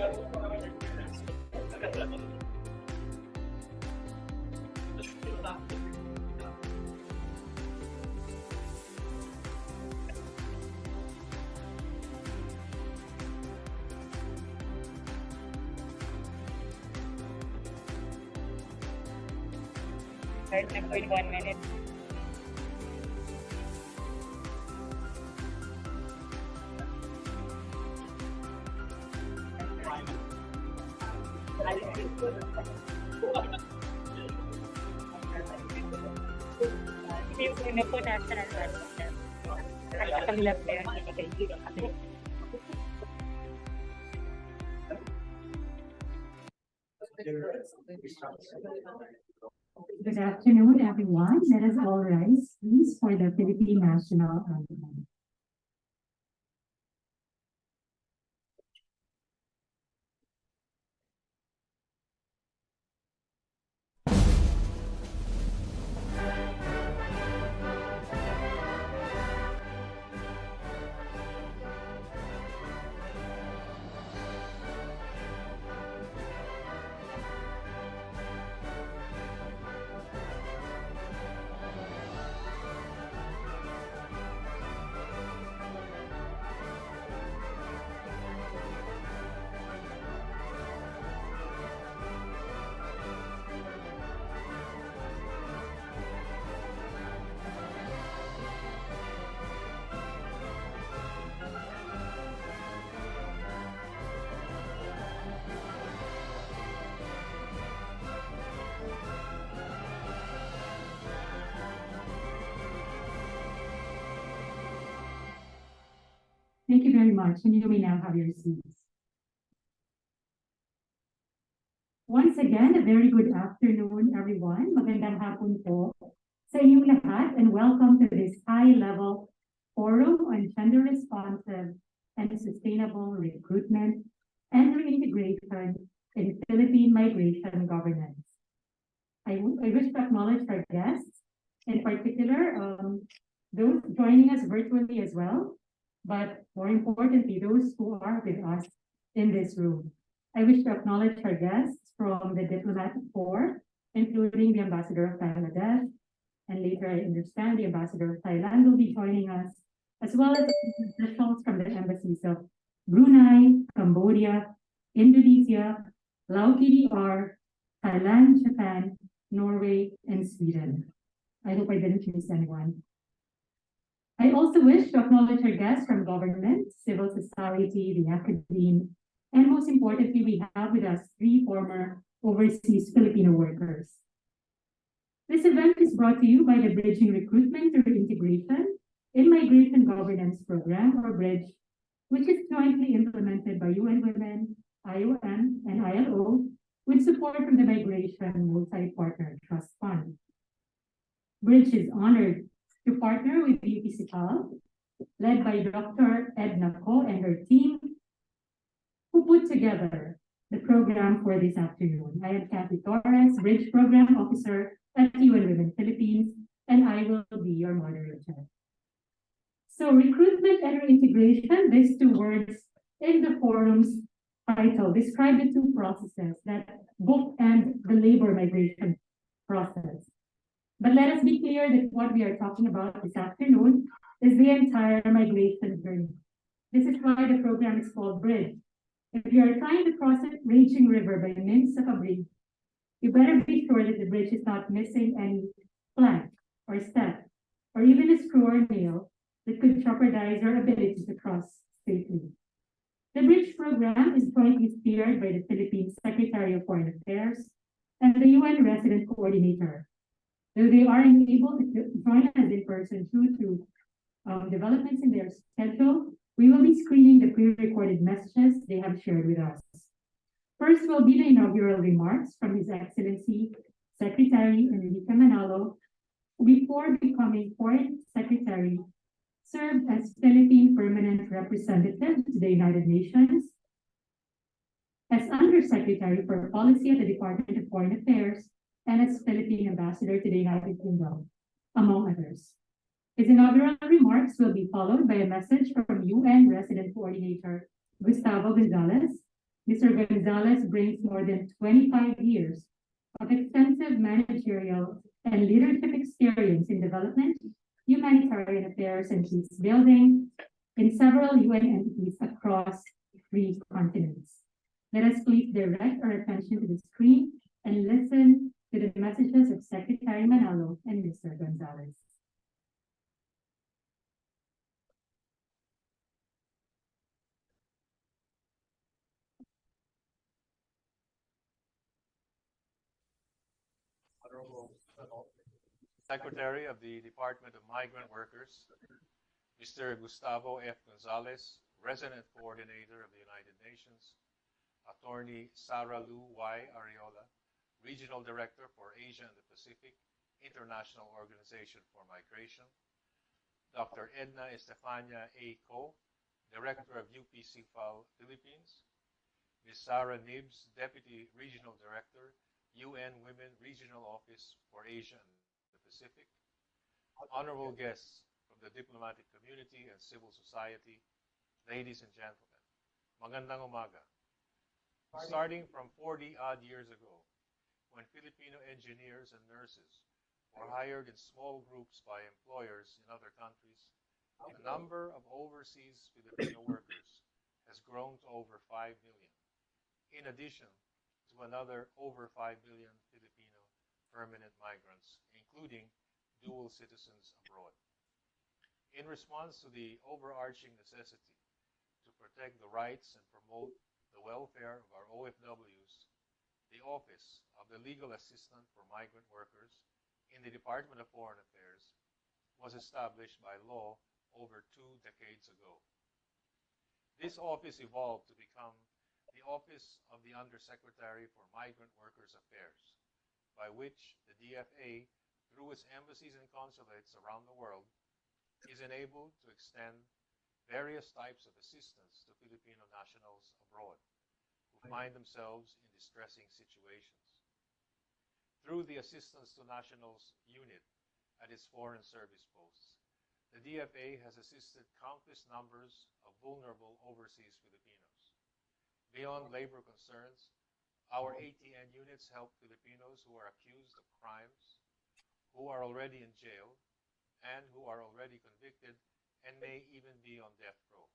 Start na po in 1 minute. Yung una po national assistant. Ang lab na yun. Good afternoon, everyone. Let us all rise, please, for the Philippine National Anthem. Thank you very much, and you may now have your seats. Once again, a very good afternoon, everyone. Magandang hapon po sa inyong lahat, and welcome to this high-level forum on gender-responsive and sustainable recruitment and reintegration in Philippine Migration Governance. I wish to acknowledge our guests, in particular, those joining us virtually as well, but more importantly, those who are with us in this room. I wish to acknowledge our guests from the diplomatic corps, including the Ambassador of Bangladesh, and later I understand the Ambassador of Thailand will be joining us, as well as officials from the embassies of Brunei, Cambodia, Indonesia, Laos PDR, Thailand, Japan, Norway, and Sweden. I hope I didn't miss anyone. I also wish to acknowledge our guests from government, civil society, the academe, and most importantly, we have with us 3 former overseas Filipino workers. This event is brought to you by the Bridging Recruitment and Reintegration in Migration Governance Program, or BRIDGE, which is jointly implemented by UN Women, IOM, and ILO, with support from the Migration Multi-Partner Trust Fund. BRIDGE is honored to partner with UP-CIFAL, led by Dr. Edna Ko and her team, who put together the program for this afternoon. I am Kathy Torres, Bridge Program Officer at UN Women Philippines, and I will be your moderator. So recruitment and reintegration, these 2 words in the forum's title describe the 2 processes that bookend the labor migration process. But let us be clear that what we are talking about this afternoon is the entire migration journey. This is why the program is called Bridge. If you are trying to cross a raging river by means of a bridge, you better be sure that the bridge is not missing any plank or step, or even a screw or nail that could jeopardize your ability to cross safely. The Bridge program is jointly steered by the Philippine Secretary of Foreign Affairs and the UN Resident Coordinator. Though they are unable to join us in person due to developments in their schedule, we will be screening the pre-recorded messages they have shared with us. First will be the inaugural remarks from His Excellency Secretary Enrique Manalo, who before becoming Foreign Secretary, served as Philippine Permanent Representative to the United Nations, as Undersecretary for Policy at the Department of Foreign Affairs, and as Philippine Ambassador to the United Kingdom, among others. His inaugural remarks will be followed by a message from UN Resident Coordinator Gustavo Gonzalez, Mr. Gonzalez brings more than 25 years of extensive managerial and leadership experience in development, humanitarian affairs, and peace building in several UN entities across 3 continents. Let us please direct our attention to the screen and listen to the messages of Secretary Manalo and Mr. Gonzalez. Secretary of the Department of Migrant Workers, Mr. Gustavo F. Gonzalez, Resident Coordinator of the United Nations, Attorney Sarah Lou Y. Arreola, Regional Director for Asia and the Pacific, International Organization for Migration, Dr. Edna Estefania A. Ko, Director of UP-CIFAL Philippines, Ms. Sarah Nibs, Deputy Regional Director, UN Women Regional Office for Asia and the Pacific, honorable guests from the diplomatic community and civil society, ladies and gentlemen, magandang umaga. Starting from 40-odd years ago, when Filipino engineers and nurses were hired in small groups by employers in other countries, the number of overseas Filipino workers has grown to over 5 million, in addition to another over 5 million Filipino permanent migrants, including dual citizens abroad. In response to the overarching necessity to protect the rights and promote the welfare of our OFWs, the Office of the Legal Assistant for Migrant Workers in the Department of Foreign Affairs was established by law over 2 decades ago. This office evolved to become the Office of the Undersecretary for Migrant Workers Affairs, by which the DFA, through its embassies and consulates around the world, is enabled to extend various types of assistance to Filipino nationals abroad who find themselves in distressing situations. Through the Assistance to Nationals unit at its foreign service posts, the DFA has assisted countless numbers of vulnerable overseas Filipinos. Beyond labor concerns, our ATN units help Filipinos who are accused of crimes, who are already in jail, and who are already convicted and may even be on death row.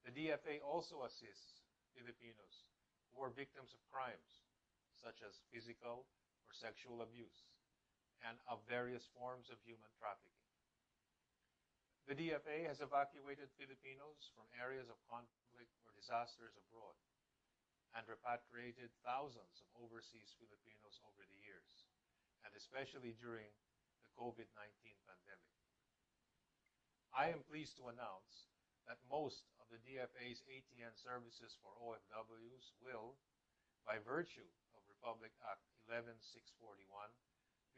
The DFA also assists Filipinos who are victims of crimes, such as physical or sexual abuse, and of various forms of human trafficking. The DFA has evacuated Filipinos from areas of conflict or disasters abroad and repatriated thousands of overseas Filipinos over the years, and especially during the COVID-19 pandemic. I am pleased to announce that most of the DFA's ATN services for OFWs will, by virtue of Republic Act 11641,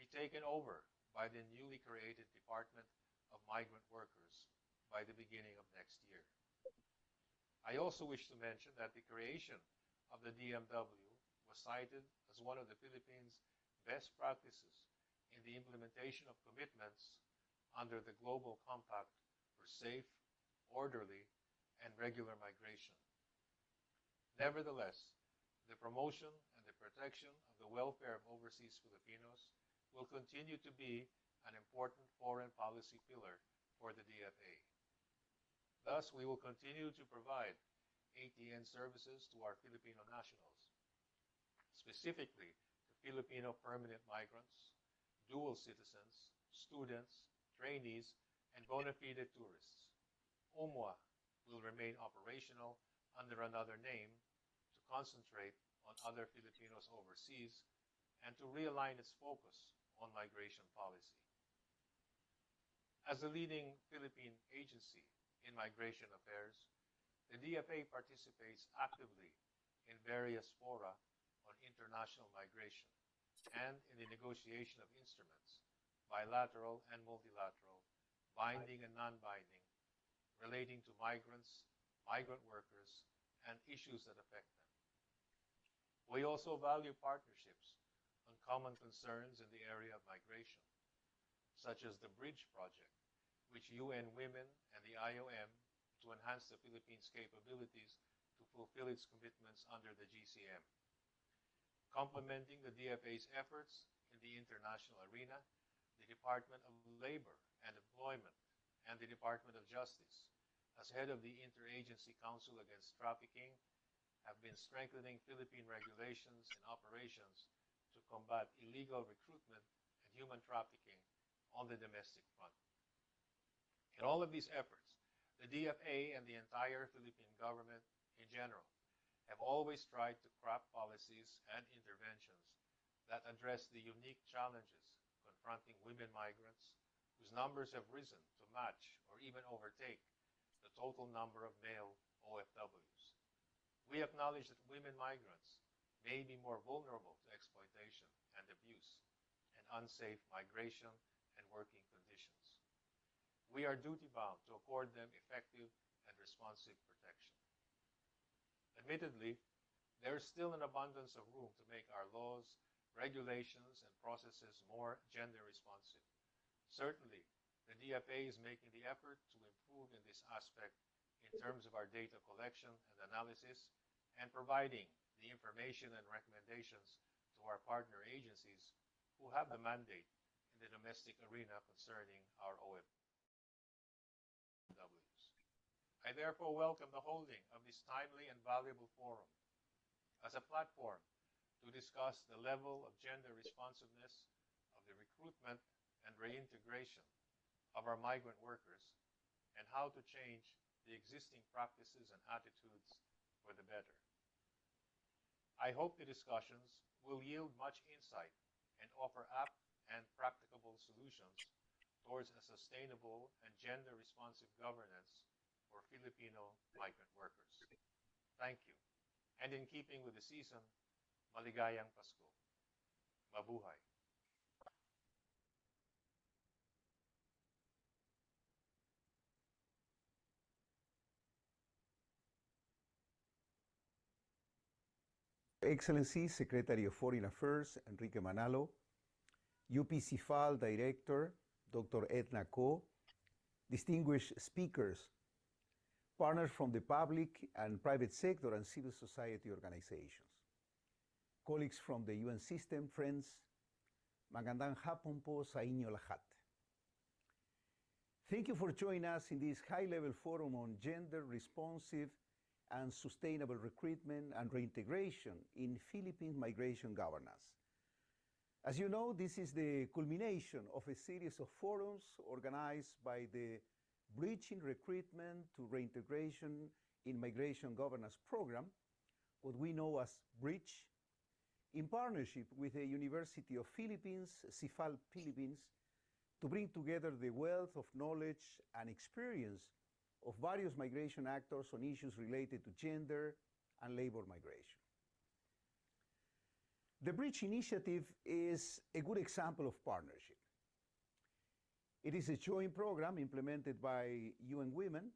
be taken over by the newly created Department of Migrant Workers by the beginning of next year. I also wish to mention that the creation of the DMW was cited as one of the Philippines' best practices in the implementation of commitments under the Global Compact for safe, orderly, and regular migration. Nevertheless, the promotion and the protection of the welfare of overseas Filipinos will continue to be an important foreign policy pillar for the DFA. Thus, we will continue to provide ATN services to our Filipino nationals, specifically to Filipino permanent migrants, dual citizens, students, trainees, and bona fide tourists. UMWA will remain operational under another name to concentrate on other Filipinos overseas and to realign its focus on migration policy. As the leading Philippine agency in migration affairs, the DFA participates actively in various fora on international migration and in the negotiation of instruments, bilateral and multilateral, binding and non-binding, relating to migrants, migrant workers, and issues that affect them. We also value partnerships on common concerns in the area of migration, such as the Bridge Project, which UN Women and the IOM to enhance the Philippines' capabilities to fulfill its commitments under the GCM. Complementing the DFA's efforts in the international arena, the Department of Labor and Employment and the Department of Justice, as head of the Interagency Council Against Trafficking, have been strengthening Philippine regulations and operations to combat illegal recruitment and human trafficking on the domestic front. In all of these efforts, the DFA and the entire Philippine government in general have always tried to craft policies and interventions that address the unique challenges confronting women migrants whose numbers have risen to match or even overtake the total number of male OFWs. We acknowledge that women migrants may be more vulnerable to exploitation and abuse and unsafe migration and working conditions. We are duty-bound to accord them effective and responsive protection. Admittedly, there is still an abundance of room to make our laws, regulations, and processes more gender responsive. Certainly, the DFA is making the effort to improve in this aspect in terms of our data collection and analysis and providing the information and recommendations to our partner agencies who have the mandate in the domestic arena concerning our OFWs. I therefore welcome the holding of this timely and valuable forum as a platform to discuss the level of gender responsiveness of the recruitment and reintegration of our migrant workers and how to change the existing practices and attitudes for the better. I hope the discussions will yield much insight and offer apt and practicable solutions towards a sustainable and gender-responsive governance for Filipino migrant workers. Thank you. And in keeping with the season, maligayang Pasko. Mabuhay. Excellency, Secretary of Foreign Affairs, Enrique Manalo, UP-CIFAL Director, Dr. Edna Ko, distinguished speakers, partners from the public and private sector and civil society organizations, colleagues from the UN system, friends, magandang hapon po sa inyo lahat. Thank you for joining us in this high-level forum on gender-responsive and sustainable recruitment and reintegration in Philippine Migration Governance. As you know, this is the culmination of a series of forums organized by the Bridging Recruitment to Reintegration in Migration Governance program, what we know as BRIDGE, in partnership with the University of Philippines, CIFAL Philippines, to bring together the wealth of knowledge and experience of various migration actors on issues related to gender and labor migration. The BRIDGE initiative is a good example of partnership. It is a joint program implemented by UN Women,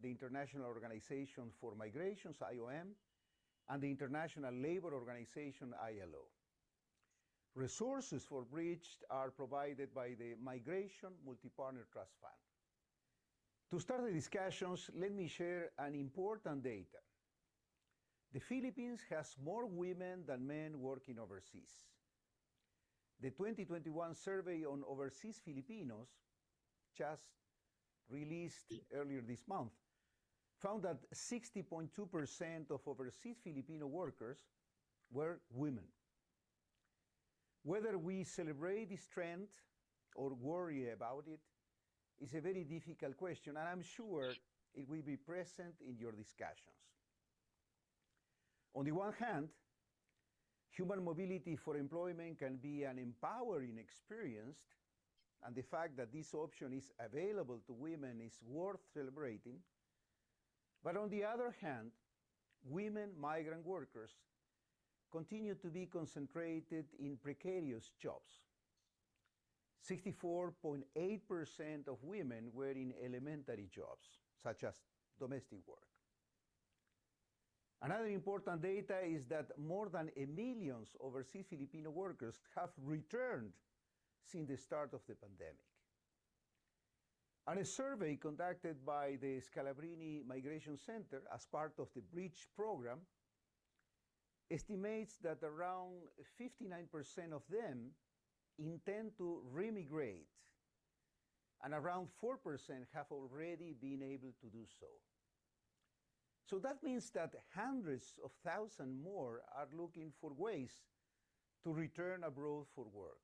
the International Organization for Migrations, IOM, and the International Labor Organization, ILO. Resources for BRIDGE are provided by the Migration Multi-Partner Trust Fund. To start the discussions, let me share an important data. The Philippines has more women than men working overseas. The 2021 survey on overseas Filipinos, just released earlier this month, found that 60.2% of overseas Filipino workers were women. Whether we celebrate this trend or worry about it is a very difficult question, and I'm sure it will be present in your discussions. On the one hand, human mobility for employment can be an empowering experience, and the fact that this option is available to women is worth celebrating. But on the other hand, women migrant workers continue to be concentrated in precarious jobs. 64.8% of women were in elementary jobs, such as domestic work. Another important data is that more than 1 million overseas Filipino workers have returned since the start of the pandemic. And a survey conducted by the Scalabrini Migration Center as part of the Bridge program estimates that around 59% of them intend to remigrate, and around 4% have already been able to do so. So that means that hundreds of thousands more are looking for ways to return abroad for work.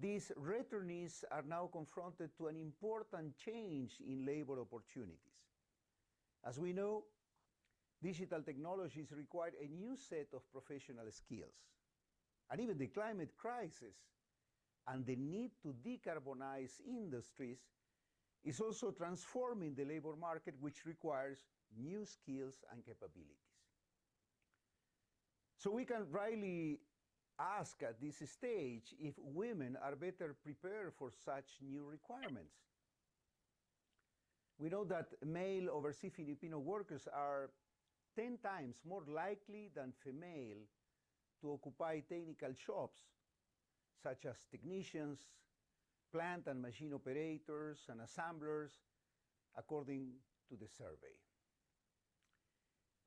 These returnees are now confronted to an important change in labor opportunities. As we know, digital technologies require a new set of professional skills. And even the climate crisis and the need to decarbonize industries is also transforming the labor market, which requires new skills and capabilities. So we can rightly ask at this stage if women are better prepared for such new requirements. We know that male overseas Filipino workers are 10 times more likely than female to occupy technical jobs, such as technicians, plant and machine operators, and assemblers, according to the survey.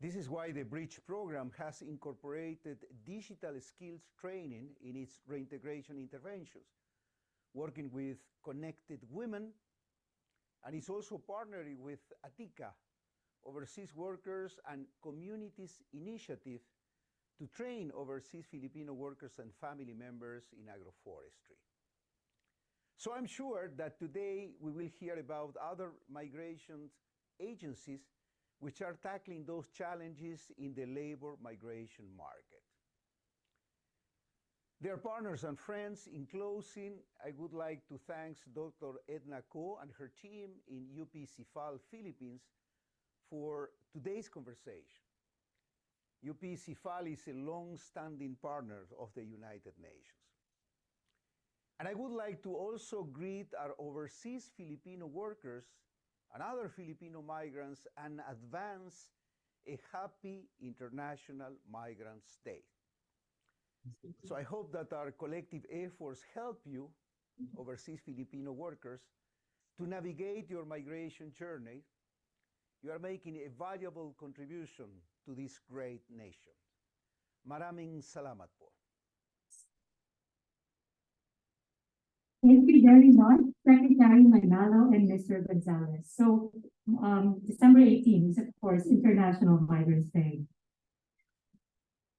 This is why the Bridge program has incorporated digital skills training in its reintegration interventions, working with connected women, and is also partnering with ATICA, Overseas Workers and Communities Initiative, to train overseas Filipino workers and family members in agroforestry. So I'm sure that today we will hear about other migration agencies which are tackling those challenges in the labor migration market. Dear partners and friends, in closing, I would like to thank Dr. Edna Ko and her team in UP-CIFAL Philippines for today's conversation. UP-CIFAL is a long-standing partner of the United Nations. And I would like to also greet our overseas Filipino workers and other Filipino migrants and advance a happy International Migrants' Day. So I hope that our collective efforts help you, overseas Filipino workers, to navigate your migration journey. You are making a valuable contribution to this great nation. Maraming salamat po. Thank you very much, Secretary Manalo and Mr. Gonzalez. So December 18th is, of course, International Migrants' Day.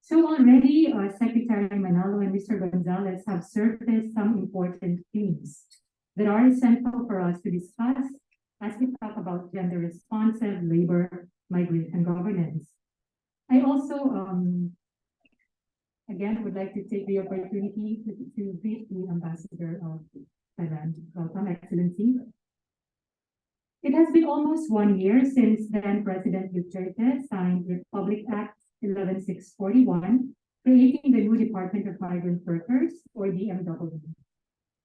So already, Secretary Manalo and Mr. Gonzalez have surfaced some important themes that are essential for us to discuss as we talk about gender-responsive labor migration governance. I also, again, would like to take the opportunity to greet the Ambassador of Thailand. Welcome, Excellency. It has been almost 1 year since then President Duterte signed Republic Act 11641, creating the new Department of Migrant Workers, or DMW.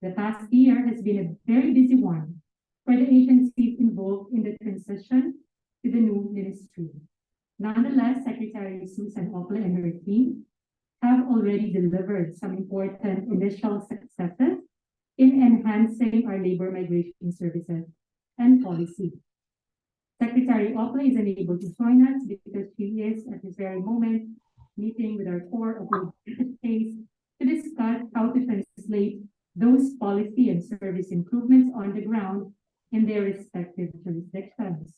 The past year has been a very busy one for the agencies involved in the transition to the new ministry. Nonetheless, Secretary Susan Ople and her team have already delivered some important initial successes in enhancing our labor migration services and policy. Secretary Ople is unable to join us because she is at this very moment meeting with our core of the case to discuss how to translate those policy and service improvements on the ground in their respective jurisdictions.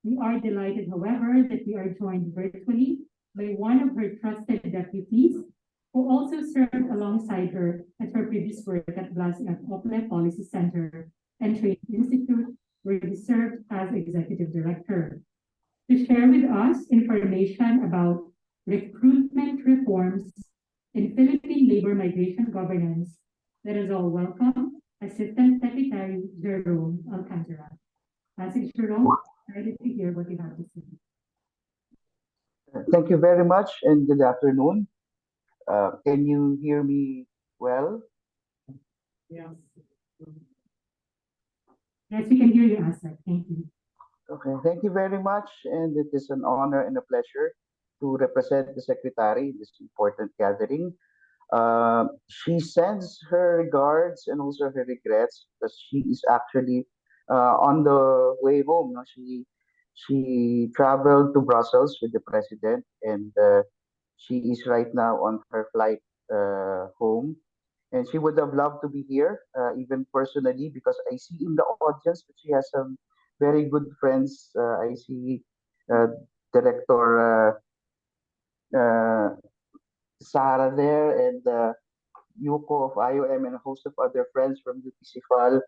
We are delighted, however, that we are joined virtually by one of her trusted deputies, who also served alongside her at her previous work at Blas F. Ople Policy Center and Training Institute, where he served as Executive Director, to share with us information about recruitment reforms in Philippine labor migration governance. Let us all welcome Assistant Secretary Jerome Alcantara. Passage Jerome, excited to hear what you have to say. Thank you very much and good afternoon. Can you hear me well? Yes. Yes, we can hear you, Asa. Thank you. Okay, thank you very much. And it is an honor and a pleasure to represent the Secretary in this important gathering. She sends her regards and also her regrets because she is actually on the way home. No? She traveled to Brussels with the president, and she is right now on her flight home. And she would have loved to be here, even personally, because I see in the audience that she has some very good friends. I see uh, Director Sarah there, and Yuko of IOM, and a host of other friends from UP-CIFAL.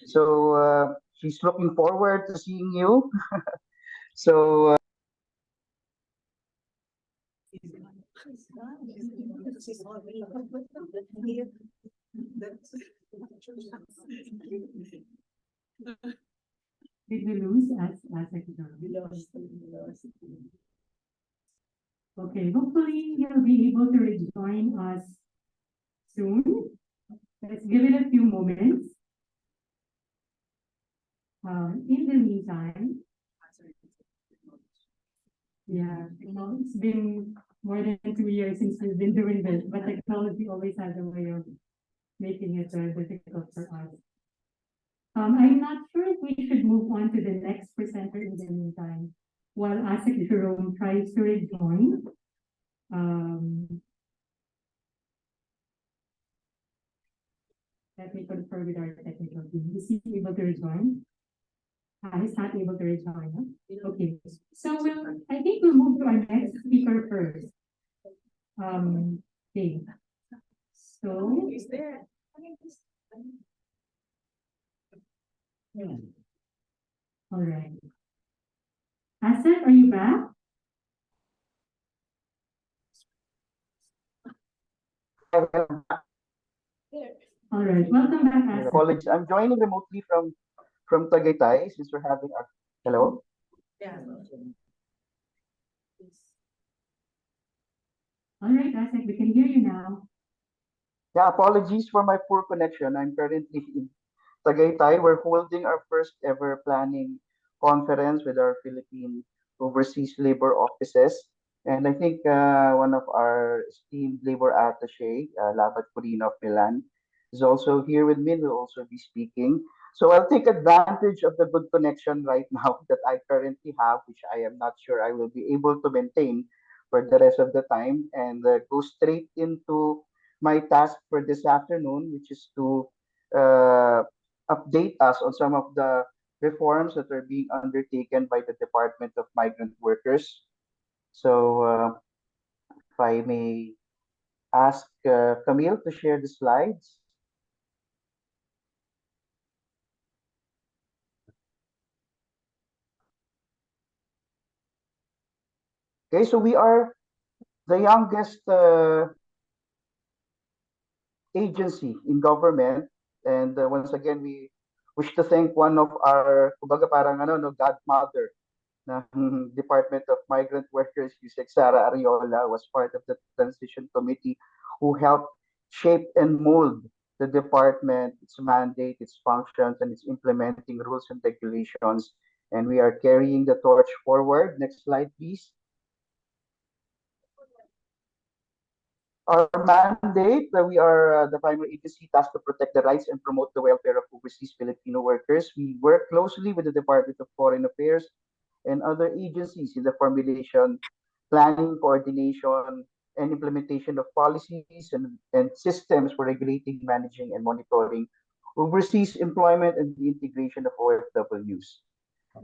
So she's looking forward to seeing you. So Did we lose as secretary? Okay, hopefully he'll be able to rejoin us soon. Let's give it a few moments. In the meantime, yeah, it's been more than 2 years since we've been doing this, but technology always has a way of making it difficult for us. I'm not sure if we should move on to the next presenter in the meantime, while Asik Jerome tries to rejoin. Let me confirm with our technical team. Is he able to rejoin? He's not able to rejoin. Huh? Okay. So I think we'll move to our next speaker first. Okay. So is there? All right. Asset, are you back? All right. Welcome back, Asset. apologies. I'm joining remotely from Tagaytay since we're having our hello. Yeah. All right, Asset, we can hear you now. Yeah, apologies for my poor connection. I'm currently in Tagaytay. We're holding our first ever planning conference with our Philippine overseas labor offices. And I think one of our esteemed labor attaché, Labat Corina of Milan, is also here with me and will also be speaking. So I'll take advantage of the good connection right now that I currently have, which I am not sure I will be able to maintain for the rest of the time, and go straight into my task for this afternoon, which is to uh, update us on some of the reforms that are being undertaken by the Department of Migrant Workers. So, if I may ask Camille to share the slides. Okay, so we are the youngest agency in government, and once again, we wish to thank one of our, kumbaga parang ano, no, godmother ng Department of Migrant Workers, Yusek Sara Ariola, was part of the transition committee who helped shape and mold the department, its mandate, its functions, and its implementing rules and regulations. And we are carrying the torch forward. Next slide, please. Our mandate, we are the primary agency tasked to protect the rights and promote the welfare of overseas Filipino workers. We work closely with the Department of Foreign Affairs and other agencies in the formulation, planning, coordination, and implementation of policies and systems for regulating, managing, and monitoring overseas employment and the integration of OFWs.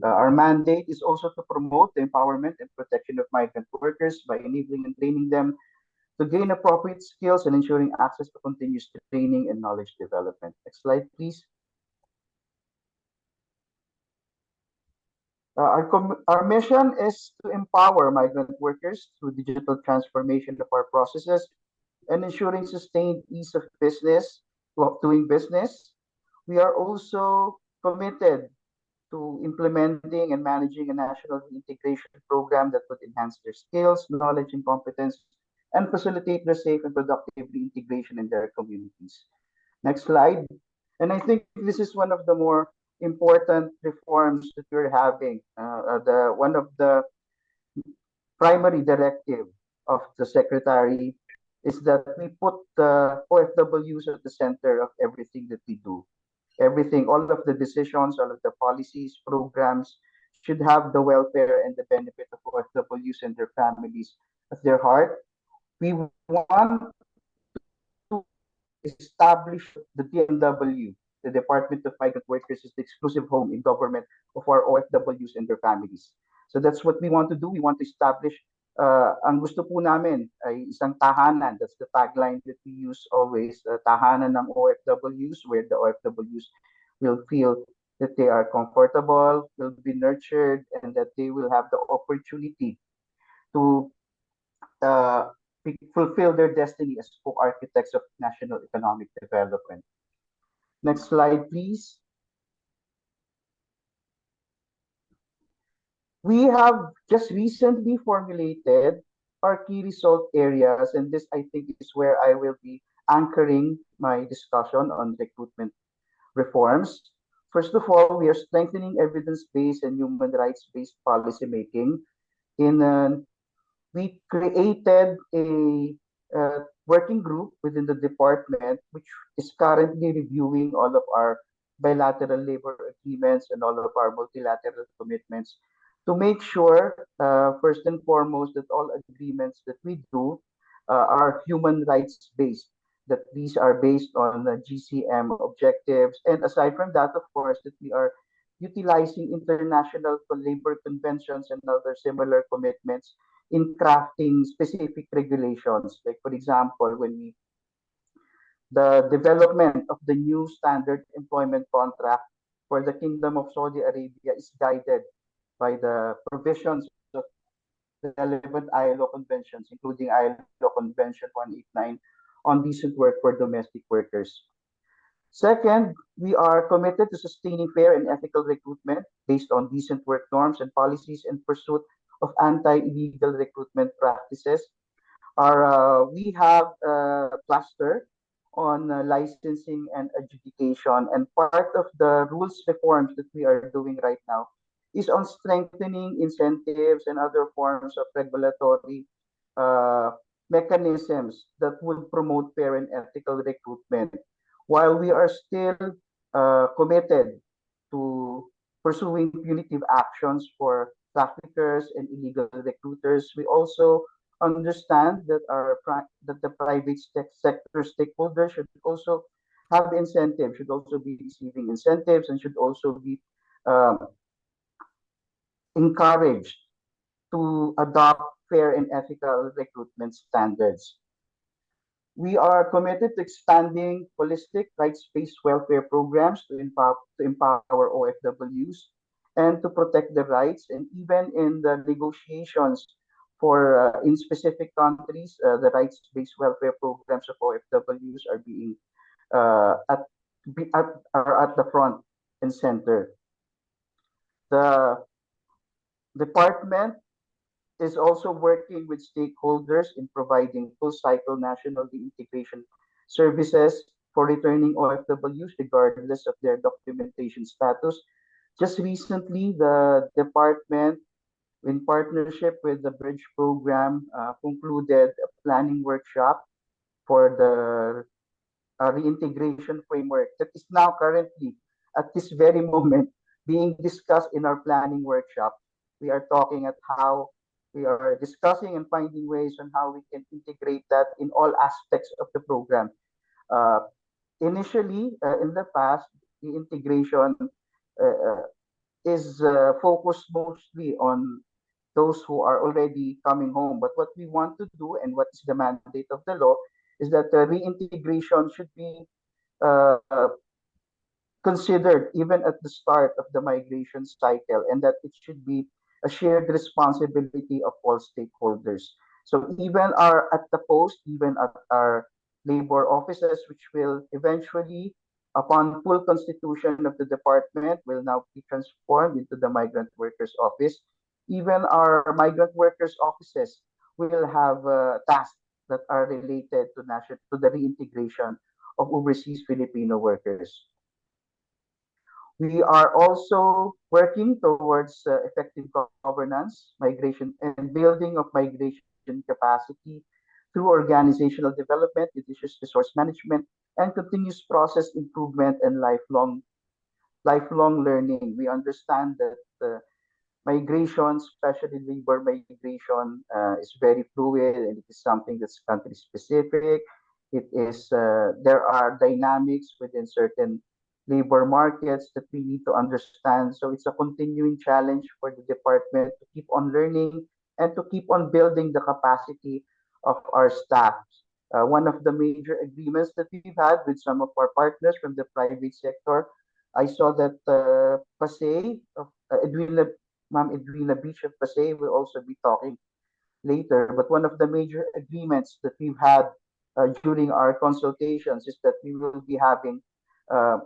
Our mandate is also to promote the empowerment and protection of migrant workers by enabling and training them to gain appropriate skills and ensuring access to continuous training and knowledge development. Next slide, please. Our mission is to empower migrant workers through digital transformation of our processes and ensuring sustained ease of doing business. We are also committed to implementing and managing a national integration program that would enhance their skills, knowledge, and competence and facilitate their safe and productive reintegration in their communities. Next slide. And I think this is one of the more important reforms that we're having. The one of the primary directive of the secretary is that we put the OFWs at the center of everything that we do. Everything, all of the decisions, all of the policies, programs should have the welfare and the benefit of OFWs and their families at their heart. We want establish the DMW, the Department of Migrant Workers, is the exclusive home in government of our OFWs and their families. So that's what we want to do. We want to establish, ang gusto po namin ay isang tahanan. That's the tagline that we use always, tahanan ng OFWs, where the OFWs will feel that they are comfortable, will be nurtured, and that they will have the opportunity to uh, fulfill their destiny as co-architects of national economic development. Next slide, please. We have just recently formulated our key result areas, and this I think is where I will be anchoring my discussion on recruitment reforms. First of all, we are strengthening evidence-based and human rights-based policymaking in we created a working group within the department, which is currently reviewing all of our bilateral labor agreements and all of our multilateral commitments to make sure, first and foremost, that all agreements that we do are human rights based, that these are based on the GCM objectives. And aside from that, of course, that we are utilizing international labor conventions and other similar commitments in crafting specific regulations. Like, for example, the development of the new standard employment contract for the Kingdom of Saudi Arabia is guided by the provisions of relevant ILO conventions, including ILO Convention 189 on decent work for domestic workers. Second, we are committed to sustaining fair and ethical recruitment based on decent work norms and policies in pursuit of anti-illegal recruitment practices. We have a cluster on licensing and adjudication, and part of the rules reforms that we are doing right now is on strengthening incentives and other forms of regulatory uh, mechanisms that would promote fair and ethical recruitment. While we are still committed to pursuing punitive actions for traffickers and illegal recruiters, we also understand that that the private sector stakeholders should also have incentives, should also be receiving incentives, and should also be um, encouraged to adopt fair and ethical recruitment standards. We are committed to expanding holistic rights-based welfare programs to empower OFWs and to protect their rights. And even in the negotiations for in specific countries, the rights-based welfare programs of OFWs are being are at the front and center. The department is also working with stakeholders in providing full cycle national reintegration services for returning OFWs regardless of their documentation status. Just recently, the department, in partnership with the Bridge program, concluded a planning workshop for the reintegration framework that is now currently, at this very moment, being discussed in our planning workshop. We are talking at how we are discussing and finding ways on how we can integrate that in all aspects of the program. Uh, Initially, in the past, the integration is focused mostly on those who are already coming home. But what we want to do and what is the mandate of the law is that the reintegration should be uh, considered even at the start of the migration cycle, and that it should be a shared responsibility of all stakeholders. So even our at the post, even at our labor offices, which will eventually, upon full constitution of the department, will now be transformed into the migrant workers office. Even our migrant workers offices will have tasks that are related to the reintegration of overseas Filipino workers. We are also working towards effective governance, migration, and building of migration capacity through organizational development, judicious resource management, and continuous process improvement and lifelong learning. We understand that migration, especially labor migration, is very fluid and it is something that's country specific. It is there are dynamics within certain labor markets that we need to understand. So it's a continuing challenge for the department to keep on learning and to keep on building the capacity of our staff. One of the major agreements that we've had with some of our partners from the private sector, I saw that Pasay, Ma'am Edwina Beach of Pasay will also be talking later. But one of the major agreements that we've had during our consultations is that we will be having uh,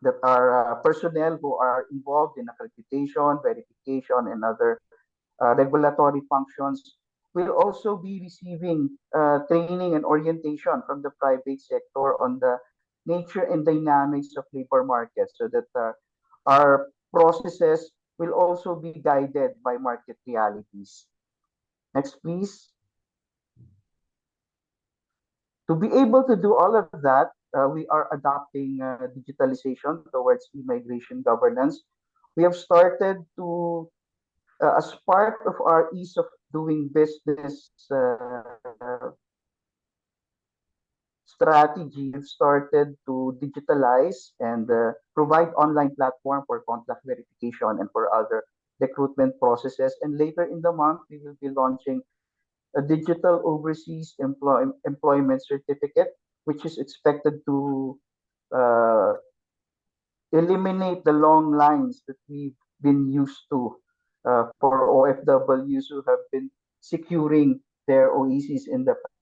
that our personnel who are involved in accreditation, verification, and other regulatory functions will also be receiving training and orientation from the private sector on the nature and dynamics of labor markets so that our processes will also be guided by market realities. Next, please. To be able to do all of that, we are adopting digitalization towards immigration governance. We have started to as part of our ease of doing business strategy, we've started to digitalize and provide online platform for contact verification and for other recruitment processes. And later in the month, we will be launching a digital overseas employment certificate, which is expected to uh, eliminate the long lines that we've been used to for OFWs who have been securing their OECs in the past.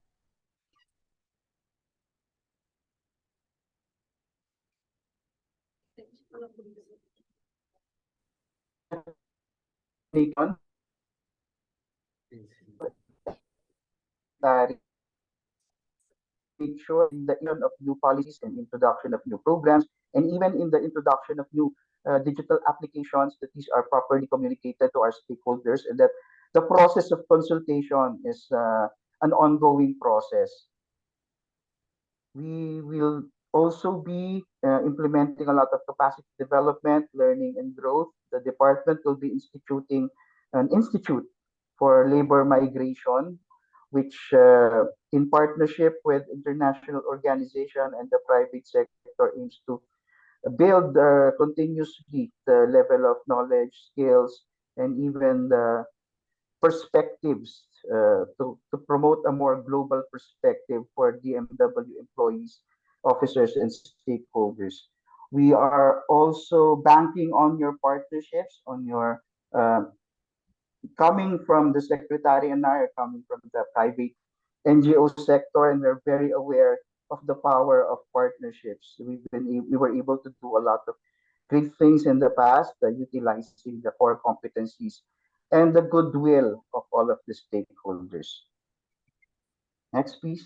Make sure in the introduction of new policies and introduction of new programs, and even in the introduction of new digital applications, that these are properly communicated to our stakeholders, and that the process of consultation is an ongoing process. We will also be implementing a lot of capacity development, learning, and growth. The department will be instituting an institute for labor migration, which, in partnership with international organization and the private sector, aims to build continuously the level of knowledge, skills, and even the perspectives to promote a more global perspective for DMW employees, officers, and stakeholders. We are also banking on your partnerships, on your uh, coming from the secretary and I are coming from the private NGO sector, and we're very aware of the power of partnerships. We were able to do a lot of great things in the past, utilizing the core competencies and the goodwill of all of the stakeholders. Next, please.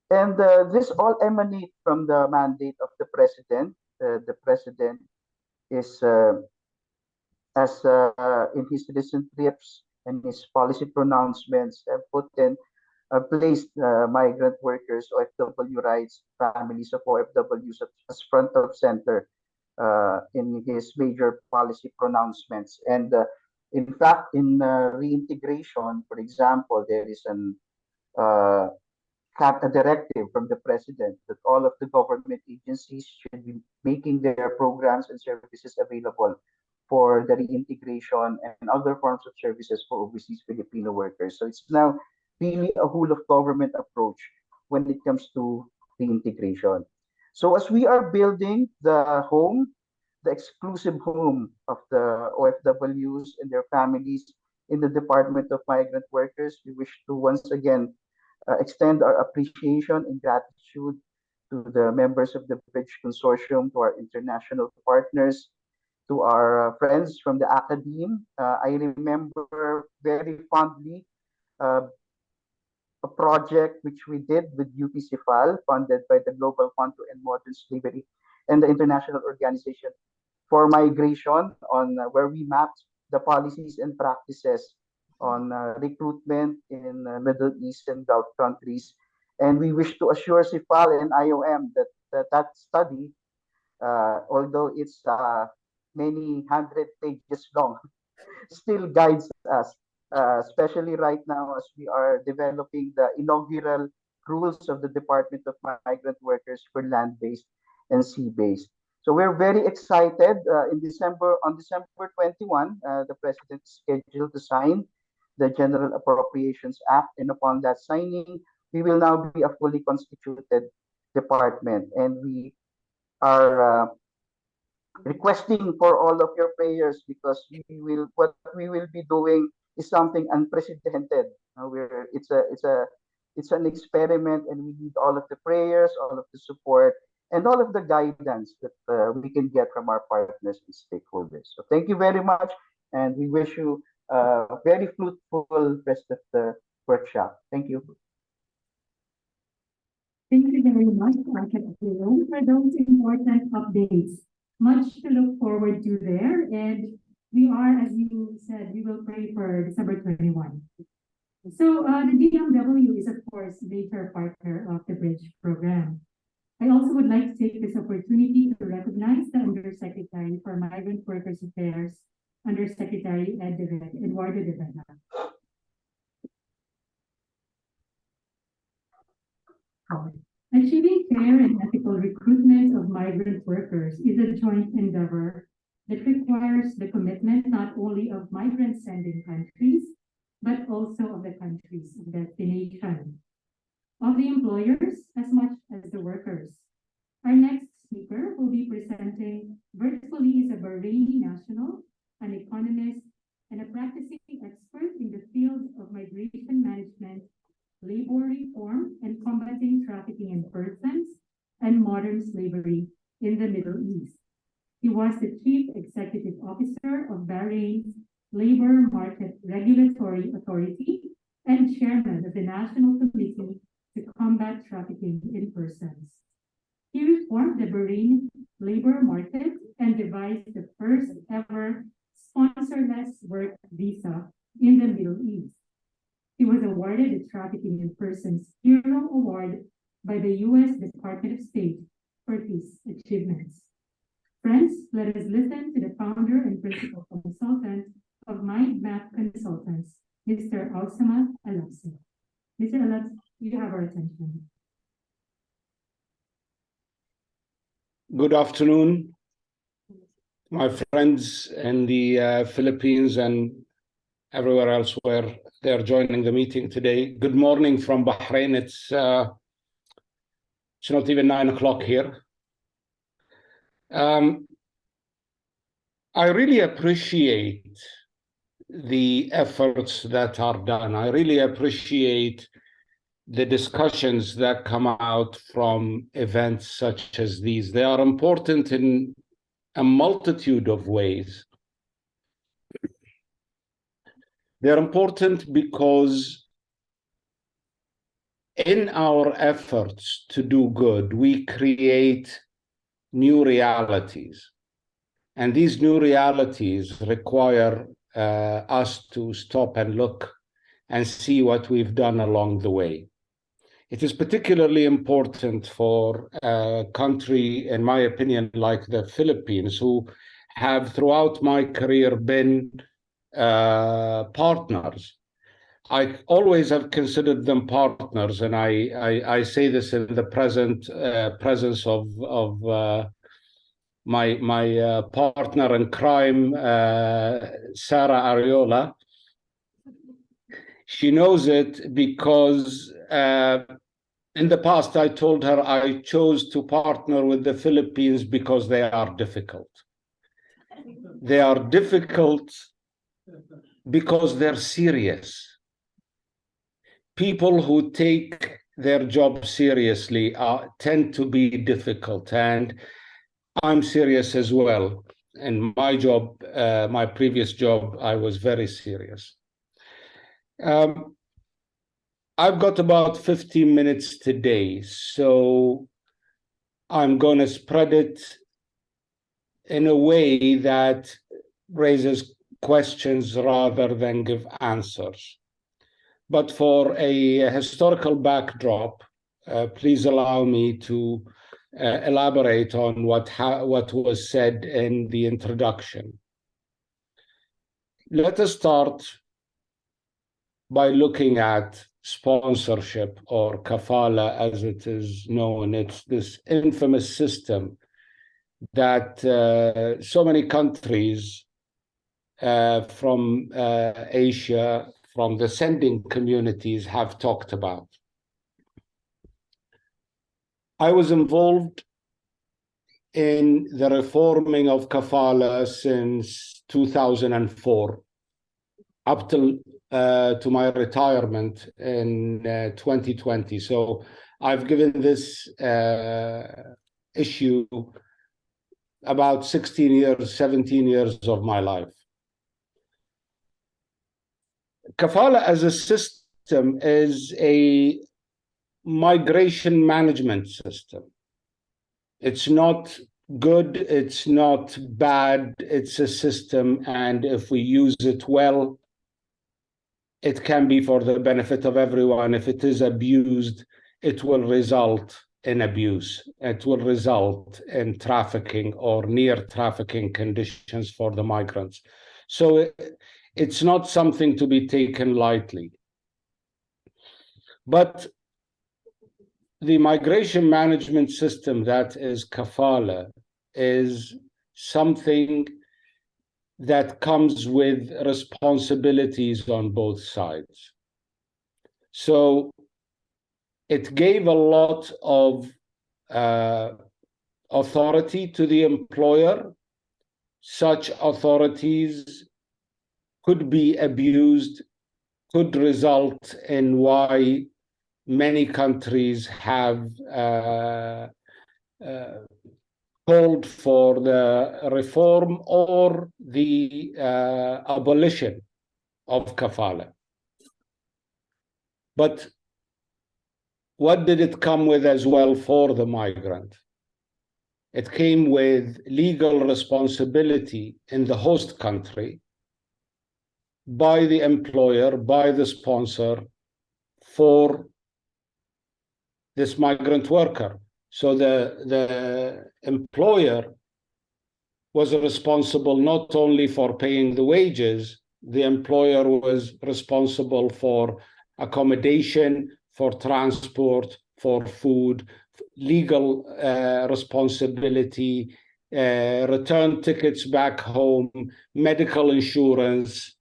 And this all emanate from the mandate of the president. The president is, as in his recent trips and his policy pronouncements, have put in placed migrant workers, OFW rights, families of OFWs as front of center in his major policy pronouncements. And in fact, in reintegration, for example, there is uh, a directive from the president that all of the government agencies should be making their programs and services available for the reintegration and other forms of services for overseas Filipino workers. So it's now really a whole of government approach when it comes to reintegration. So as we are building the home, the exclusive home of the OFWs and their families in the Department of Migrant Workers, we wish to once again extend our appreciation and gratitude to the members of the Bridge Consortium, to our international partners, to our friends from the academe. I remember very fondly uh, a project which we did with UP-CIFAL, funded by the Global Fund to End Modern Slavery and the International Organization for Migration, on where we mapped the policies and practices on recruitment in Middle East and Gulf countries. And we wish to assure CIFAL and IOM that study, although it's many hundred pages long, still guides us, especially right now as we are developing the inaugural rules of the Department of Migrant Workers for land-based and sea-based. So we're very excited. On December 21, the President is scheduled to sign the General Appropriations Act, and upon that signing, we will now be a fully constituted department, and we are requesting for all of your prayers because what we will be doing is something unprecedented. It's an experiment, and we need all of the prayers, all of the support, and all of the guidance that we can get from our partners and stakeholders. So thank you very much, and we wish you a very fruitful rest of the workshop. Thank you. Thank you very much, Architect Jerome, for those important updates. Much to look forward to there, and we are, as you said, we will pray for December 21. So the DMW is, of course, a major partner of the Bridge program. I also would like to take this opportunity to recognize the Undersecretary for Migrant Workers Affairs, Undersecretary Eduardo de Vega. Achieving fair and ethical recruitment of migrant workers is a joint endeavor that requires the commitment not only of migrant sending countries, but also of the countries of destination, of the employers as much as the workers. Our next speaker will be presenting virtually is a Bahraini national, an economist, and a practicing expert in the field of migration management, labor reform, and combating trafficking in persons and modern slavery in the Middle East. He was the Chief Executive Officer of Bahrain's Labor Market Regulatory Authority and Chairman of the National Committee to Combat Trafficking in Persons. He reformed the Bahrain labor market and devised the first ever sponsorless work visa in the Middle East. He was awarded the Trafficking in Persons Hero Award by the U.S. Department of State for his achievements. Friends, let us listen to the founder and principal consultant of MindMap Consultants, Mr. Ausama Alapsi. Mr. Alapsi, you have our attention. Good afternoon, my friends in the Philippines and everywhere else where they're joining the meeting today. Good morning from Bahrain. It's not even 9 o'clock here. I really appreciate the efforts that are done. I really appreciate the discussions that come out from events such as these. They are important in a multitude of ways. They're important because in our efforts to do good, we create new realities. And these new realities require us to stop and look and see what we've done along the way. It is particularly important for a country, in my opinion, like the Philippines, who have throughout my career been partners. I always have considered them partners, and I say this in the presence of my partner in crime, Sarah Ariola. She knows it because in the past I told her I chose to partner with the Philippines because they are difficult. They are difficult because they're serious. People who take their job seriously tend to be difficult, and I'm serious as well. In my job, my previous job, I was very serious. I've got about 15 minutes today, so I'm going to spread it in a way that raises questions rather than give answers. But for a historical backdrop, please allow me to elaborate on what was said in the introduction. Let us start by looking at sponsorship, or kafala as it is known. It's this infamous system that so many countries from Asia, from the sending communities, have talked about. I was involved in the reforming of kafala since 2004, up till to my retirement in 2020. So I've given this issue about 16 years, 17 years of my life. Kafala as a system is a migration management system. It's not good, it's not bad, it's a system, and if we use it well, it can be for the benefit of everyone. If it is abused, it will result in abuse. It will result in trafficking or near trafficking conditions for the migrants. So it's not something to be taken lightly. But the migration management system that is kafala is something that comes with responsibilities on both sides. So it gave a lot of authority to the employer. Such authorities could be abused, could result in why many countries have called for the reform or the abolition of kafala. But what did it come with as well for the migrant? It came with legal responsibility in the host country by the employer, by the sponsor, for this migrant worker. So the employer was responsible not only for paying the wages, the employer was responsible for accommodation, for transport, for food, legal responsibility, return tickets back home, medical insurance,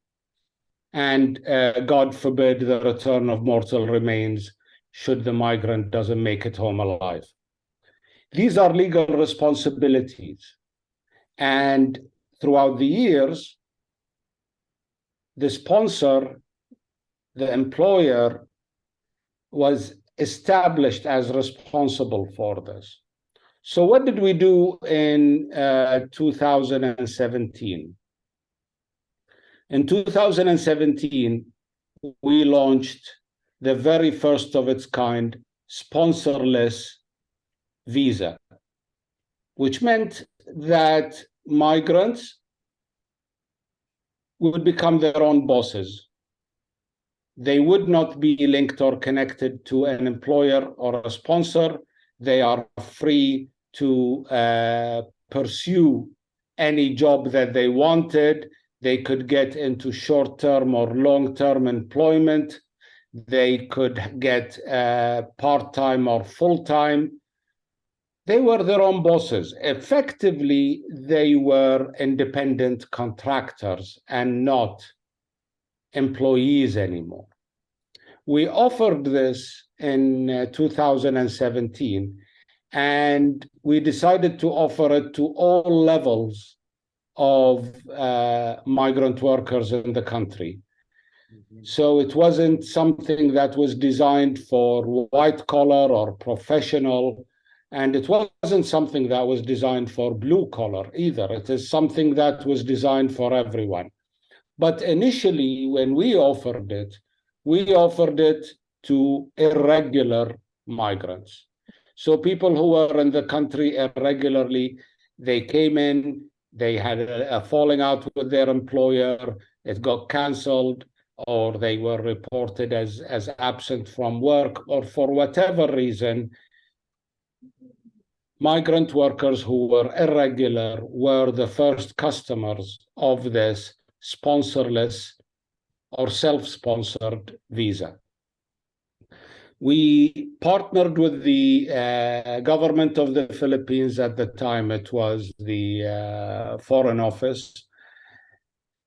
and God forbid the return of mortal remains should the migrant doesn't make it home alive. These are legal responsibilities. And throughout the years, the sponsor, the employer, was established as responsible for this. So what did we do in 2017? In 2017, we launched the very first of its kind sponsorless visa, which meant that migrants would become their own bosses. They would not be linked or connected to an employer or a sponsor. They are free to pursue any job that they wanted. They could get into short-term or long-term employment. They could get part-time or full-time. They were their own bosses. Effectively, they were independent contractors and not employees anymore. We offered this in 2017, and we decided to offer it to all levels of migrant workers in the country. So it wasn't something that was designed for white collar or professional, and it wasn't something that was designed for blue collar either. It is something that was designed for everyone. But initially, when we offered it to irregular migrants. So people who were in the country irregularly, they came in, they had a falling out with their employer, it got canceled, or they were reported as absent from work, or for whatever reason, migrant workers who were irregular were the first customers of this sponsorless or self-sponsored visa. We partnered with the government of the Philippines at the time. It was the Foreign Office,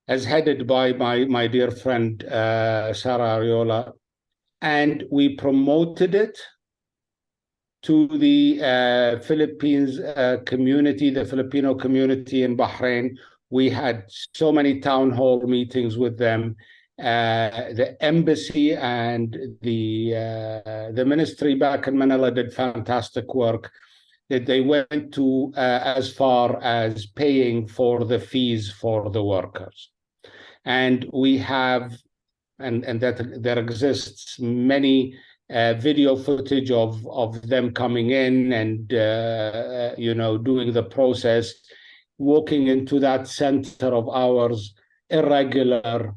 as headed by my dear friend Sarah Ariola, and we promoted it to the Philippines community, the Filipino community in Bahrain. We had so many town hall meetings with them. The embassy and the ministry back in Manila did fantastic work. They went to as far as paying for the fees for the workers. And we have, and that there exists many video footage of them coming in and doing the process, walking into that center of ours, irregular,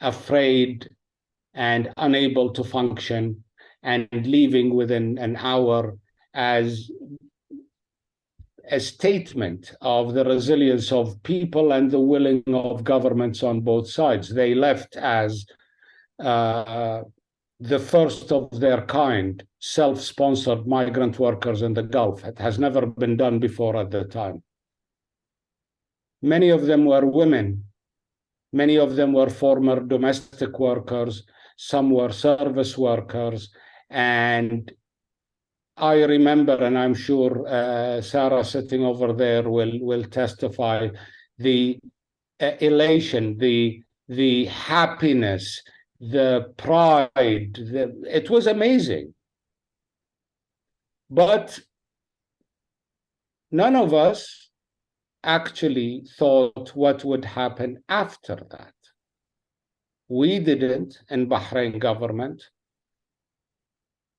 afraid, and unable to function, and leaving within an hour as a statement of the resilience of people and the willing of governments on both sides. They left as the first of their kind self-sponsored migrant workers in the Gulf. It has never been done before at the time. Many of them were women. Many of them were former domestic workers. Some were service workers. And I remember, and I'm sure Sarah sitting over there will testify, the elation, the happiness, the pride. It was amazing. But none of us actually thought what would happen after that. We didn't, in Bahrain government.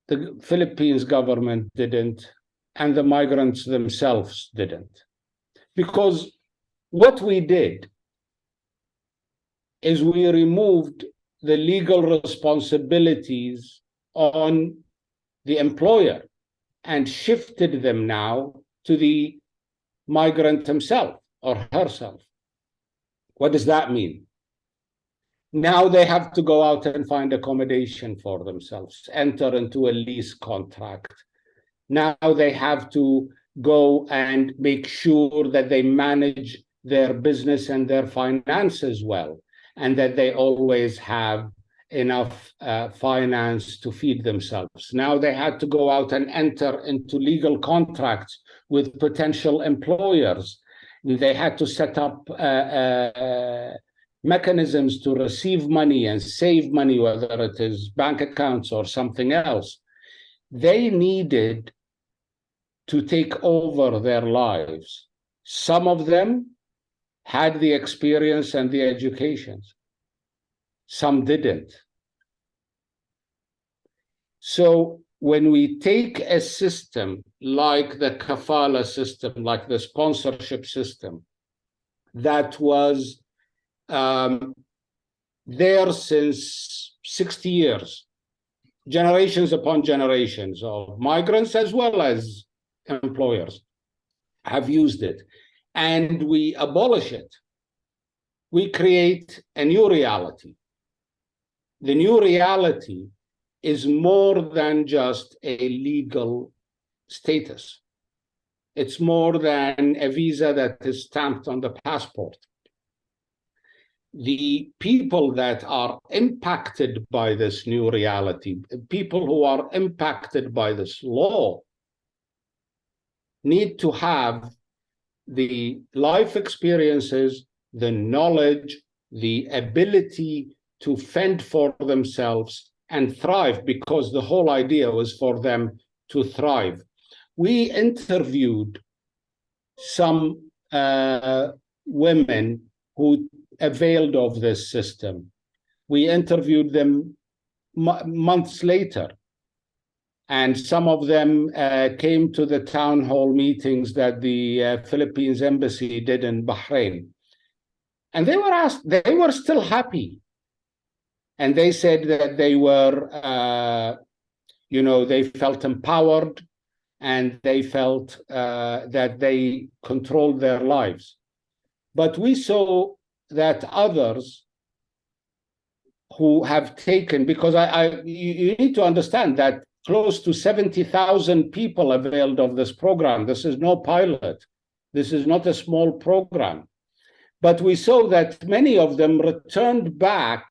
The Philippines government didn't, and the migrants themselves didn't. Because what we did is we removed the legal responsibilities on the employer and shifted them now to the migrant himself or herself. What does that mean? Now they have to go out and find accommodation for themselves, enter into a lease contract. Now they have to go and make sure that they manage their business and their finances well, and that they always have enough finance to feed themselves. Now they had to go out and enter into legal contracts with potential employers. They had to set up mechanisms to receive money and save money, whether it is bank accounts or something else. They needed to take over their lives. Some of them had the experience and the educations. Some didn't. So when we take a system like the kafala system, like the sponsorship system, that was there since 60 years, generations upon generations of migrants as well as employers have used it, and we abolish it. We create a new reality. The new reality is more than just a legal status. It's more than a visa that is stamped on the passport. The people that are impacted by this new reality, people who are impacted by this law, need to have the life experiences, the knowledge, the ability to fend for themselves and thrive, because the whole idea was for them to thrive. We interviewed some women who availed of this system. We interviewed them months later, And some of them came to the town hall meetings that the Philippines embassy did in Bahrain. And they were asked, they were still happy. And they said that they were, they felt empowered, and they felt that they controlled their lives. But we saw that others who have taken, because you need to understand that close to 70,000 people availed of this program. This is no pilot. This is not a small program. But we saw that many of them returned back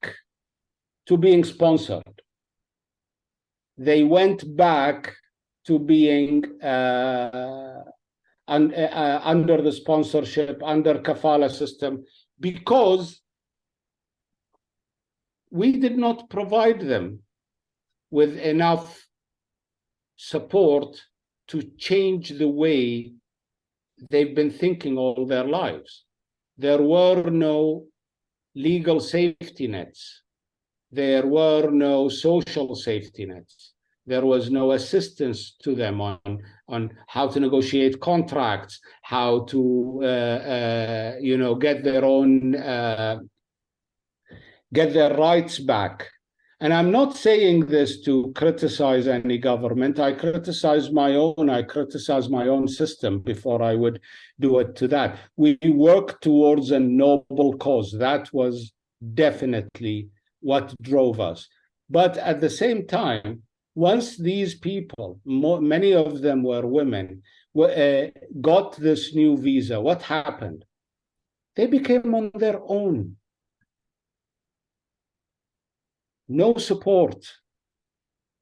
to being sponsored. They went back to being under the sponsorship, under kafala system, because we did not provide them with enough support to change the way they've been thinking all their lives. There were no legal safety nets. There were no social safety nets. There was no assistance to them on how to negotiate contracts, how to get their rights back. And I'm not saying this to criticize any government. I criticize my own system before I would do it to that. We work towards a noble cause. That was definitely what drove us. But at the same time, once these people, many of them were women, got this new visa, what happened? They became on their own. No support.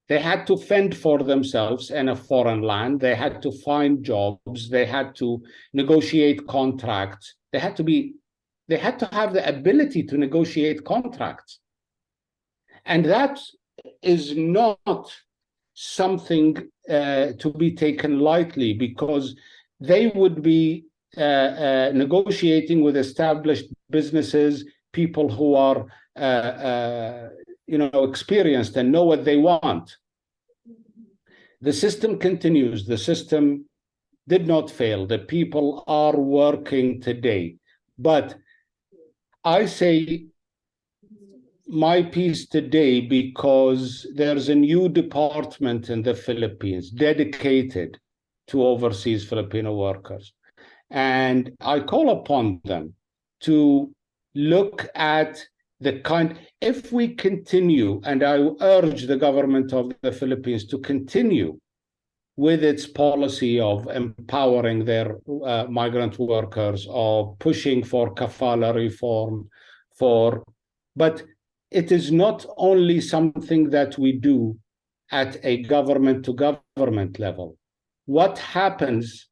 They had to fend for themselves in a foreign land. They had to find jobs. They had to negotiate contracts. They had to have the ability to negotiate contracts. And that is not something to be taken lightly, because they would be negotiating with established businesses, people who are experienced and know what they want. The system continues. The system did not fail. The people are working today. But I say my piece today because there's a new department in the Philippines dedicated to overseas Filipino workers. And I call upon them to look at if we continue, and I urge the government of the Philippines to continue with its policy of empowering their migrant workers, of pushing for kafala reform, but it is not only something that we do at a government-to-government level. What happens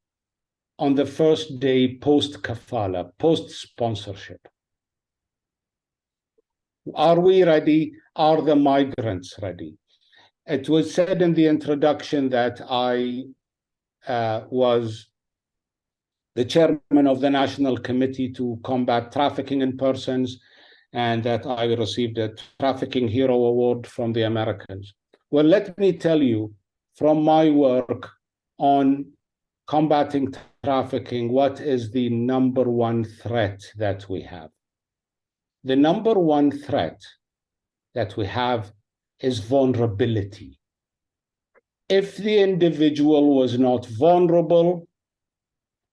on the first day post-kafala, post-sponsorship? Are we ready? Are the migrants ready? It was said in the introduction that I was the chairman of the National Committee to Combat Trafficking in Persons, and that I received a Trafficking Hero Award from the Americans. Well, let me tell you, from my work on combating trafficking, what is the number one threat that we have? The number one threat that we have is vulnerability. If the individual was not vulnerable,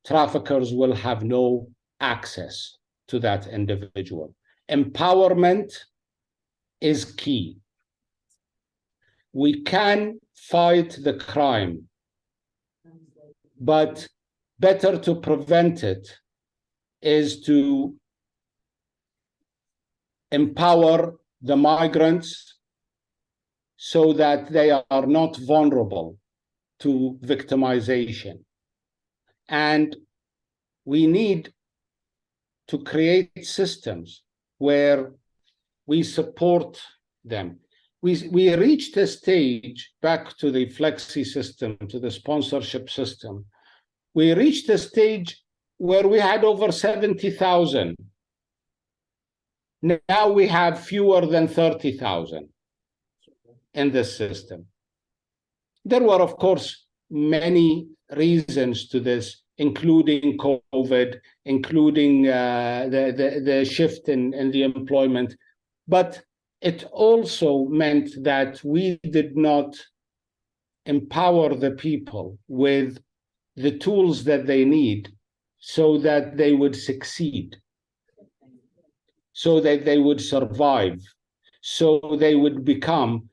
traffickers will have no access to that individual. Empowerment is key. We can fight the crime, but better to prevent it is to empower the migrants so that they are not vulnerable to victimization. And we need to create systems where we support them. We reached a stage, back to the flexi system, to the sponsorship system, we reached a stage where we had over 70,000. Now we have fewer than 30,000 in this system. There were, of course, many reasons to this, including COVID, including the shift in the employment. But it also meant that we did not empower the people with the tools that they need so that they would succeed, so that they would survive, so they would become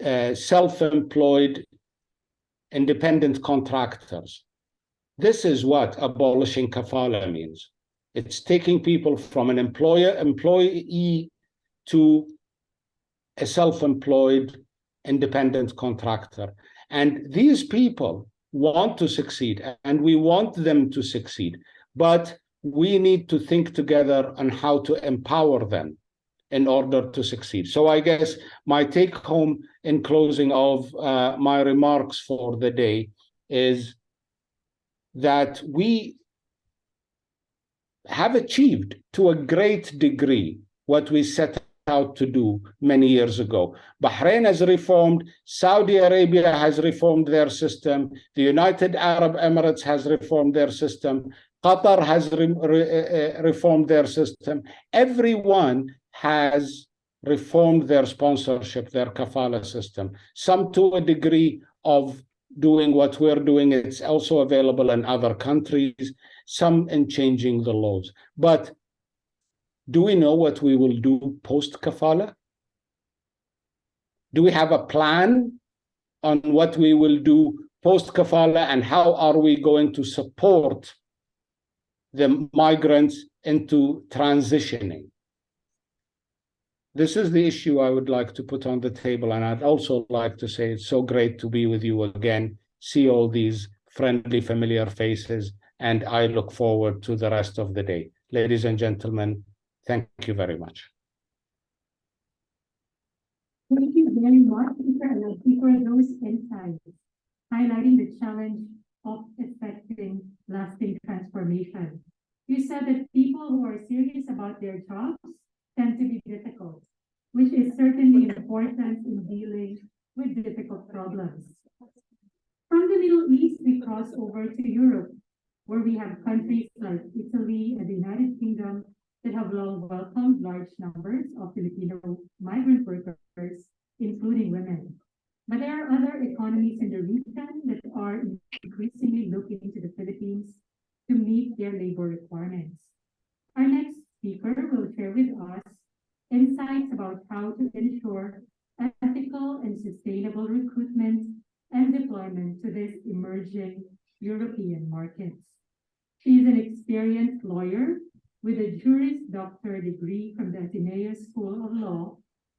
self-employed, independent contractors. This is what abolishing kafala means. It's taking people from an employee to a self-employed, independent contractor. And these people want to succeed, and we want them to succeed, but we need to think together on how to empower them in order to succeed. So I guess my take home in closing of my remarks for the day is that we have achieved to a great degree what we set out to do many years ago. Bahrain has reformed, Saudi Arabia has reformed their system, the United Arab Emirates has reformed their system, Qatar has reformed their system. Everyone has reformed their sponsorship, their kafala system. Some to a degree of doing what we're doing. It's also available in other countries, some in changing the laws. But do we know what we will do post-kafala? Do we have a plan on what we will do post-kafala, and how are we going to support the migrants into transitioning? This is the issue I would like to put on the table. And I'd also like to say it's so great to be with you again, see all these friendly, familiar faces, and I look forward to the rest of the day. Ladies and gentlemen, thank you very much. Thank you very much, Mr. Alati, for those insights, highlighting the challenge of effecting lasting transformation. You said that people who are serious about their jobs tend to be difficult, which is certainly important in dealing with difficult problems. From the Middle East, we cross over to Europe, where we have countries like Italy and the United Kingdom that have long welcomed large numbers of Filipino migrant workers, including women. But there are other economies in the region that are increasingly looking to the Philippines to meet their labor requirements. Our next speaker will share with us insights about how to ensure ethical and sustainable recruitment and deployment to these emerging European markets. She is an experienced lawyer with a Juris Doctor degree from the Ateneo School of Law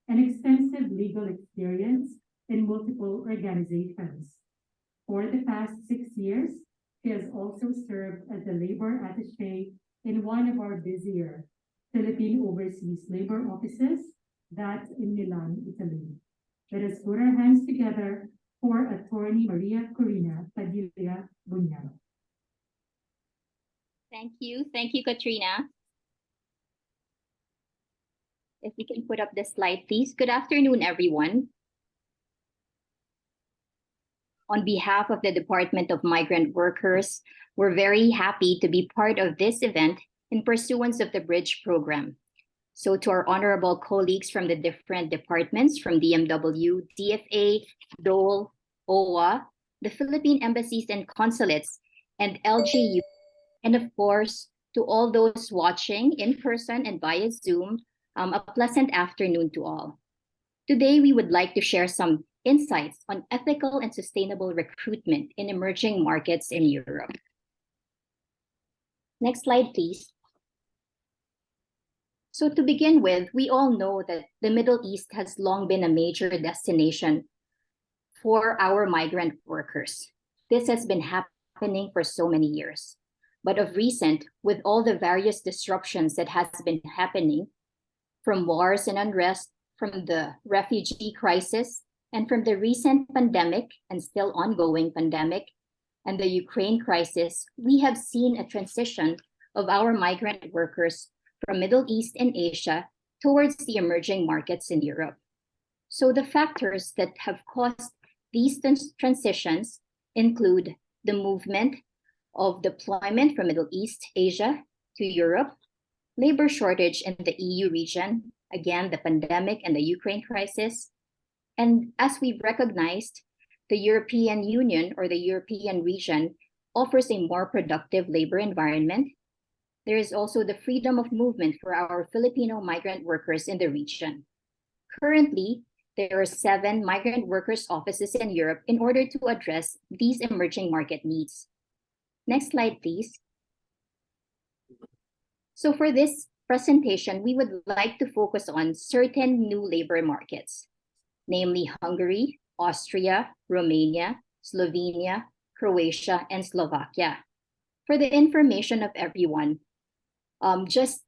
and extensive legal experience in multiple organizations. For the past 6 years, she has also served as the labor attaché in one of our busier Philippine overseas labor offices, that's in Milan, Italy. Let us put our hands together for Attorney Maria Corina Padilla Bunyag. Thank you, Katrina. If we can put up the slide, please. Good afternoon, everyone. On behalf of the Department of Migrant Workers, we're very happy to be part of this event in pursuance of the Bridge program. So to our honorable colleagues from the different departments, from DMW, DFA, DOLE, OWA, the Philippine embassies and consulates, and LGU, and of course, to all those watching in person and via Zoom, a pleasant afternoon to all. Today, we would like to share some insights on ethical and sustainable recruitment in emerging markets in Europe. Next slide, please. So to begin with, we all know that the Middle East has long been a major destination for our migrant workers. This has been happening for so many years. But of recent, with all the various disruptions that has been happening, from wars and unrest, from the refugee crisis, and from the recent pandemic and still ongoing pandemic, and the Ukraine crisis, we have seen a transition of our migrant workers from Middle East and Asia towards the emerging markets in Europe. So the factors that have caused these transitions include the movement of deployment from Middle East, Asia to Europe, labor shortage in the EU region, again, the pandemic and the Ukraine crisis. And as we've recognized, the European Union or the European region offers a more productive labor environment. There is also the freedom of movement for our Filipino migrant workers in the region. Currently, there are 7 migrant workers' offices in Europe in order to address these emerging market needs. Next slide, please. So for this presentation, we would like to focus on certain new labor markets, namely Hungary, Austria, Romania, Slovenia, Croatia, and Slovakia. For the information of everyone, just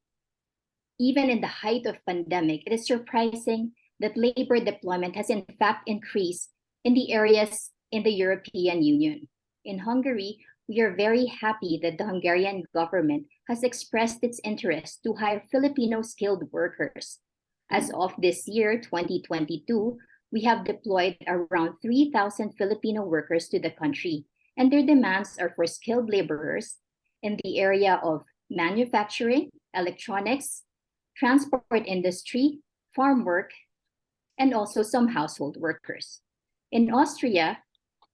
even in the height of pandemic, it is surprising that labor deployment has in fact increased in the areas in the European Union. In Hungary, we are very happy that the Hungarian government has expressed its interest to hire Filipino skilled workers. As of this year, 2022, we have deployed around 3,000 Filipino workers to the country, and their demands are for skilled laborers in the area of manufacturing, electronics, transport industry, farm work, and also some household workers. In Austria,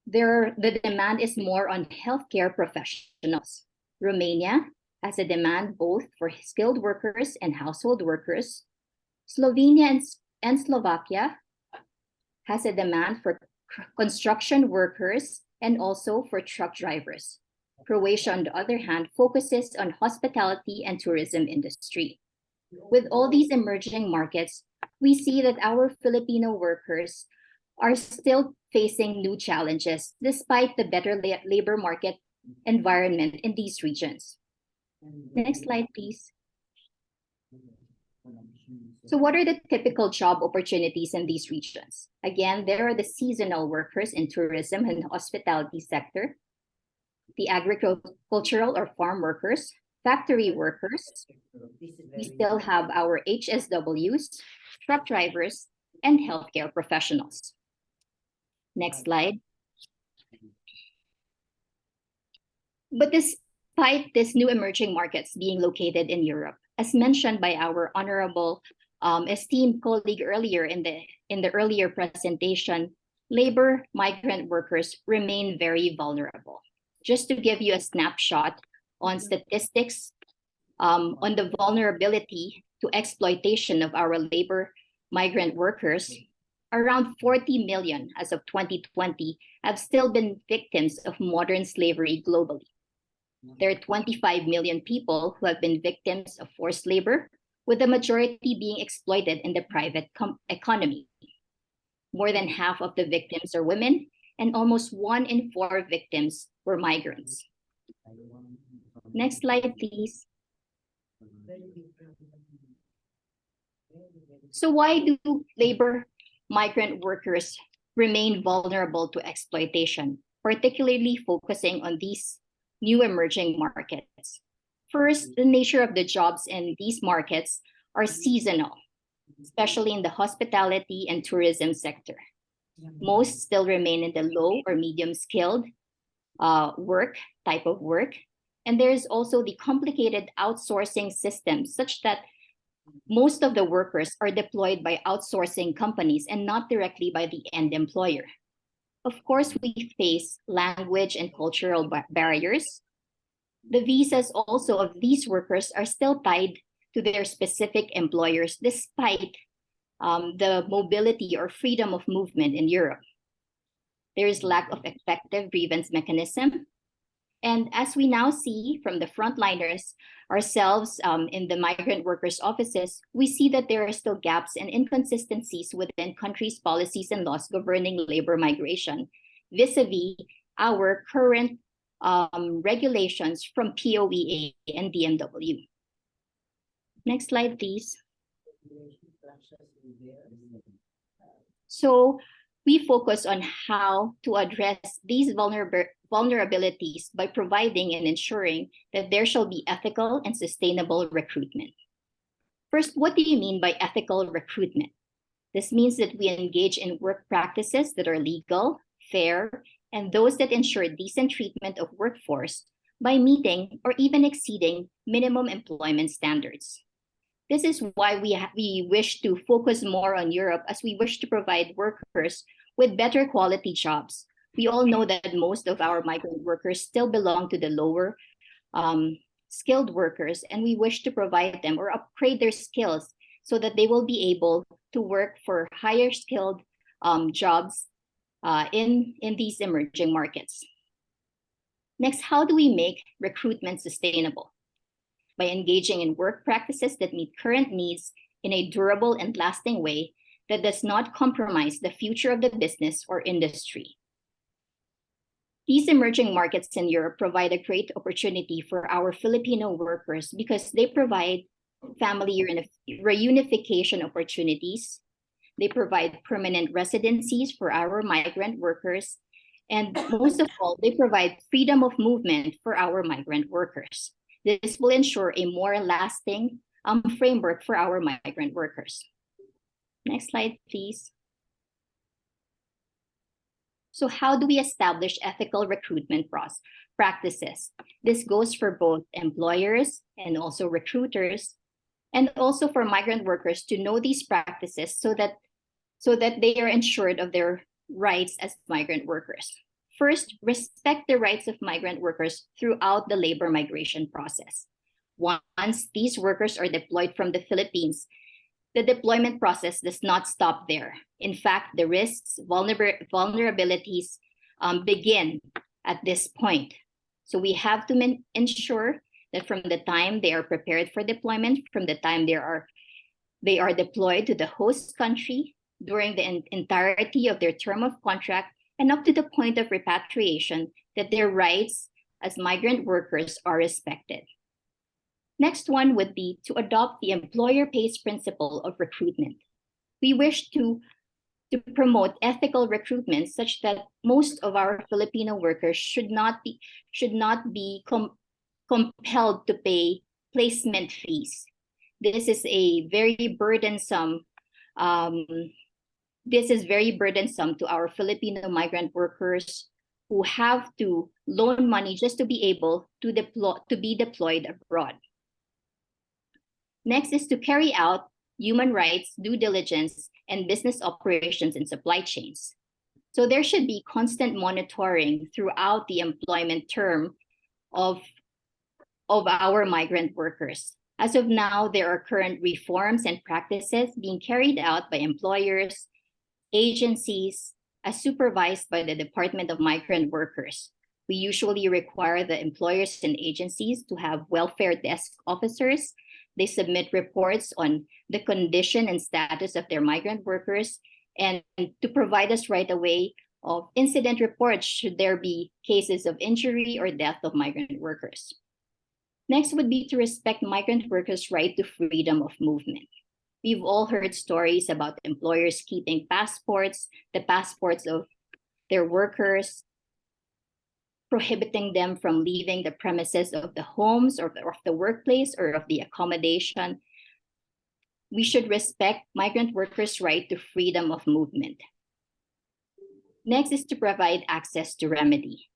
the demand is more on healthcare professionals. Romania has a demand both for skilled workers and household workers. Slovenia and Slovakia has a demand for construction workers and also for truck drivers. Croatia, on the other hand, focuses on hospitality and tourism industry. With all these emerging markets, we see that our Filipino workers are still facing new challenges despite the better labor market environment in these regions. Next slide, please. So what are the typical job opportunities in these regions? Again, there are the seasonal workers in tourism and hospitality sector, the agricultural or farm workers, factory workers. We still have our HSWs, truck drivers, and healthcare professionals. Next slide. But despite these new emerging markets being located in Europe, as mentioned by our honorable esteemed colleague earlier in the earlier presentation, labor migrant workers remain very vulnerable. Just to give you a snapshot on statistics on the vulnerability to exploitation of our labor migrant workers, around 40 million as of 2020 have still been victims of modern slavery globally. There are 25 million people who have been victims of forced labor, with the majority being exploited in the private economy. More than half of the victims are women, and almost 1 in 4 victims were migrants. Next slide, please. So why do labor migrant workers remain vulnerable to exploitation, particularly focusing on these new emerging markets? First, the nature of the jobs in these markets are seasonal, especially in the hospitality and tourism sector. Most still remain in the low or medium skilled type of work. And there is also the complicated outsourcing system such that most of the workers are deployed by outsourcing companies and not directly by the end employer. Of course, we face language and cultural barriers. The visas also of these workers are still tied to their specific employers despite the mobility or freedom of movement in Europe. There is lack of effective grievance mechanism. And as we now see from the frontliners ourselves in the migrant workers' offices, we see that there are still gaps and inconsistencies within countries' policies and laws governing labor migration, vis-a-vis our current regulations from POEA and DMW. Next slide, please. So we focus on how to address these vulnerabilities by providing and ensuring that there shall be ethical and sustainable recruitment. First, what do you mean by ethical recruitment? This means that we engage in work practices that are legal, fair, and those that ensure decent treatment of workforce by meeting or even exceeding minimum employment standards. This is why we wish to focus more on Europe, as we wish to provide workers with better quality jobs. We all know that most of our migrant workers still belong to the lower skilled workers, and we wish to provide them or upgrade their skills so that they will be able to work for higher skilled jobs in these emerging markets. Next, how do we make recruitment sustainable? By engaging in work practices that meet current needs in a durable and lasting way that does not compromise the future of the business or industry. These emerging markets in Europe provide a great opportunity for our Filipino workers because they provide family reunification opportunities. They provide permanent residencies for our migrant workers. And most of all, they provide freedom of movement for our migrant workers. This will ensure a more lasting framework for our migrant workers. Next slide, please. So how do we establish ethical recruitment practices? This goes for both employers and also recruiters, and also for migrant workers to know these practices so that they are ensured of their rights as migrant workers. First, respect the rights of migrant workers throughout the labor migration process. Once these workers are deployed from the Philippines, the deployment process does not stop there. In fact, the risks, vulnerabilities begin at this point. So we have to ensure that from the time they are prepared for deployment, from the time they are deployed to the host country, during the entirety of their term of contract, and up to the point of repatriation, that their rights as migrant workers are respected. Next one would be to adopt the employer pays principle of recruitment. We wish to promote ethical recruitment such that most of our Filipino workers should not be compelled to pay placement fees. This is a very burdensome. This is very burdensome to our Filipino migrant workers who have to loan money just to be able to be deployed abroad. Next is to carry out human rights, due diligence, and business operations and supply chains. So there should be constant monitoring throughout the employment term of our migrant workers. As of now, there are current reforms and practices being carried out by employers, agencies, as supervised by the Department of Migrant Workers. We usually require the employers and agencies to have welfare desk officers. They submit reports on the condition and status of their migrant workers, and to provide us right away of incident reports should there be cases of injury or death of migrant workers. Next would be to respect migrant workers' right to freedom of movement. We've all heard stories about employers keeping passports, the passports of their workers, prohibiting them from leaving the premises of the homes or of the workplace or of the accommodation. We should respect migrant workers' right to freedom of movement. Next is to provide access to remedy.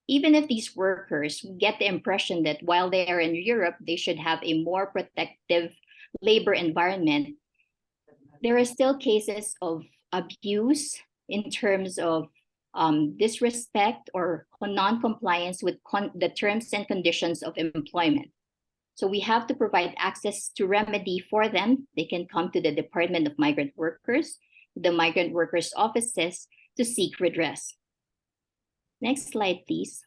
Even if these workers get the impression that while they are in Europe, they should have a more protective labor environment, there are still cases of abuse in terms of disrespect or non-compliance with the terms and conditions of employment. So we have to provide access to remedy for them. They can come to the Department of Migrant Workers, the migrant workers' offices to seek redress. Next slide, please.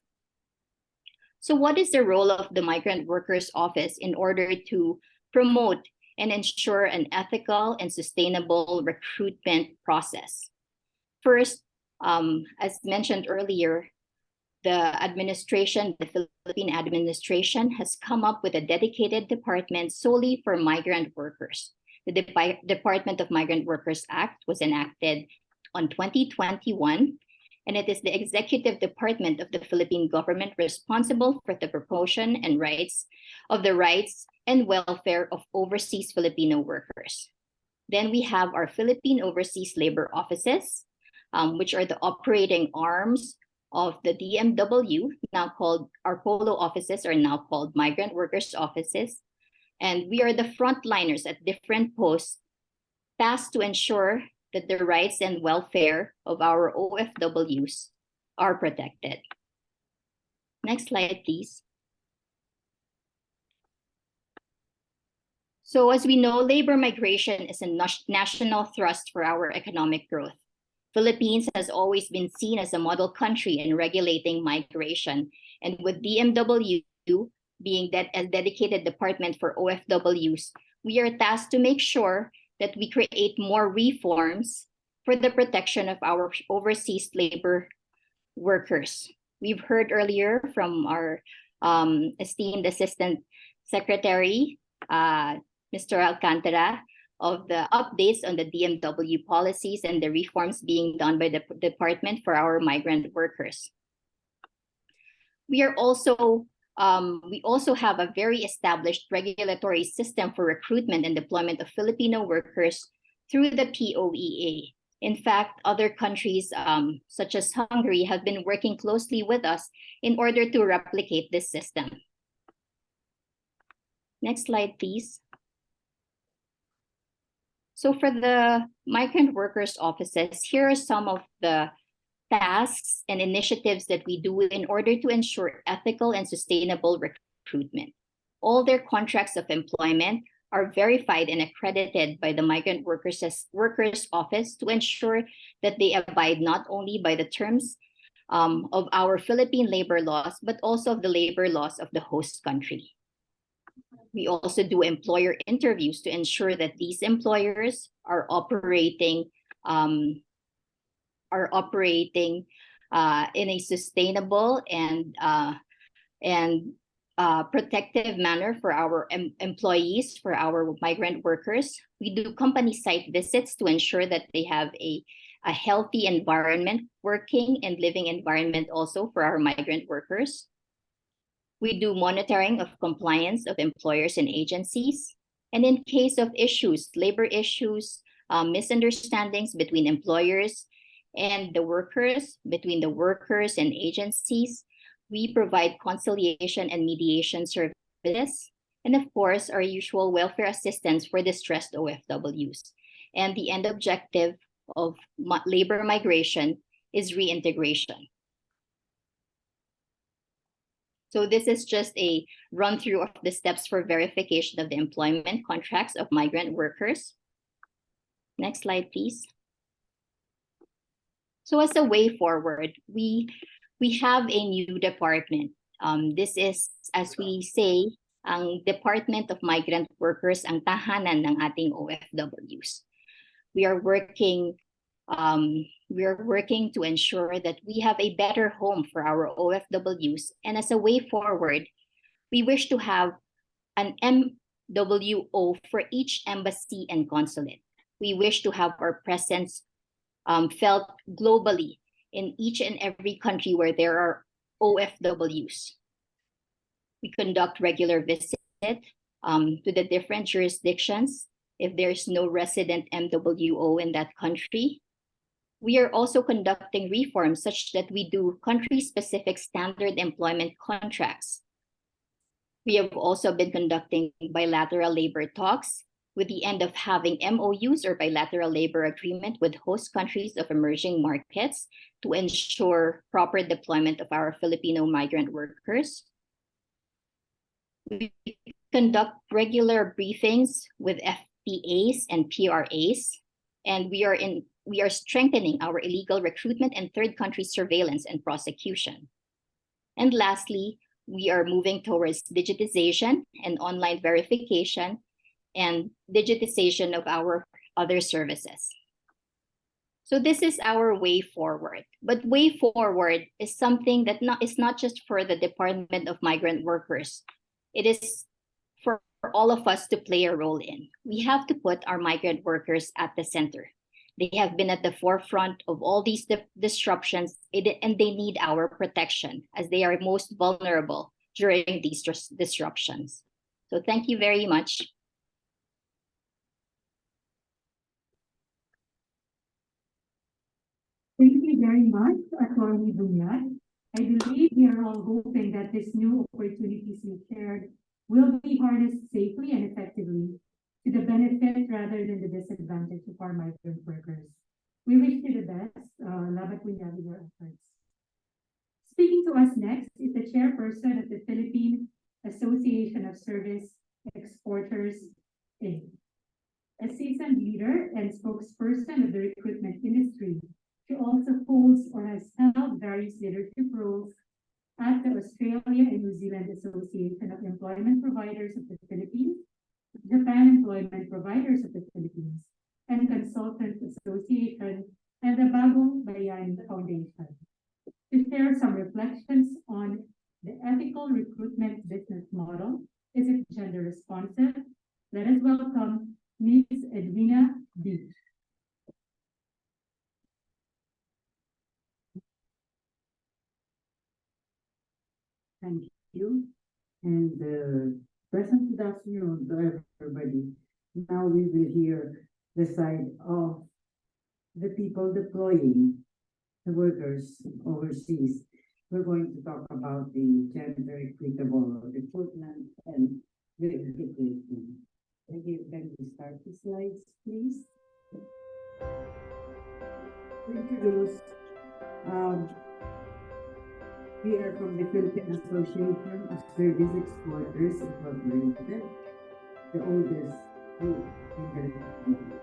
So what is the role of the Migrant Workers Office in order to promote and ensure an ethical and sustainable recruitment process? First, as mentioned earlier, the administration, the Philippine administration, has come up with a dedicated department solely for migrant workers. The Department of Migrant Workers Act was enacted on 2021, and it is the executive department of the Philippine government responsible for the promotion and rights and welfare of overseas Filipino workers. Then we have our Philippine Overseas Labor Offices. which are the operating arms of the DMW, now called, our polo offices are now called migrant workers offices. And we are the frontliners at different posts tasked to ensure that the rights and welfare of our OFWs are protected. Next slide, please. So as we know, labor migration is a national thrust for our economic growth. Philippines has always been seen as a model country in regulating migration. And with DMW being a dedicated department for OFWs, we are tasked to make sure that we create more reforms for the protection of our overseas labor workers. We've heard earlier from our esteemed Assistant Secretary, Mr. Alcantara, of the updates on the DMW policies and the reforms being done by the department for our migrant workers. We also have a very established regulatory system for recruitment and deployment of Filipino workers through the POEA. In fact, other countries such as Hungary have been working closely with us in order to replicate this system. Next slide, please. So for the migrant workers offices, here are some of the tasks and initiatives that we do in order to ensure ethical and sustainable recruitment. All their contracts of employment are verified and accredited by the Migrant Workers Office to ensure that they abide not only by the terms of our Philippine labor laws, but also of the labor laws of the host country. We also do employer interviews to ensure that these employers are operating in a sustainable and protective manner for our employees, for our migrant workers. We do company site visits to ensure that they have a healthy environment, working and living environment also for our migrant workers. We do monitoring of compliance of employers and agencies. And in case of issues, labor issues, misunderstandings between employers and the workers, between the workers and agencies, we provide conciliation and mediation services. And of course, our usual welfare assistance for distressed OFWs. And the end objective of labor migration is reintegration. So this is just a run through of the steps for verification of the employment contracts of migrant workers. Next slide, please. So as a way forward, we have a new department. This is, as we say, ang Department of Migrant Workers, ang tahanan ng ating OFWs. We are working to ensure that we have a better home for our OFWs. And as a way forward, we wish to have an MWO for each embassy and consulate. We wish to have our presence felt globally in each and every country where there are OFWs. We conduct regular visits to the different jurisdictions if there's no resident MWO in that country. We are also conducting reforms such that we do country-specific standard employment contracts. We have also been conducting bilateral labor talks with the end of having MOUs or bilateral labor agreement with host countries of emerging markets to ensure proper deployment of our Filipino migrant workers. We conduct regular briefings with FPAs and PRAs, and we are strengthening our illegal recruitment and third country surveillance and prosecution. And lastly, we are moving towards digitization and online verification and digitization of our other services. So this is our way forward. But way forward is something that is not just for the Department of Migrant Workers. It is for all of us to play a role in. We have to put our migrant workers at the center. They have been at the forefront of all these disruptions, and they need our protection as they are most vulnerable during these disruptions. So thank you very much. Thank very much, Attorney Bunyad. I believe we are all hoping that this new opportunities you shared will be harnessed safely and effectively to the benefit rather than the disadvantage of our migrant workers. We wish you the best. Labat Bunyad with your efforts. Speaking to us next is the chairperson of the Philippine Association of Service Exporters, Inc. A seasoned leader and spokesperson of the recruitment industry, she also holds or has held various leadership roles at the Australia and New Zealand Association of Employment Providers of the Philippines, Japan Employment Providers of the Philippines, and Consultants Association, and the Bagong Bayan Foundation. To share some reflections on the ethical recruitment business model, is it gender responsive? Let us welcome Ms. Edwina B. Thank you. And present good afternoon to everybody. Now we will hear the side of the people deploying the workers overseas. We're going to talk about the gender equitable recruitment and recruitment. Can we start the slides, please? To introduce, we are from the Philippine Association of Service Exporters Incorporated, the oldest group in the country.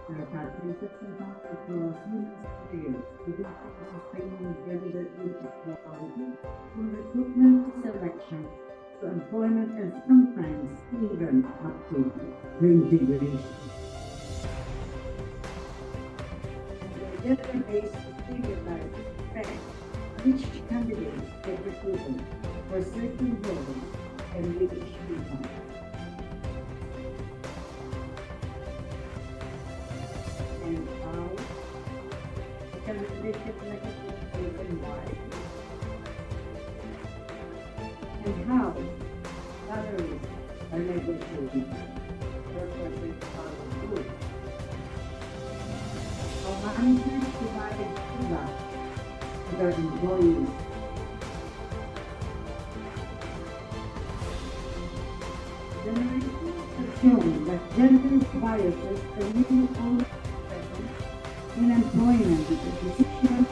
Our pathways of contact across numerous areas within sustaining gender inequality, from recruitment to selection to employment and sometimes even up to reintegration. Gender-based stereotypes affect which candidates get recruited for certain roles and which do not. And how the candidate mechanism and why, and how salaries are negotiated for person of group. How managers provide feedback to their employees. Generations have shown that gender biases are nearly always present in employment decisions,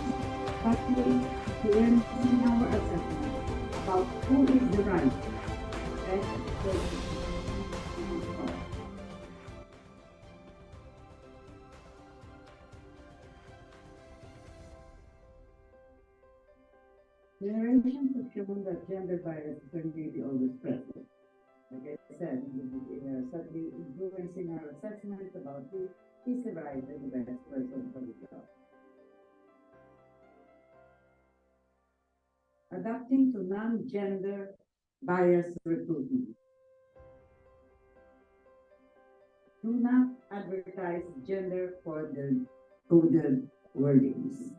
partly influencing our assessment about who is the right best person. Generations have shown that gender bias is really always present. Like I said, subtly influencing our assessments about who is the right and the best person for the job. Adapting to non-gender bias recruitment. Do not advertise gender for the coded wordings.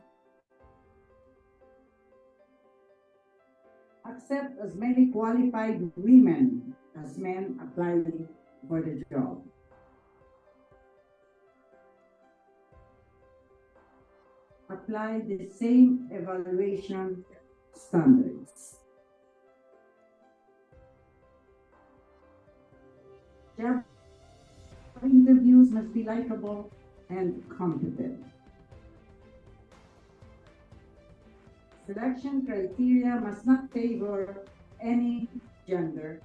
Accept as many qualified women as men applying for the job. Apply the same evaluation standards. Job interviews must be likable and competent. Selection criteria must not favor any gender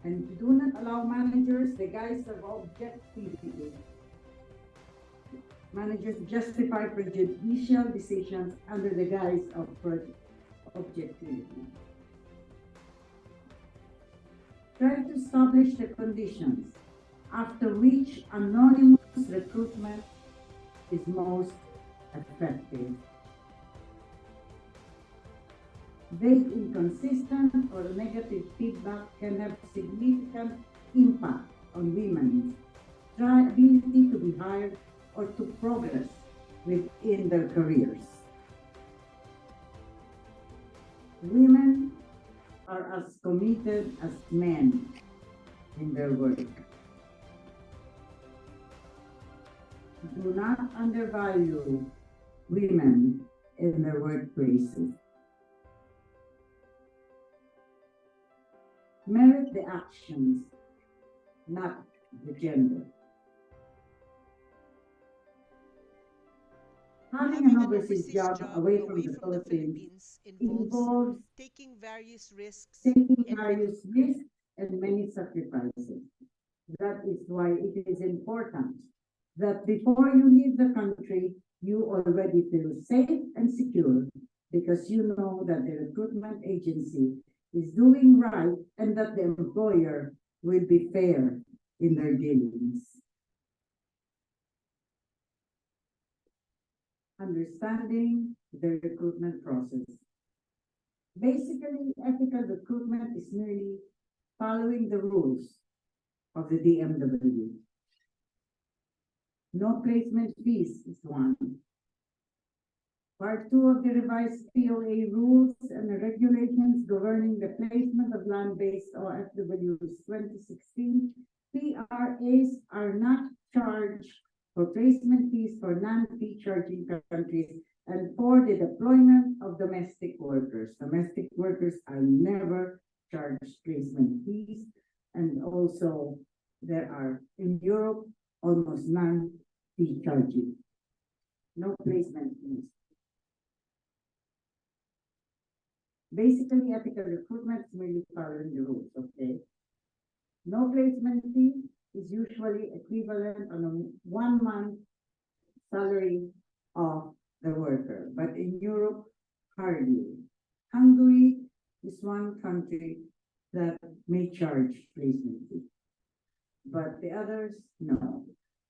and do not allow managers the guise of objectivity. Managers justify prejudicial decisions under the guise of objectivity. Try to establish the conditions after which anonymous recruitment is most effective. Vague, inconsistent, or negative feedback can have significant impact on women's ability to be hired or to progress within their careers. Women are as committed as men in their work. do not undervalue women in their workplaces. Merit the actions, not the gender. Having an overseas job away from the Philippines involves taking various risks and many sacrifices. That is why it is important that before you leave the country, you already feel safe and secure because you know that the recruitment agency is doing right and that the employer will be fair in their dealings. Understanding the recruitment process. Basically, ethical recruitment is merely following the rules of the DMW. No placement fees is one. Part 2 of the revised POA rules and the regulations governing the placement of land-based OFWs 2016, PRAs are not charged for placement fees for non-fee charging countries and for the deployment of domestic workers. Domestic workers are never charged placement fees, and also there are in Europe almost non-fee charging. No placement fees. Basically, ethical recruitment is merely following the rules, okay? No placement fee is usually equivalent on a 1 month salary of the worker, but in Europe, hardly. Hungary is one country that may charge placement fee, but the others, no.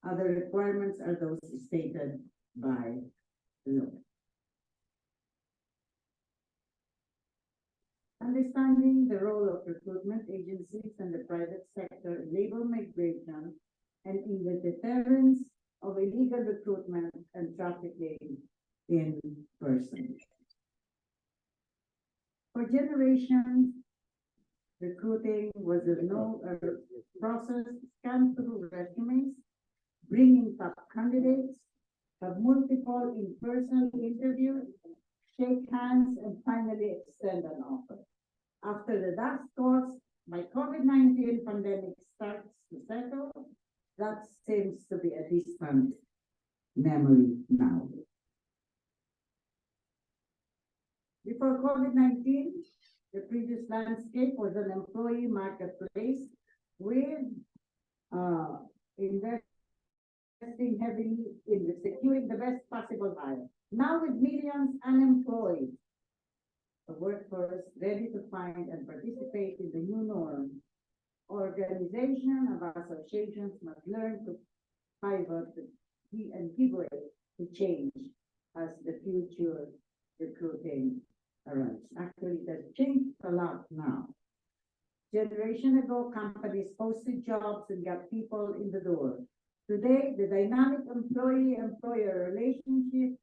Other requirements are those stated by law. Understanding the role of recruitment agencies and the private sector in labor migration and in the deterrence of illegal recruitment and trafficking in persons. For generations, recruiting was a process scanned through resumes, bring in top candidates, have multiple in-person interviews, shake hands, and finally extend an offer. After the dust caused by COVID-19 pandemic starts to settle, that seems to be a distant memory now. Before COVID-19, the previous landscape was an employee marketplace with investing heavily in securing the best possible hire. Now with millions unemployed, the workforce ready to find and participate in the new norm, organization of associations must learn to pivot and give way to change as the future recruiting arrives. Actually, it has changed a lot now. Generation ago, companies posted jobs and got people in the door. Today, the dynamic employee-employer relationship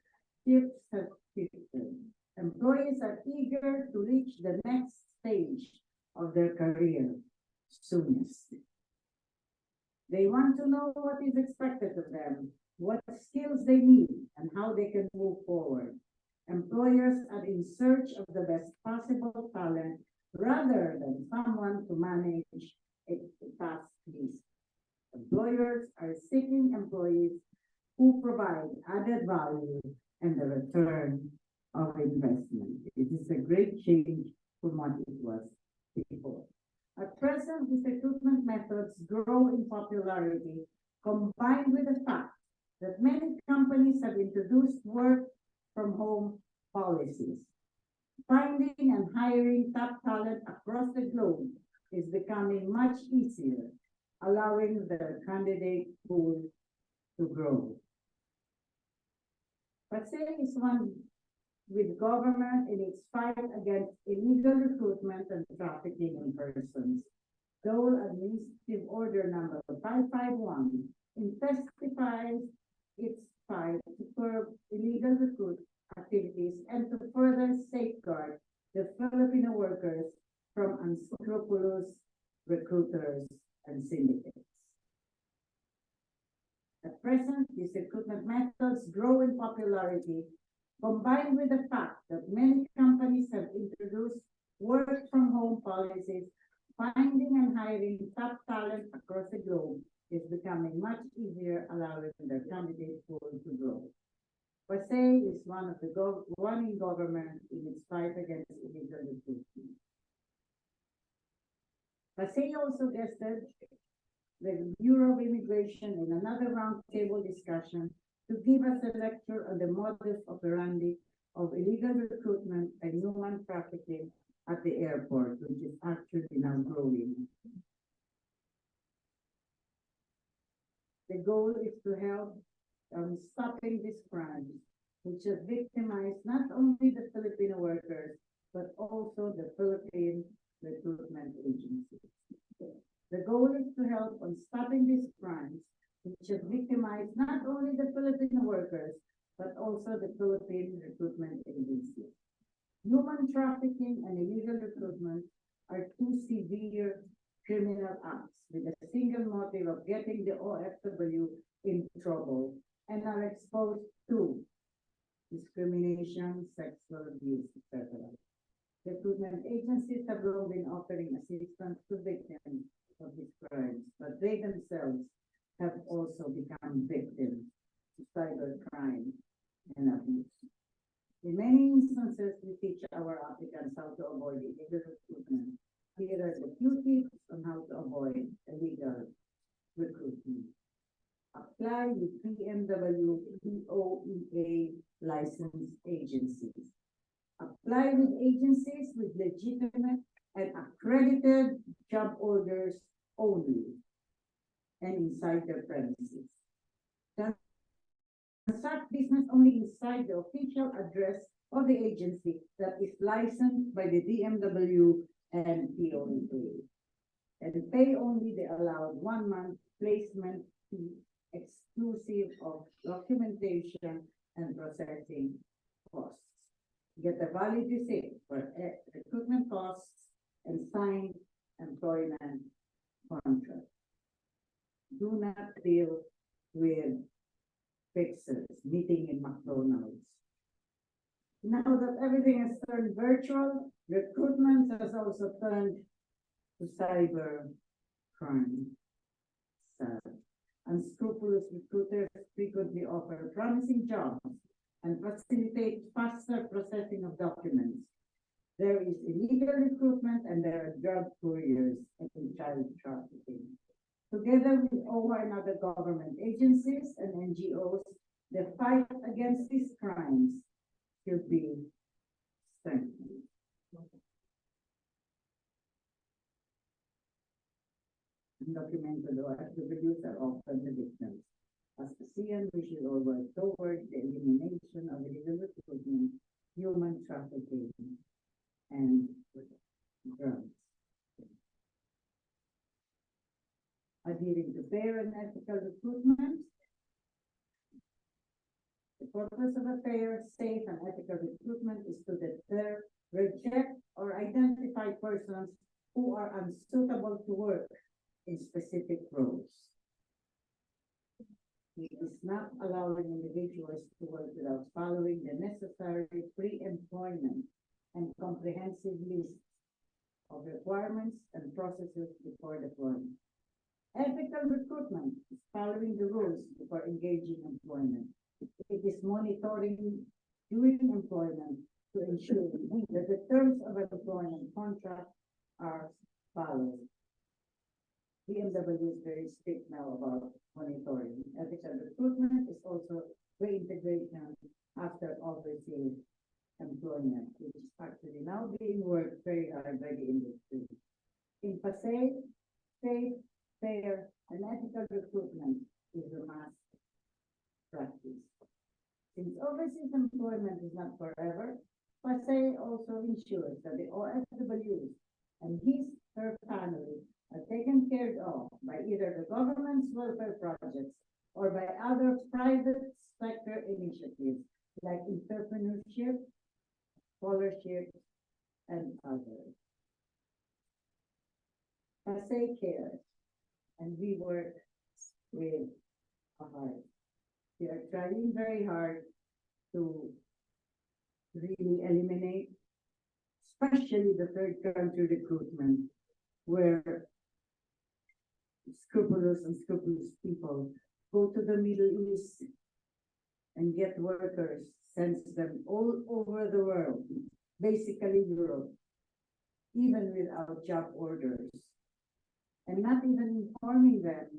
has shifted. Employees are eager to reach the next stage of their career soonest. They want to know what is expected of them, what skills they need, and how they can move forward. Employers are in search of the best possible talent rather than someone to manage a task list. Employers are seeking employees who provide added value and the return of investment. It is a great change from what it was before. At present, these recruitment methods grow in popularity, combined with the fact that many companies have introduced work from home policies. Finding and hiring top talent across the globe is becoming much easier, allowing the candidate pool to grow. Pasay is one with government in its fight against illegal recruitment and trafficking in persons. Dole Administrative Order number 551 intensifies its fight to curb illegal recruitment activities and to further safeguard the Filipino workers from unscrupulous recruiters and syndicates. At present, this recruitment methods grow in popularity, combined with the fact that many companies have introduced work from home policies, finding and hiring top talent across the globe is becoming much easier, allowing the candidate pool to grow. PASEI is one in government in its fight against illegal recruitment. PASEI also guested the Bureau of Immigration in another roundtable discussion to give us a lecture on the modus operandi of illegal recruitment and human trafficking at the airport, which is actually now growing. The goal is to help stopping these crimes, which have victimized not only the Filipino workers, but also the Philippine recruitment agencies. The goal is to help on stopping these crimes, which have victimized not only the Filipino workers, but also the Philippine recruitment agencies. Human trafficking and illegal recruitment are two severe criminal acts with a single motive of getting the OFW in trouble and are exposed to discrimination, sexual abuse, etc. Recruitment agencies have long been offering assistance to victims of these crimes, but they themselves have also become victims to cybercrime and abuse. In many instances, we teach our applicants how to avoid illegal recruitment. Here are the few tips on how to avoid illegal recruitment. Apply with PMW POEA licensed agencies. Apply with agencies with legitimate and accredited job orders only and inside their premises. Transact business only inside the official address of the agency that is licensed by the DMW and POEA, and pay only the allowed 1 month placement fee exclusive of documentation and processing costs. Get a valid receipt for recruitment costs and signed employment contract. Do not deal with fixers meeting in McDonald's. Now that everything has turned virtual, recruitment has also turned to cyber crime. Unscrupulous recruiters frequently offer promising jobs and facilitate faster processing of documents. There is illegal recruitment and there are drug couriers and child trafficking. Together with OWA and other government agencies and NGOs, the fight against these crimes should be strengthened. Undocumented OFWs are often the victims. As ASEAN, we should all work toward the elimination of illegal recruitment, human trafficking, and drugs. Adhering to fair and ethical recruitment. The purpose of a fair, safe, and ethical recruitment is to deter, reject, or identify persons who are unsuitable to work in specific roles. It is not allowing individuals to work without following the necessary pre-employment and comprehensive list of requirements and processes before deployment. Ethical recruitment is following the rules before engaging employment. It is monitoring during employment to ensure that the terms of an employment contract are followed. BMW is very strict now about monitoring. Ethical recruitment is also reintegration after overseas employment, which is actually now being worked very hard by the industry. In PASEI, safe, fair, and ethical recruitment is a must practice. Since overseas employment is not forever, PASEI also ensures that the OFWs and her family are taken care of by either the government's welfare projects or by other private sector initiatives like entrepreneurship, scholarships, and others. PASEI cares, and we work with a heart. We are trying very hard to really eliminate, especially the third country recruitment, where unscrupulous people go to the Middle East and get workers, sends them all over the world, basically Europe, even without job orders, and not even informing them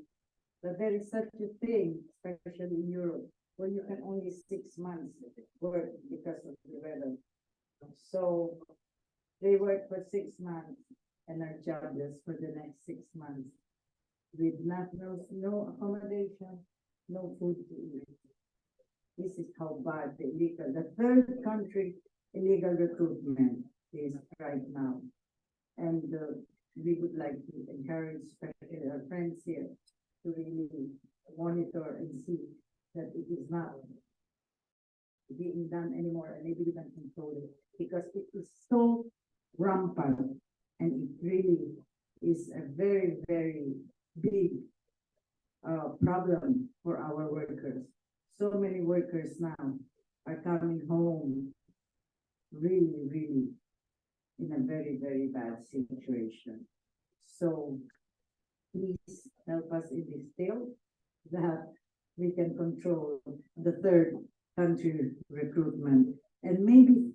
that there is such a thing, especially in Europe, where you can only 6 months work because of the weather. So they work for 6 months and are jobless for the next 6 months with no accommodation, no food to eat. This is how bad the third country illegal recruitment is right now. And we would like to encourage, especially our friends here, to really monitor and see that it is not being done anymore, and maybe we can control it, because it is so rampant, and it really is a very, very big problem for our workers. So many workers now are coming home really, really in a very, very bad situation. So please help us in this field that we can control the third country recruitment, and maybe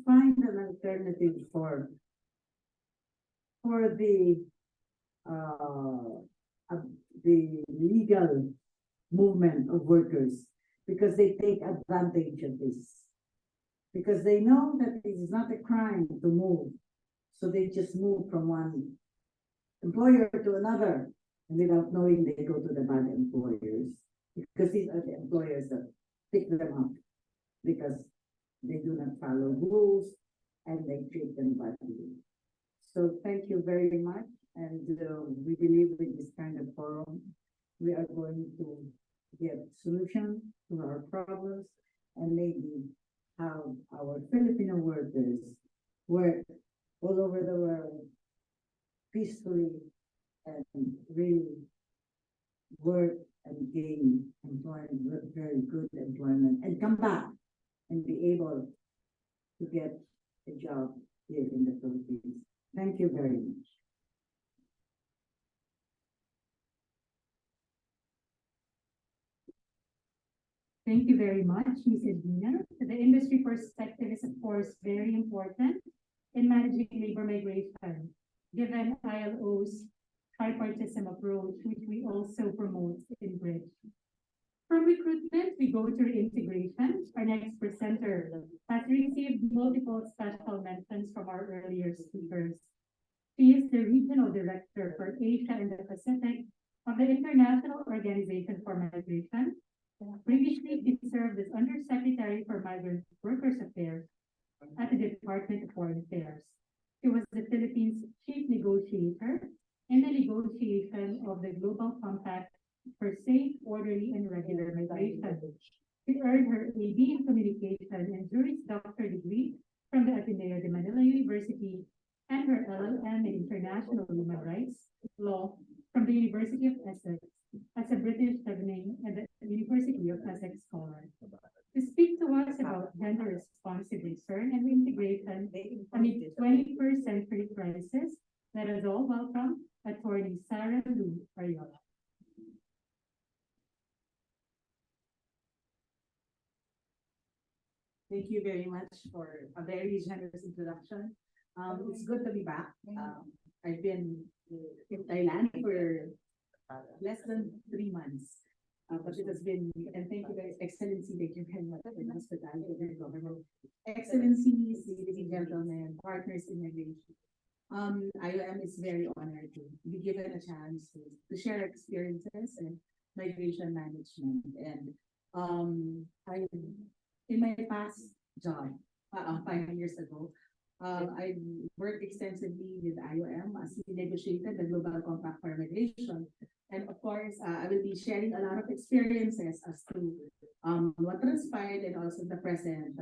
find an alternative for the legal movement of workers, because they take advantage of this, because they know that it is not a crime to move, so they just move from one employer to another, and without knowing they go to the bad employers, because these are the employers that pick them up because they do not follow rules and they treat them badly. So thank you very much, and we believe with this kind of forum we are going to get solutions to our problems, and maybe have our Filipino workers work all over the world peacefully and really work and gain employment, very good employment, and come back and be able to get a job here in the Philippines. Thank you very much. Thank you very much, Ms. Edina. The industry perspective is, of course, very important in managing labor migration, given ILO's tripartism approach, which we also promote in Bridge. From recruitment, we go to reintegration. Our next presenter has received multiple special mentions from our earlier speakers. She is the Regional Director for Asia and the Pacific of the International Organization for Migration. Previously, she served as Undersecretary for Migrant Workers Affairs at the Department of Foreign Affairs. She was the Philippines' chief negotiator in the negotiation of the Global Compact for Safe, Orderly, and Regular Migration. She earned her AB in Communication and Juris Doctor degree from the Ateneo de Manila University and her LLM in International Human Rights Law from the University of Essex as a British learning at the University of Essex Scholar. To speak to us about gender-responsive return and reintegration amid 21st century crisis, let us all welcome Attorney Sarah Lou Ariola. Thank you very much for a very generous introduction. It's good to be back. I've been in Thailand for less than 3 months. But it has been, and thank you guys, Excellency, thank you very much for the hospitality of the government. Excellencies, ladies and gentlemen, partners in migration. IOM is very honored to be given a chance to share experiences and migration management. And in my past job, 5 years ago, I worked extensively with IOM as we negotiated the Global Compact for Migration. And of course, I will be sharing a lot of experiences as to what transpired and also the present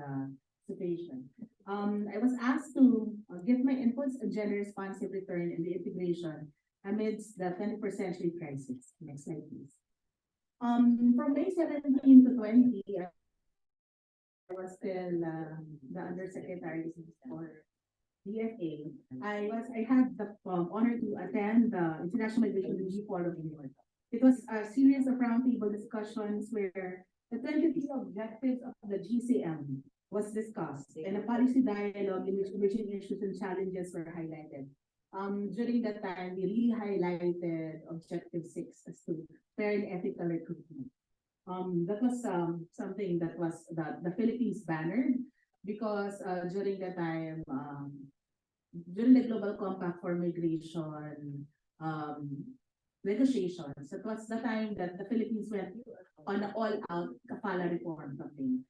situation. I was asked to give my inputs on gender responsive return and reintegration amidst the 21st century crisis. Next slide, please. From May 17 to 20, I was still the undersecretary for DFA. I had the honor to attend the International Migration Review Forum in New York. It was a series of roundtable discussions where the 23 objectives of the GCM was discussed and a policy dialogue in which emerging issues and challenges were highlighted. During that time, we really highlighted Objective 6 as to fair and ethical recruitment. That was something that was the Philippines bannered because during that time, during the Global Compact for Migration negotiations, that was the time that the Philippines went on an all-out kafala reform campaign.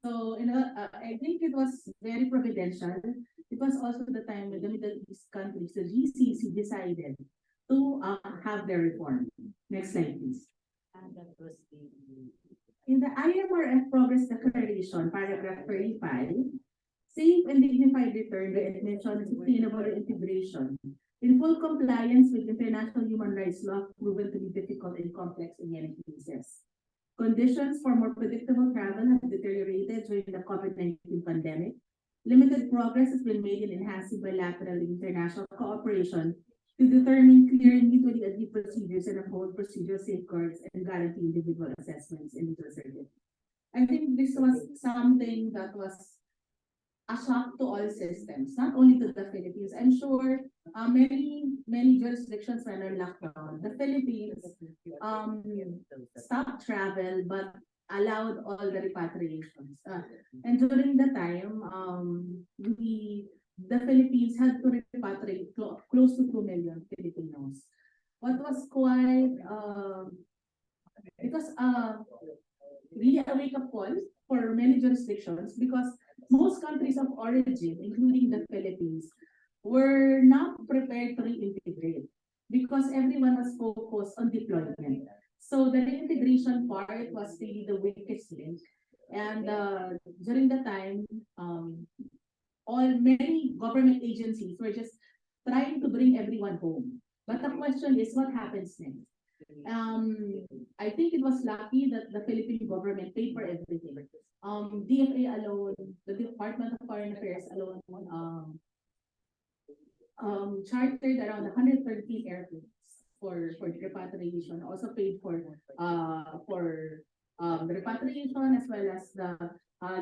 So, I think it was very providential. It was also the time when the Middle East countries, the GCC, decided to have their reform. Next slide, please. And that was in the IMRF Progress Declaration, paragraph 35, safe and dignified return by admission and sustainable integration in full compliance with international human rights law proven to be difficult and complex in many cases. Conditions for more predictable travel have deteriorated during the COVID-19 pandemic. Limited progress has been made in enhancing bilateral and international cooperation to determine clear and mutually agreed procedures and uphold procedural safeguards and guarantee individual assessments and legal certainty. I think this was something that was a shock to all systems, not only to the Philippines. I'm sure many jurisdictions were on lockdown. The Philippines stopped travel but allowed all the repatriations. And during the time, the Philippines had to repatriate close to 2 million Filipinos. What was quite it was really a wake-up call for many jurisdictions because most countries of origin, including the Philippines, were not prepared to reintegrate because everyone was focused on deployment. So the reintegration part was really the weakest link. And during the time, many government agencies were just trying to bring everyone home. But the question is, what happens next? I think it was lucky that the Philippine government paid for everything. DFA alone, the Department of Foreign Affairs alone, chartered around 130 airplanes for repatriation. Also paid for the repatriation as well as the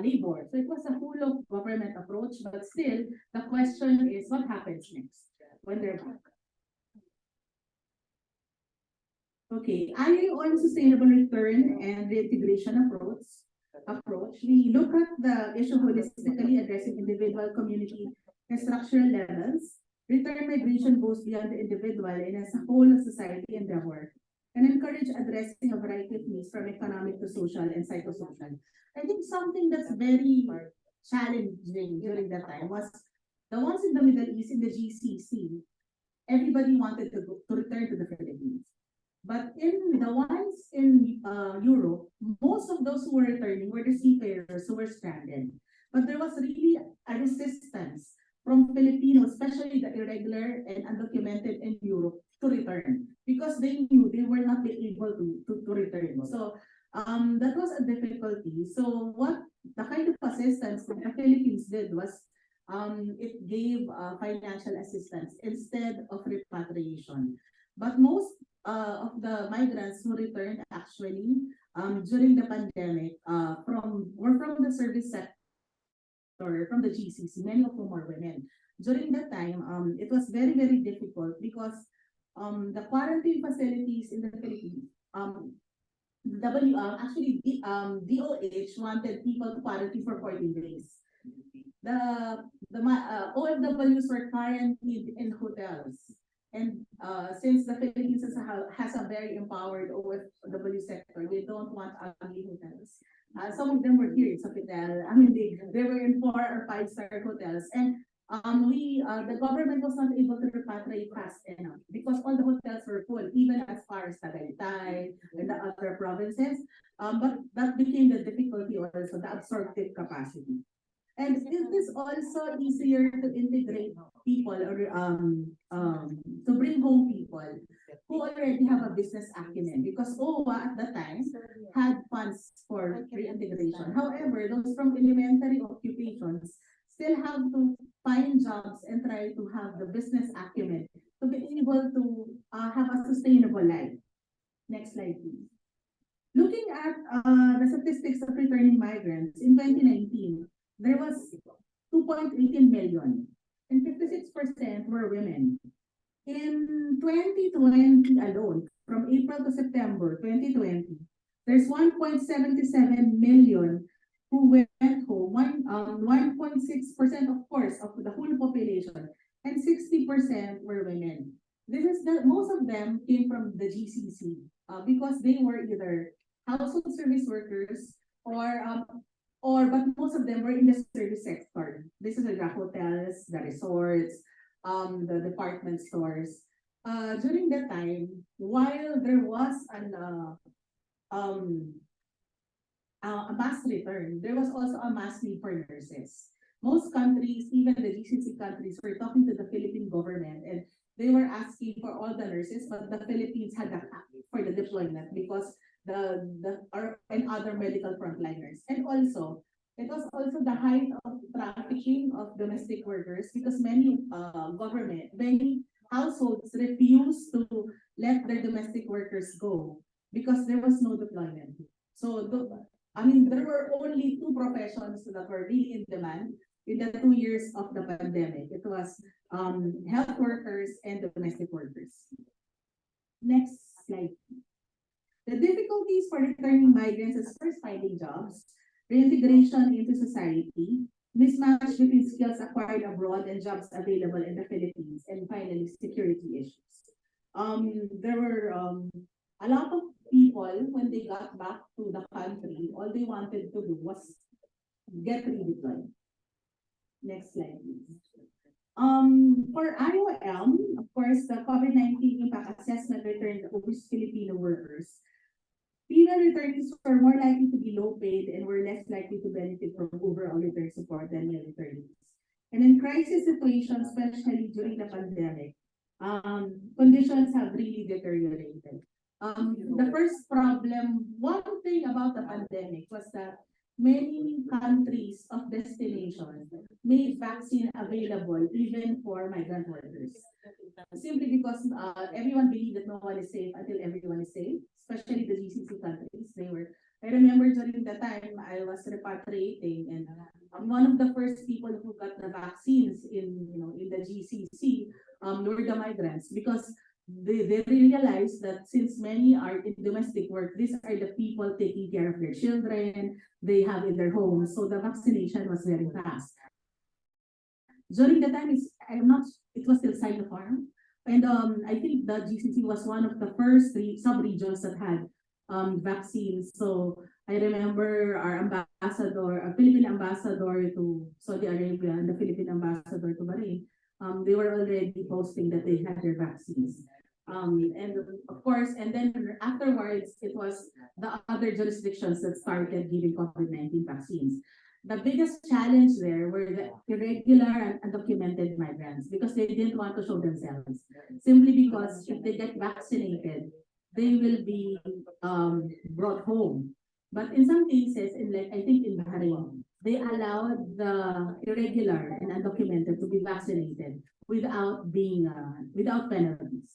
labor. So it was a full of government approach, but still the question is what happens next when they're back. Okay, on sustainable return and reintegration approach, we look at the issue holistically, addressing individual, community, and structural levels. Return migration goes beyond the individual and as a whole of society endeavor, and encourage addressing a variety of needs from economic to social and psychosocial. I think something that's very challenging during that time was the ones in the Middle East, in the GCC, everybody wanted to return to the Philippines. But in the ones in Europe, most of those who were returning were the seafarers who were stranded. But there was really a resistance from Filipinos, especially the irregular and undocumented in Europe, to return because they knew they were not able to return. So that was a difficulty. So what the kind of assistance that the Philippines did was it gave financial assistance instead of repatriation. But most of the migrants who returned actually during the pandemic were from the service sector, from the GCC, many of whom are women. During that time, it was very, very difficult because the quarantine facilities in the Philippines, DOH wanted people to quarantine for 14 days. The OFWs were quarantined in hotels. And since the Philippines has a very empowered OFW sector, they don't want ugly hotels. Some of them were here in Sofitel. I mean, they were in 4 or 5-star hotels. And the government was not able to repatriate fast enough because all the hotels were full, even as far as Tagaytay and the other provinces. But that became the difficulty also, the absorptive capacity. And it is also easier to integrate people or to bring home people who already have a business acumen, because OWA at the time had funds for reintegration. However, those from elementary occupations still have to find jobs and try to have the business acumen to be able to have a sustainable life. Next slide, please. Looking at the statistics of returning migrants in 2019, there was 2.18 million, and 56% were women. In 2020 alone, from April to September 2020, there's 1.77 million who went home, 1.6% of course of the whole population, and 60% were women. Most of them came from the GCC because they were either household service workers but most of them were in the service sector. This is the hotels, the resorts, the department stores. During that time, while there was a mass return, there was also a mass need for nurses. Most countries, even the GCC countries, were talking to the Philippine government, and they were asking for all the nurses, but the Philippines had a cap for the deployment because and other medical frontliners. And also, it was also the height of trafficking of domestic workers because many households refused to let their domestic workers go because there was no deployment. So, there were only two professions that were really in demand in the 2 years of the pandemic. It was health workers and domestic workers. Next slide. The difficulties for returning migrants is first finding jobs, reintegration into society, mismatch between skills acquired abroad and jobs available in the Philippines, and finally, security issues. There were a lot of people, when they got back to the country, all they wanted to do was get redeployed. Next slide, please. For IOM, of course, the COVID-19 impact assessment returned overseas Filipino workers. Female returnees were more likely to be low paid and were less likely to benefit from overall return support than male returnees. And in crisis situations, especially during the pandemic, conditions have really deteriorated. The first problem, one thing about the pandemic was that many countries of destination made vaccine available even for migrant workers. Simply because everyone believed that no one is safe until everyone is safe, especially the GCC countries. I remember during the time I was repatriating, and one of the first people who got the vaccines in the GCC were the migrants, because they realized that since many are in domestic work, these are the people taking care of their children, they have in their homes, so the vaccination was very fast. During the time, it was still Sinopharm, and I think the GCC was one of the first sub-regions that had vaccines. So I remember our Philippine ambassador to Saudi Arabia and the Philippine ambassador to Bahrain, they were already posting that they had their vaccines. And of course, and then afterwards, it was the other jurisdictions that started giving COVID-19 vaccines. The biggest challenge there were the irregular and undocumented migrants, because they didn't want to show themselves. Simply because if they get vaccinated, they will be brought home. But in some cases, I think in Bahrain, they allowed the irregular and undocumented to be vaccinated without penalties.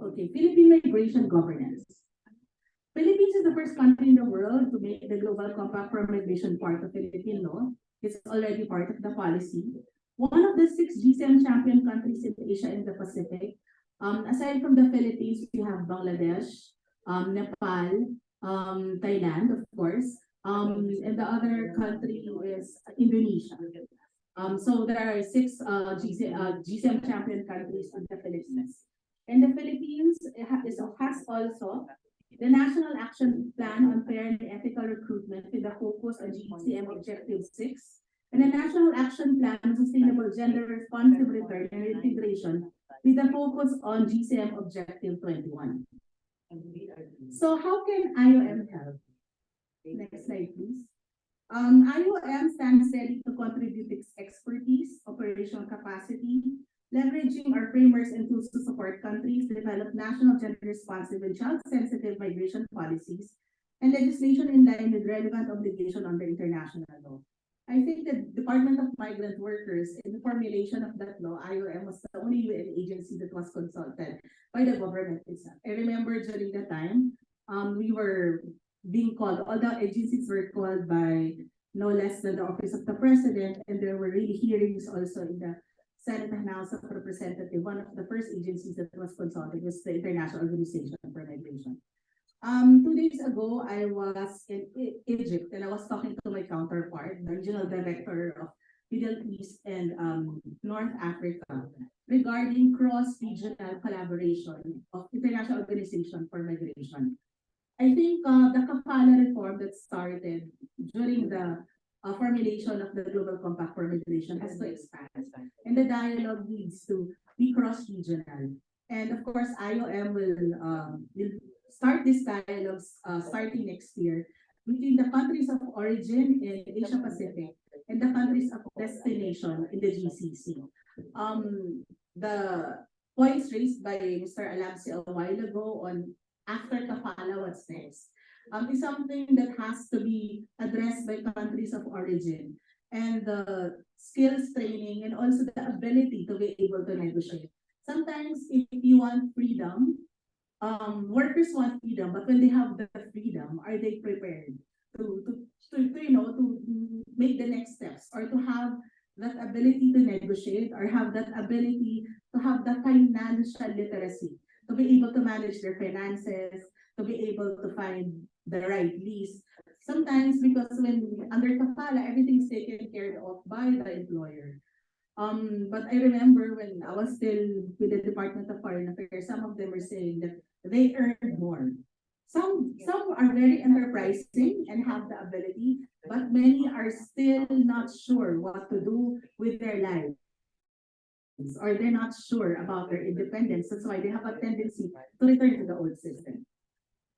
Okay, Philippine Migration Governance. Philippines is the first country in the world to make the Global Compact for Migration part of Philippine law. It's already part of the policy. One of the 6 GCM champion countries in Asia and the Pacific. Aside from the Philippines, we have Bangladesh, Nepal, Thailand, of course, and the other country is Indonesia. So there are 6 GCM champion countries in the Philippines. And the Philippines has also the National Action Plan on Fair and Ethical Recruitment with a focus on GCM Objective 6, and a National Action Plan on Sustainable Gender Responsive Return and Reintegration with a focus on GCM Objective 21. So how can IOM help? Next slide, please. IOM stands ready to contribute its expertise, operational capacity, leveraging our frameworks and tools to support countries develop national gender-responsive and child-sensitive migration policies and legislation in line with relevant obligation under international law. I think the Department of Migrant Workers, in the formulation of that law, IOM was the only UN agency that was consulted by the government itself. I remember during that time, we were being called, all the agencies were called by no less than the Office of the President, and there were really hearings also in the Senate and House of Representatives. One of the first agencies that was consulted was the International Organization for Migration. 2 days ago, I was in Egypt and I was talking to my counterpart, the regional director of Middle East and North Africa, regarding cross-regional collaboration of International Organization for Migration. I think the CIFAL reform that started during the formulation of the Global Compact for Migration has to expand, and the dialogue needs to be cross-regional. And of course, IOM will start these dialogues starting next year between the countries of origin in Asia Pacific and the countries of destination in the GCC. The points raised by Mr. Alapsi a while ago on after Kafala, what's next, is something that has to be addressed by countries of origin, and the skills training and also the ability to be able to negotiate. Sometimes if you want freedom, workers want freedom, but when they have the freedom, are they prepared to make the next steps, or to have that ability to negotiate, or have that ability to have the financial literacy, to be able to manage their finances, to be able to find the right lease. Sometimes because when under Kafala, everything's taken care of by the employer. But I remember when I was still with the Department of Foreign Affairs, some of them were saying that they earn more. Some are very enterprising and have the ability, but many are still not sure what to do with their lives, or they're not sure about their independence. That's why they have a tendency to return to the old system.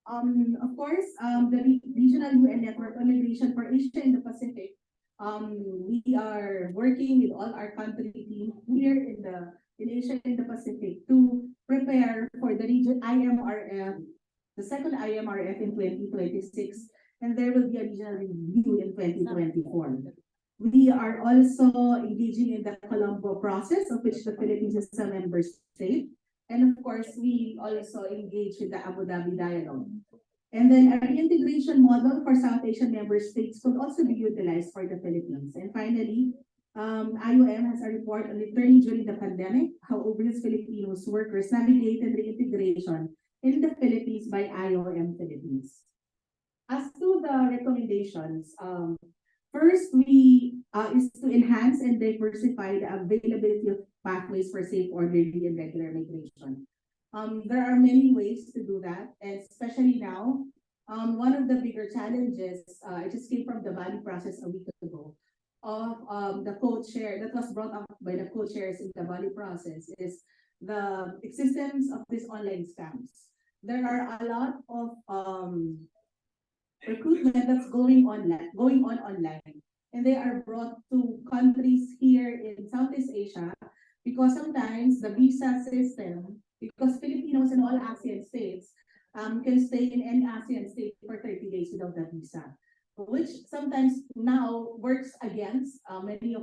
Of course, the regional UN network on migration for Asia and the Pacific. We are working with all our country teams here in Asia and the Pacific to prepare for the region IMRF, the second IMRF in 2026, and there will be a regional review in 2024. We are also engaging in the Colombo process, of which the Philippines is a member state. And of course, we also engage in the Abu Dhabi dialogue. And then a reintegration model for South Asian member states could also be utilized for the Philippines. And finally, IOM has a report on returning during the pandemic, how overseas Filipinos workers navigated reintegration in the Philippines by IOM Philippines. As to the recommendations, first, is to enhance and diversify the availability of pathways for safe, orderly, and regular migration. There are many ways to do that, and especially now, one of the bigger challenges, I just came from the Bali process a week ago, of the co-chair that was brought up by the co-chairs in the Bali process, is the existence of these online scams. There are a lot of recruitment that's going on online, and they are brought to countries here in Southeast Asia, because sometimes the visa system, because Filipinos in all ASEAN states can stay in any ASEAN state for 30 days without a visa, which sometimes now works against many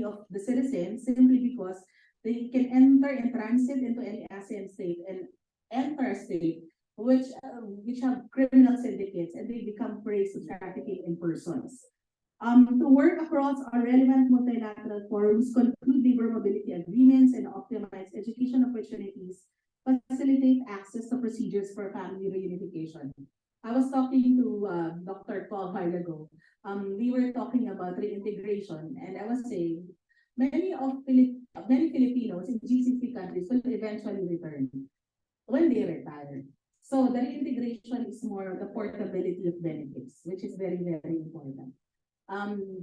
of the citizens, simply because they can enter and transit into any ASEAN state and enter a state which have criminal syndicates, and they become prey to trafficking in persons. To work across our relevant multilateral forums, conclude labor mobility agreements, and optimize education opportunities, facilitate access to procedures for family reunification. I was talking to Dr. Paul a while ago. We were talking about reintegration, and I was saying many Filipinos in GCC countries will eventually return when they retire. So the reintegration is more of the portability of benefits, which is very, very important.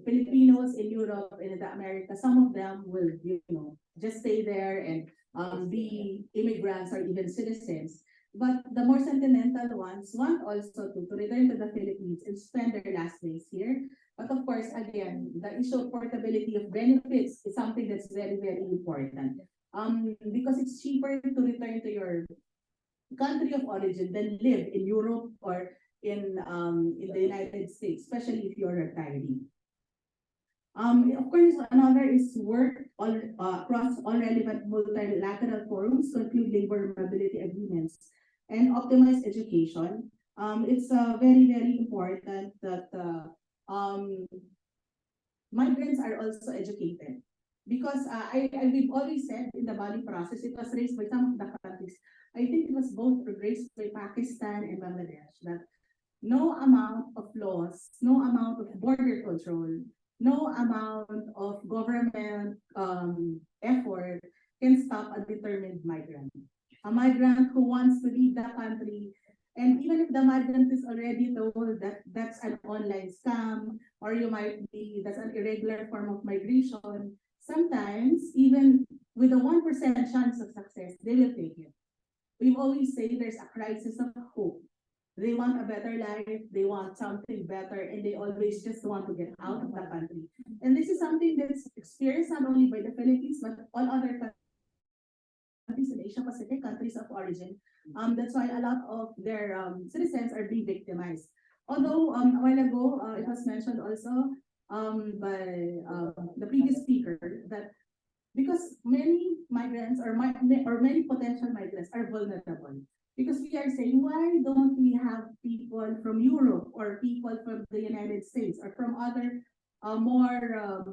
Filipinos in Europe and in the Americas, some of them will, just stay there and be immigrants or even citizens. But the more sentimental ones want also to return to the Philippines and spend their last days here. But of course, again, the issue of portability of benefits is something that's very, very important. because it's cheaper to return to your country of origin than live in Europe or in the United States, especially if you're a retiree. Of course, another is work across all relevant multilateral forums to include labor mobility agreements and optimize education. It's very, very important that migrants are also educated. Because we've always said in the Bali process, it was raised by some of the countries. I think it was both raised by Pakistan and Bangladesh that no amount of laws, no amount of border control, no amount of government effort can stop a determined migrant. A migrant who wants to leave the country, and even if the migrant is already told that that's an online scam, or that's an irregular form of migration, sometimes even with a 1% chance of success, they will take it. We've always said there's a crisis of hope. They want a better life, they want something better, and they always just want to get out of the country. And this is something that's experienced not only by the Philippines, but all other countries in Asia Pacific, countries of origin. That's why a lot of their citizens are being victimized. Although a while ago, it was mentioned also by the previous speaker that because many migrants or many potential migrants are vulnerable. Because we are saying, why don't we have people from Europe or people from the United States or from other more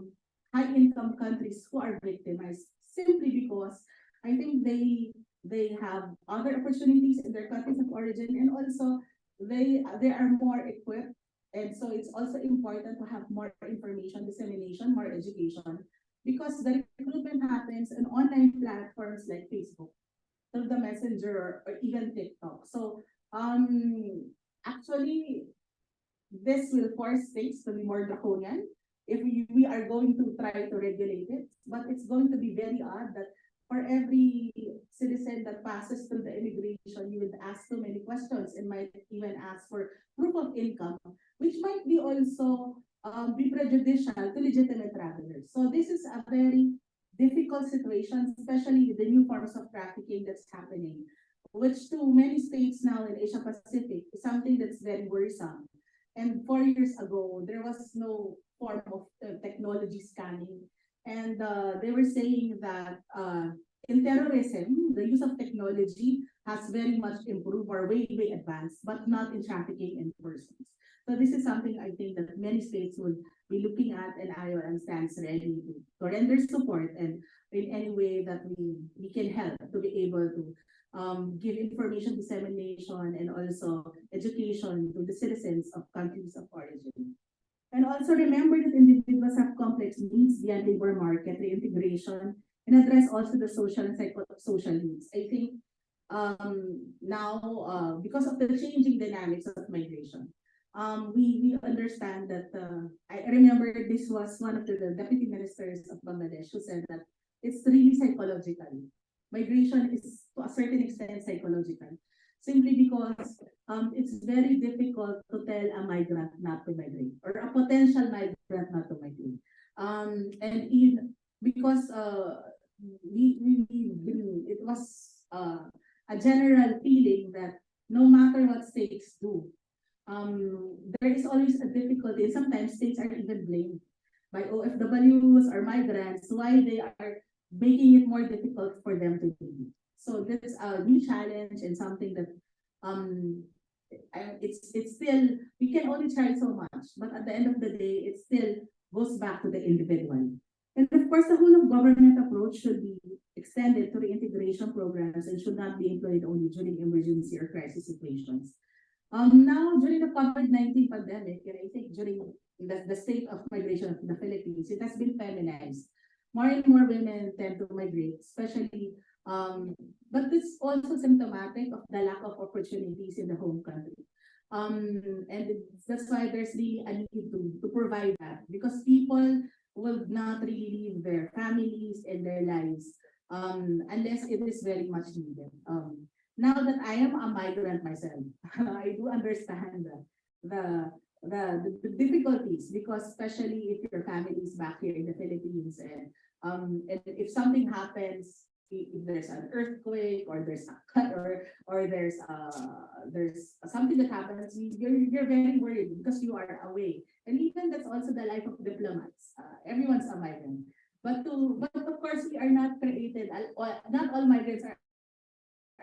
high-income countries who are victimized? Simply because I think they have other opportunities in their countries of origin, and also they are more equipped. And so it's also important to have more information dissemination, more education, because the recruitment happens on online platforms like Facebook, through the Messenger, or even TikTok. So actually, this will force states to be more draconian if we are going to try to regulate it. But it's going to be very odd that for every citizen that passes through the immigration, you would ask so many questions and might even ask for proof of income, which might be also be prejudicial to legitimate travelers. So this is a very difficult situation, especially with the new forms of trafficking that's happening, which to many states now in Asia Pacific is something that's very worrisome. And 4 years ago, there was no form of technology scanning. And they were saying that in terrorism, the use of technology has very much improved or way, way advanced, but not in trafficking in persons. So this is something I think that many states would be looking at, and IOM stands ready to render support and in any way that we can help to be able to give information dissemination and also education to the citizens of countries of origin. And also remember that individuals have complex needs beyond labor market reintegration, and address also the social and psychosocial needs. I think now, because of the changing dynamics of migration, we understand that I remember this was one of the deputy ministers of Bangladesh who said that it's really psychological. Migration is to a certain extent psychological, simply because it's very difficult to tell a migrant not to migrate or a potential migrant not to migrate. Because it was a general feeling that no matter what states do, there is always a difficulty. Sometimes states are even blamed by OFWs or migrants why they are making it more difficult for them to leave. So this is a new challenge and something that it's still, we can only try so much, but at the end of the day, it still goes back to the individual. And of course, the whole of government approach should be extended to reintegration programs and should not be employed only during emergency or crisis situations. Now, during the COVID-19 pandemic, and I think during the state of migration of the Philippines, it has been feminized. More and more women tend to migrate, especially, but this is also symptomatic of the lack of opportunities in the home country. And that's why there's really a need to provide that, because people will not really leave their families and their lives unless it is very much needed. Now that I am a migrant myself, I do understand the difficulties, because especially if your family is back here in the Philippines and if something happens, if there's an earthquake or there's a cut or there's something that happens, you're very worried because you are away. And even that's also the life of diplomats. Everyone's a migrant. But of course we are not created. Not all migrants are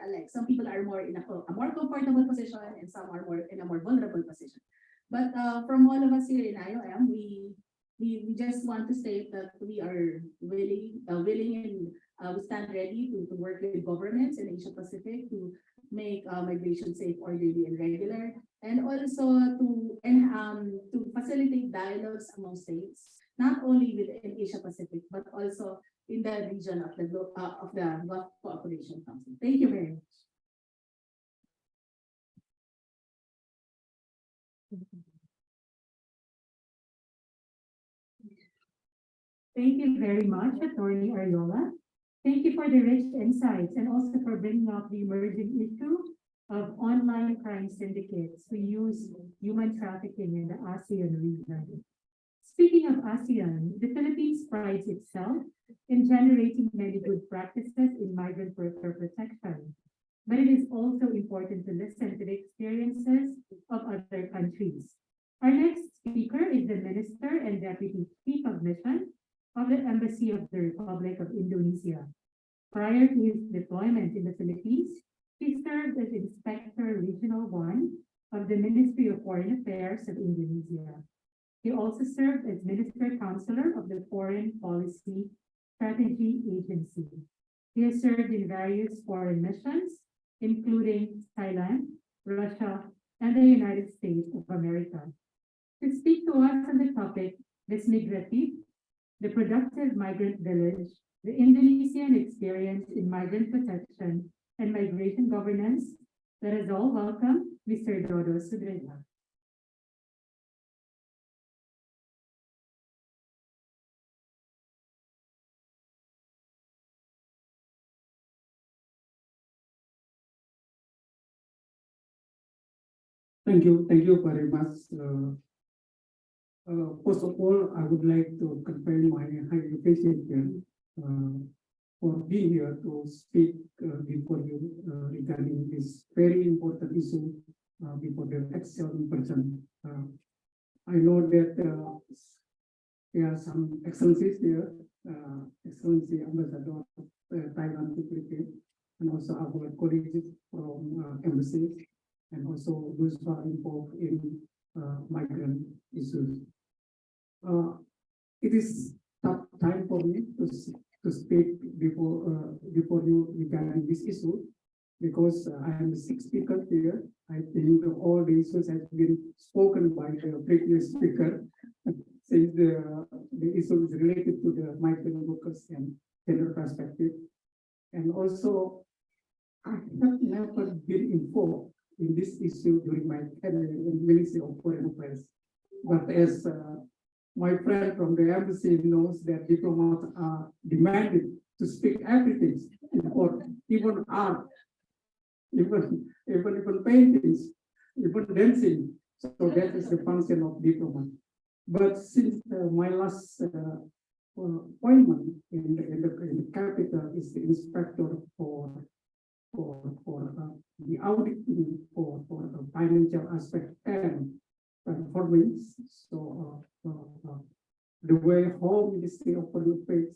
alike. Some people are more in a more comfortable position, and some are more in a more vulnerable position. But from all of us here in IOM, we just want to state that we are willing and we stand ready to work with governments in Asia Pacific to make migration safe, orderly, and regular, and also to facilitate dialogues among states, not only within Asia Pacific but also in the region of the Gulf Cooperation Council. Thank you very much. Thank you very much, Attorney Ariola. Thank you for the rich insights and also for bringing up the emerging issue of online crime syndicates who use human trafficking in the ASEAN region. Speaking of ASEAN, the Philippines prides itself in generating many good practices in migrant worker protection. But it is also important to listen to the experiences of other countries. Our next speaker is the Minister and Deputy Chief of Mission of the Embassy of the Republic of Indonesia. Prior to his deployment in the Philippines, he served as Inspector Regional 1 of the Ministry of Foreign Affairs of Indonesia. He also served as Minister Counselor of the Foreign Policy Strategy Agency. He has served in various foreign missions, including Thailand, Russia, and the United States of America. To speak to us on the topic, Miss Migrative, the Productive Migrant Village, the Indonesian Experience in Migrant Protection and Migration Governance, let us all welcome Mr. Dodo Sudreza. Thank you very much. First of all, I would like to convey my high appreciation for being here to speak before you regarding this very important issue before the excellent person. I know that there are some excellencies here, Excellency Ambassador of Thailand to Philippines, and also our colleagues from embassies, and also those who are involved in migrant issues. It is tough time for me to speak before you regarding this issue, because I am the sixth speaker here. I think all the issues have been spoken by the previous speaker, since the issue is related to the migrant workers and gender perspective. And also, I have never been involved in this issue during my tenure in Ministry of Foreign Affairs. But as my friend from the embassy knows, that diplomats are demanded to speak everything, or even art, even paintings, even dancing. So that is the function of diplomat. But since my last appointment in the capital is the inspector for the auditing for the financial aspect and performance. So the way Home Ministry of Foreign Affairs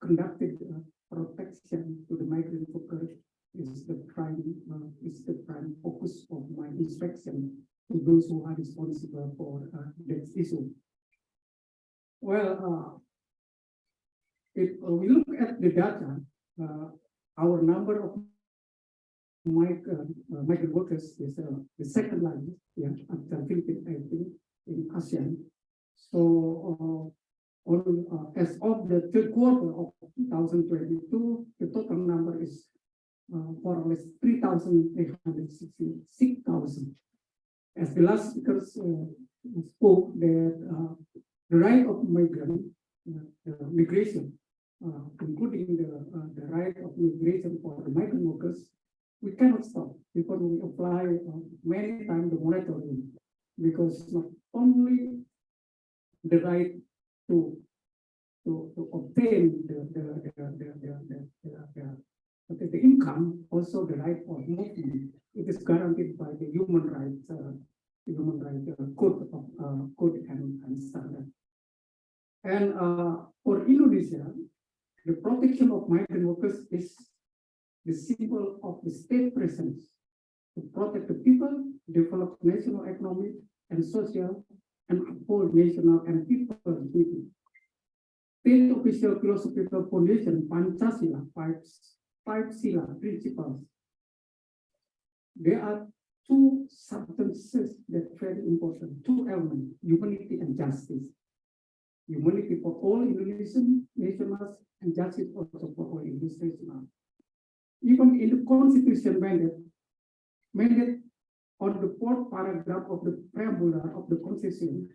conducted protection to the migrant workers is the prime focus of my inspection to those who are responsible for that issue. Well, if we look at the data, our number of migrant workers is the second largest, after Philippines, I think, in ASEAN. So, as of the third quarter of 2022, the total number is more or less 3,866,000. As the last speakers spoke, that the right of migration, including the right of migration for the migrant workers, we cannot stop because we apply many times the moratorium, because not only the right to obtain the income, also the right of movement. It is guaranteed by the human rights code and standard. And for Indonesia, the protection of migrant workers is the symbol of the state presence to protect the people, develop national economic and social, and uphold national and people dignity. State official philosophical foundation Pancasila, five Sila principles. There are two substances that are very important, two elements, humanity and justice. Humanity for all Indonesian nationals and justice also for all Indonesian nationals. Even in the constitution mandate on the fourth paragraph of the preamble of the constitution,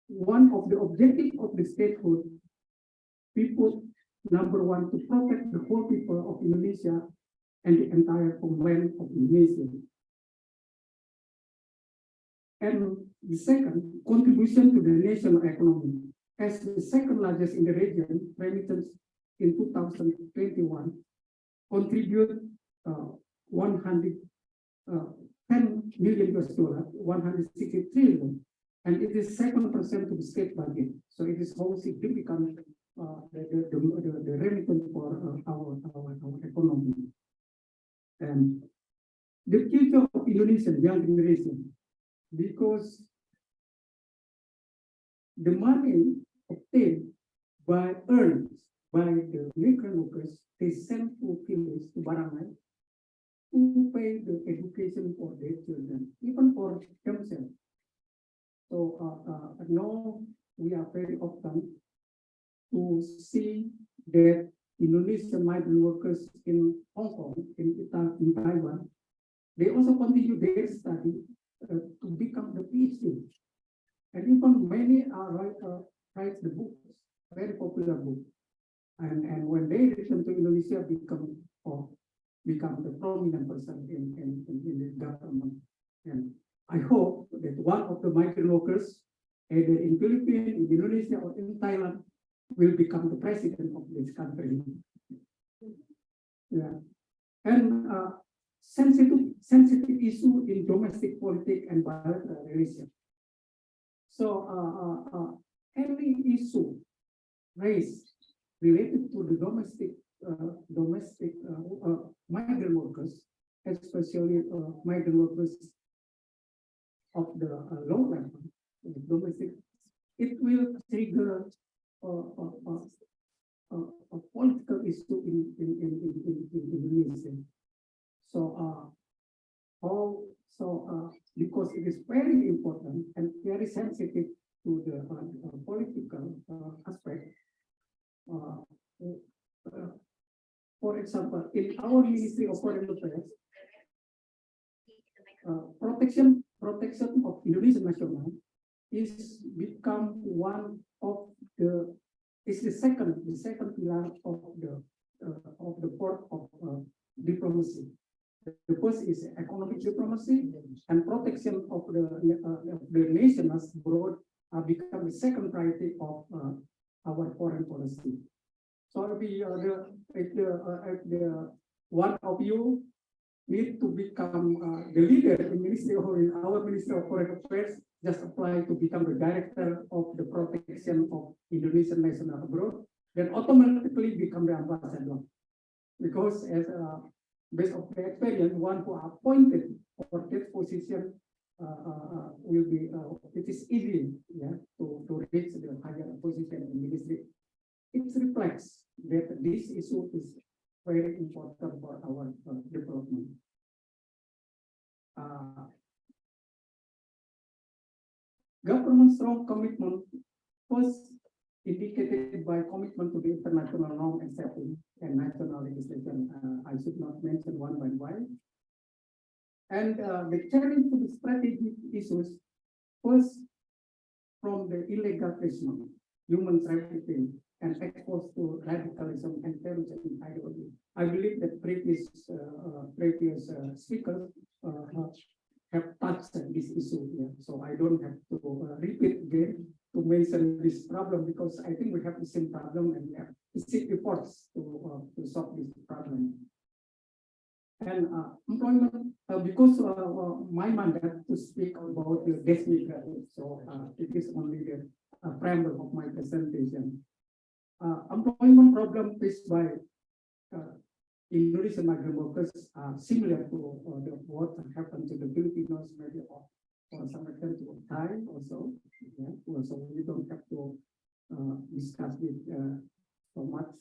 one of the objectives of the statehood, people, number one, to protect the whole people of Indonesia and the entire homeland of Indonesia. And the second, contribution to the national economy. As the second largest in the region, remittance in 2021 contribute 110 million US dollar, 160 trillion, and it is 7% to the state budget. So it is how significant the remittance for our economy. And the future of Indonesian young generation, because the money obtained earned by the migrant workers, they send to villages, to Barangay, to pay the education for their children, even for themselves. So now we are very often to see that Indonesian migrant workers in Hong Kong, in Taiwan, they also continue their study to become the PhD. And even many write the books, very popular book. And when they return to Indonesia, become the prominent person in the government. And I hope that one of the migrant workers, either in Philippines, in Indonesia, or in Thailand, will become the president of this country. Yeah. And sensitive issue in domestic politics and bilateral relations. So any issue raised related to the domestic migrant workers, especially migrant workers of the low level, domestic, it will trigger a political issue in Indonesia. So because it is very important and very sensitive to the political aspect. For example, in our Ministry of Foreign Affairs, protection of Indonesian national is become one of the second pillar of the port of diplomacy. The first is economic diplomacy, and protection of the nations abroad become the second priority of our foreign policy. So if the one of you need to become the leader in our Ministry of Foreign Affairs, just apply to become the director of the protection of Indonesian national abroad, then automatically become the ambassador. Because as based on the experience, one who are appointed for that position will be it is easy, yeah, to reach the higher position in ministry. It reflects that this issue is very important for our development. Government strong commitment was indicated by commitment to the international norm and setting and national legislation. I should not mention one by one. And the challenge to the strategic issues was from the illegal prisoners, human trafficking, and exposed to radicalism and terrorism ideology. I believe that previous speakers have touched this issue here, so I don't have to repeat again to mention mention this problem because I think we have the same problem and we have to seek efforts to solve this problem. And employment, because my mandate to speak about the desk migration, so it is only the framework of my presentation. Employment problem faced by Indonesian migrant workers are similar to what happened to the Filipinos, maybe or some extent to Thai also. Yeah, so we don't have to discuss it so much.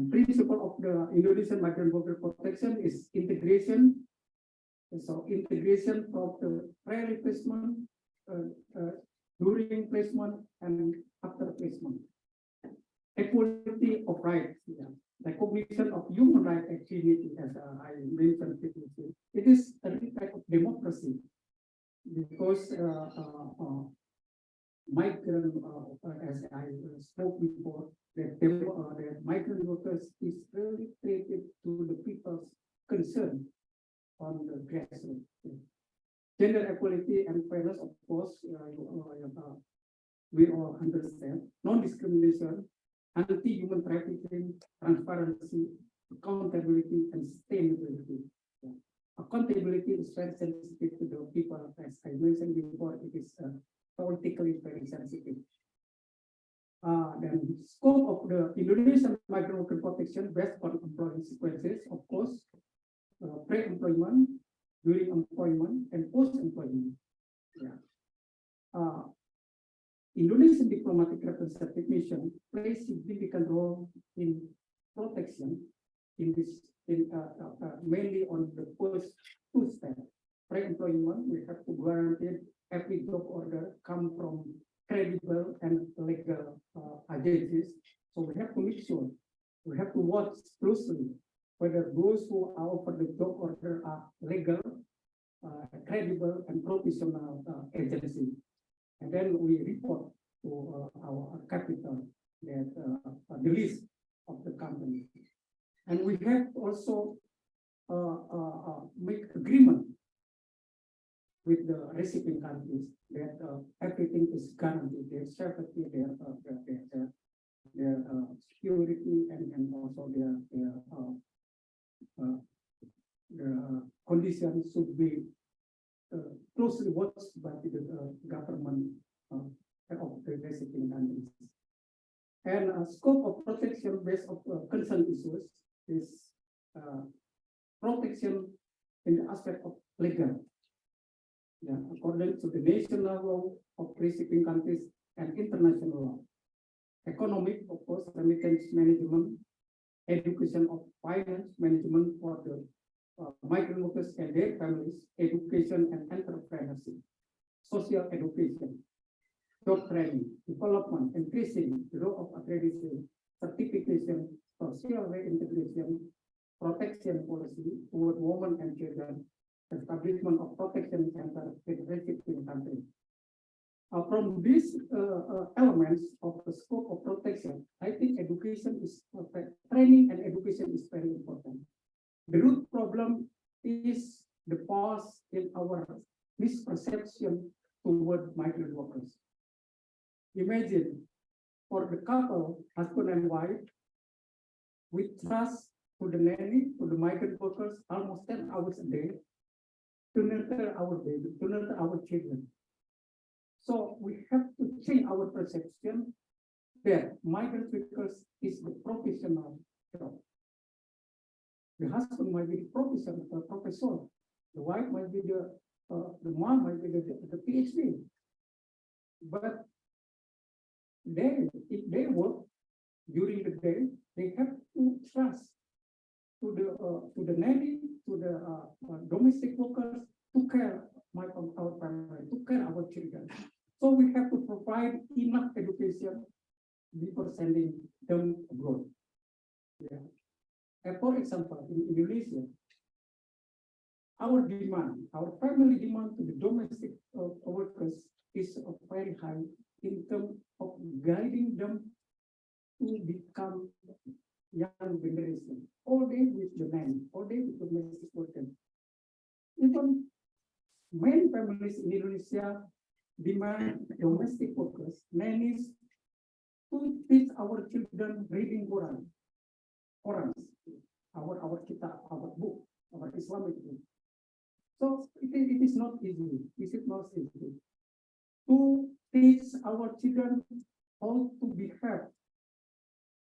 Principle of the Indonesian migrant worker protection is integration. So integration from the pre-placement, during placement, and after placement. Equality of rights, yeah. Recognition of human rights activity, as I mentioned previously. It is a type of democracy because migrant, as I spoke before, that migrant workers is really related to the people's concern on the grassroots. Gender equality and fairness, of course, we all understand. Non-discrimination, anti-human trafficking, transparency, accountability, and sustainability. Yeah. Accountability is very sensitive to the people, as I mentioned before. It is politically very sensitive. Then scope of the Indonesian migrant worker protection based on employment sequences, of course, pre-employment, during employment, and post-employment. Yeah. Indonesian diplomatic representative mission plays significant role in protection in this, mainly on the first two steps. Pre-employment, we have to guarantee every job order come from credible and legal agencies. So we have to make sure, we have to watch closely whether those who are offered the job order are legal, credible, and professional agency. And then we report to our capital that the list of the company. And we have also make agreement with the receiving countries that everything is guaranteed, their safety, their security, and also their conditions should be closely watched by the government of the receiving countries. And scope of protection based on concern issues is protection in the aspect of legal. Yeah, according to the national law of receiving countries and international law. Economic, of course, remittance management, education of finance management for the migrant workers and their families, education and entrepreneurship, social education, job training, development, increasing the role of accreditation, certification, social reintegration, protection policy toward women and children, establishment of protection center in receiving countries. From these elements of the scope of protection, I think education is training and education is very important. The root problem is the pause in our misperception toward migrant workers. Imagine for the couple, husband and wife, we trust to the nanny, to the migrant workers, almost 10 hours a day to nurture our baby, to nurture our children. So we have to change our perception that migrant workers is the professional job. The husband might be the professor, the wife might be the mom might be the PhD. But if they work during the day, they have to trust to the nanny, to the domestic workers to care our family, to care our children. So we have to provide enough education before sending them abroad. Yeah. And for example, in Indonesia, our family demand to the domestic workers is very high in terms of guiding them to become young generation. All day with the men, all day with domestic workers. Even many families in Indonesia demand domestic workers, nannies, to teach our children reading Qurans, our kitab, our book, our Islamic book. So it is not easy. Is it not easy to teach our children how to behave,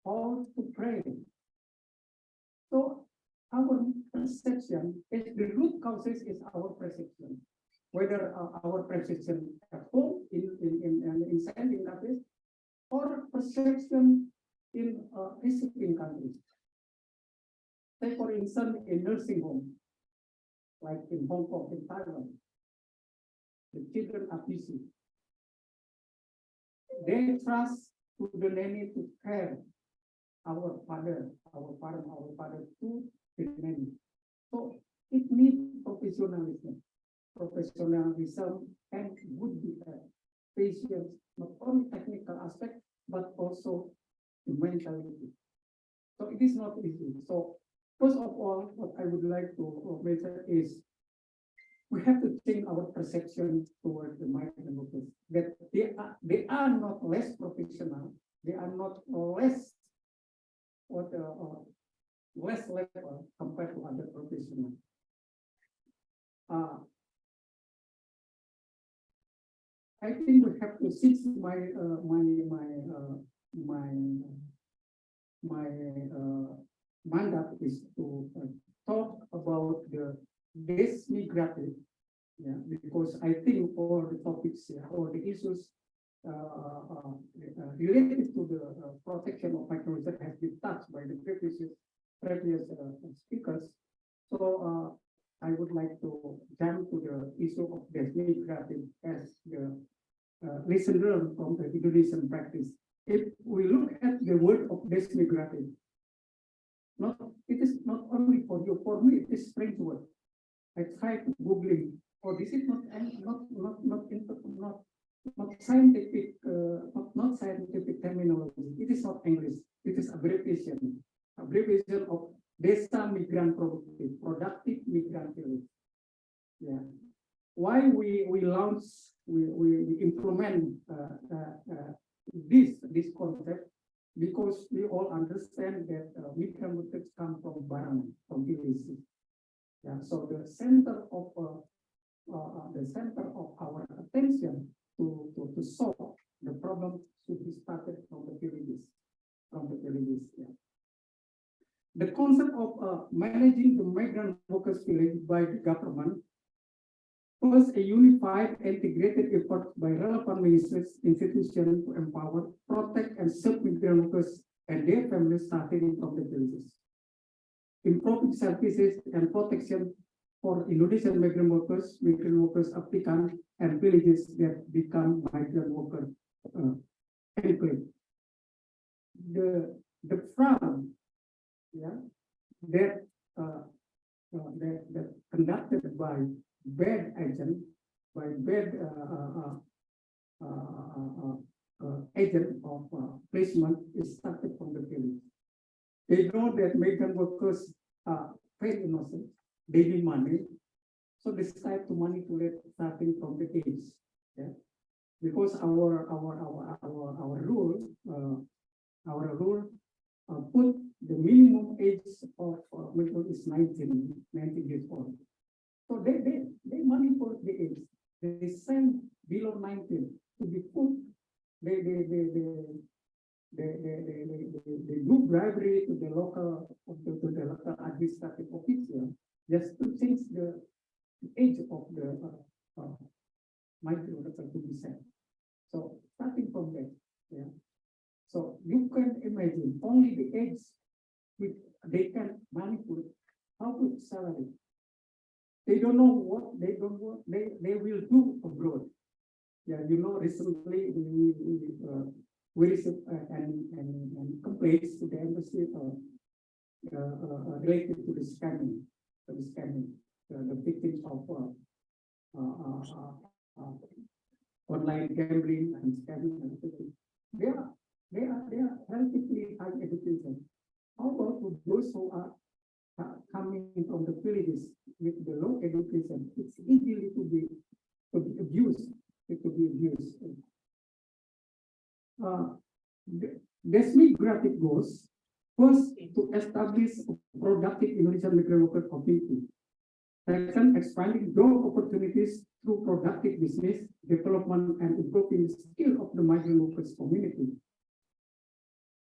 how to pray? So our perception is the root causes is our perception, whether our perception at home inside in office or perception in receiving countries. Say for instance, in nursing home, like in Hong Kong, in Taiwan, the children are busy. They trust to the nanny to care our father to the nanny. So it needs professionalism and good patience, not only technical aspect, but also the mentality. So it is not easy. So first of all, what I would like to mention is we have to change our perception toward the migrant workers, that they are not less professional, they are not less less level compared to other professionals. I think we have to, since my mandate is to talk about the migrated, because I think all the topics, all the issues related to the protection of migrants that has been touched by the previous speakers. So I would like to jump to the issue of migrated as the lesson learned from the Indonesian practice. If we look at the word of migrated, it is not only for you, for me it is strange word. I tried googling. Oh, this is not scientific, not scientific terminology. It is not English. It is abbreviation of Desa Migran Productive Migran Village. Yeah. Why we launch, we implement this concept, because we all understand that migrant workers come from Barang, from villages. Yeah. So the center of our attention to solve the problem should be started from the villages. Yeah. The concept of managing the migrant workers village by the government was a unified, integrated effort by relevant ministries, institutions to empower, protect, and serve migrant workers and their families starting from the villages. Improving services and protection for Indonesian migrant workers applicants, and villages that become migrant worker enclave. The fraud, that conducted by bad agent, agent of placement is started from the village. They know that migrant workers are very innocent. They need money, so they start to manipulate starting from the age. Yeah? Because our rule put the minimum age of migrant is 19 years old. So they manipulate the age. They send below 19 to be put. They do bribery to the local administrative official just to change the age of the migrant worker to be sent. So starting from there, So you can imagine only the age which they can manipulate. How good salary? They don't know what they will do abroad. Yeah, recently we received and complaints to the embassy related to the scamming, the victims of online gambling and scamming and everything. They are relatively high education. How about those who are coming from the villages with the low education? It's easily to be abused it could be abused. Demographic goals first to establish a productive Indonesian migrant worker community. Second, expanding job opportunities through productive business development and improving the skill of the migrant workers community.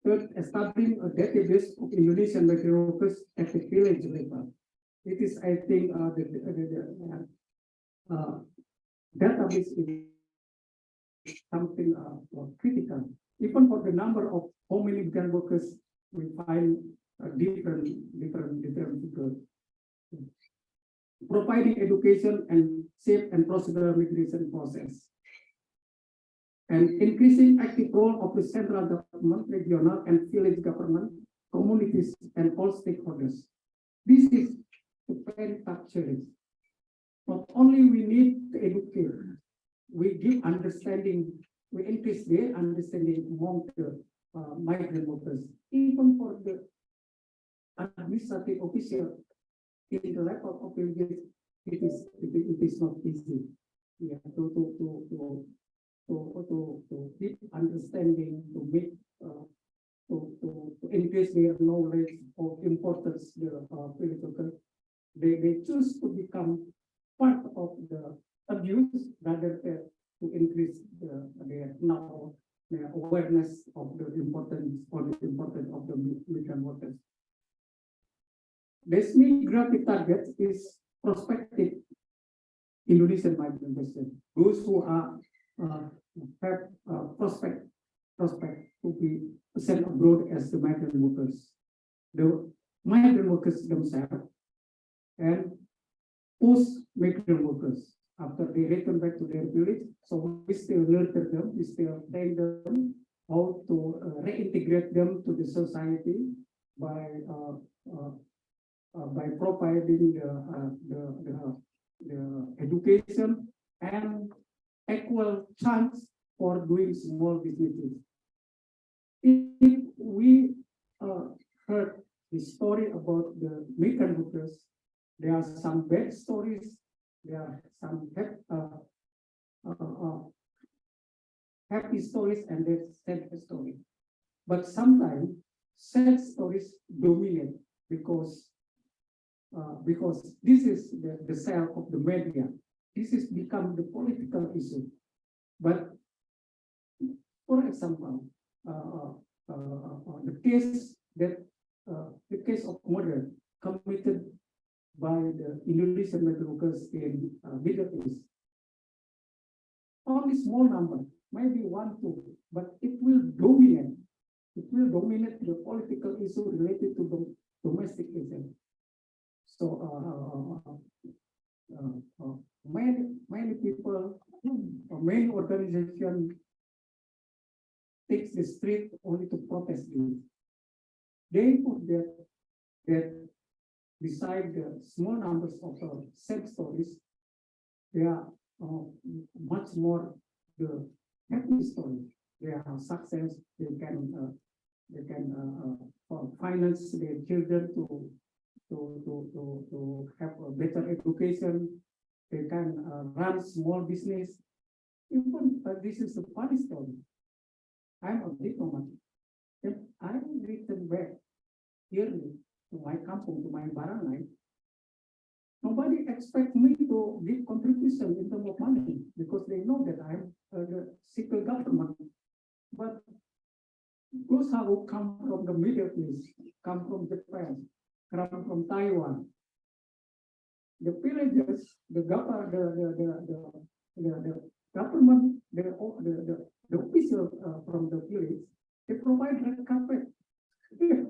Third, establishing a database of Indonesian migrant workers at the village level. It is, I think, database is something critical. Even for the number of how many migrant workers we find different figures. Providing education and safe and procedural migration process. And increasing active role of the central government, regional and village government, communities and all stakeholders. This is very touching. Not only we need to educate, we give understanding, we increase their understanding among the migrant workers, even for the administrative official in the level of villages, it is not easy. Yeah, to deep understanding, to make to increase their knowledge of importance the political. They choose to become part of the abuse rather than to increase their now their awareness of the importance of the migrant workers. This demographic target is prospective Indonesian migrant workers, those who are have prospect to be sent abroad as the migrant workers, the migrant workers themselves, and post-migrant workers after they return back to their village. So we still nurture them, we still train them how to reintegrate them to the society by providing the education and equal chance for doing small businesses. If we heard the story about the migrant workers, there are some bad stories, there are some happy stories, and there's sad stories. But sometimes sad stories dominate because this is the cell of the media. This has become the political issue. But for example, the case of murder committed by the Indonesian migrant workers in Middle East. Only small number, maybe 1, 2, but it will dominate. It will dominate the political issue related to the domestic issue. So many people, many organizations takes the street only to protest this. They put that beside the small numbers of sad stories, there are much more the happy stories. They are success. They can finance their children to have a better education. They can run small business. Even this is a funny story. I'm a diplomat. If I return back yearly to my kampung, to my barangay, nobody expects me to give contribution in terms of money because they know that I'm the civil government. But those who come from the Middle East, come from Japan, come from Taiwan, the villagers, the government, the official from the village, they provide red carpet. Even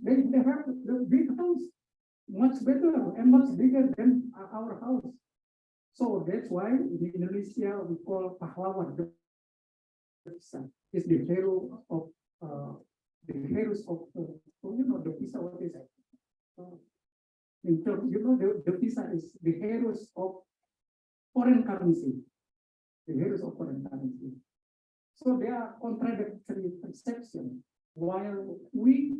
they have the big house, much better and much bigger than our house. So that's why in Indonesia we call pahlawan. Is the hero of the heroes of the visa. What is it? In terms, the visa is the heroes of foreign currency. The heroes of foreign currency. So there are contradictory perceptions. While we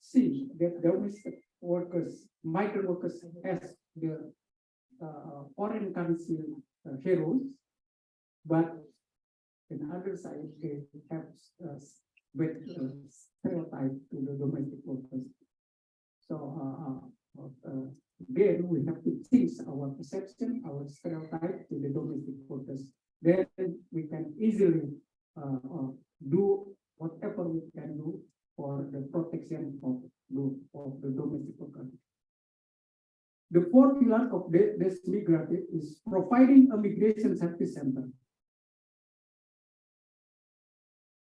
see that domestic workers, migrant workers, as the foreign currency heroes, but in other side, they have with stereotype to the domestic workers. So again, we have to change our perception, our stereotype to the domestic workers. Then we can easily do whatever we can do for the protection of the domestic workers. The fourth pillar of this migrative is providing a migration service center,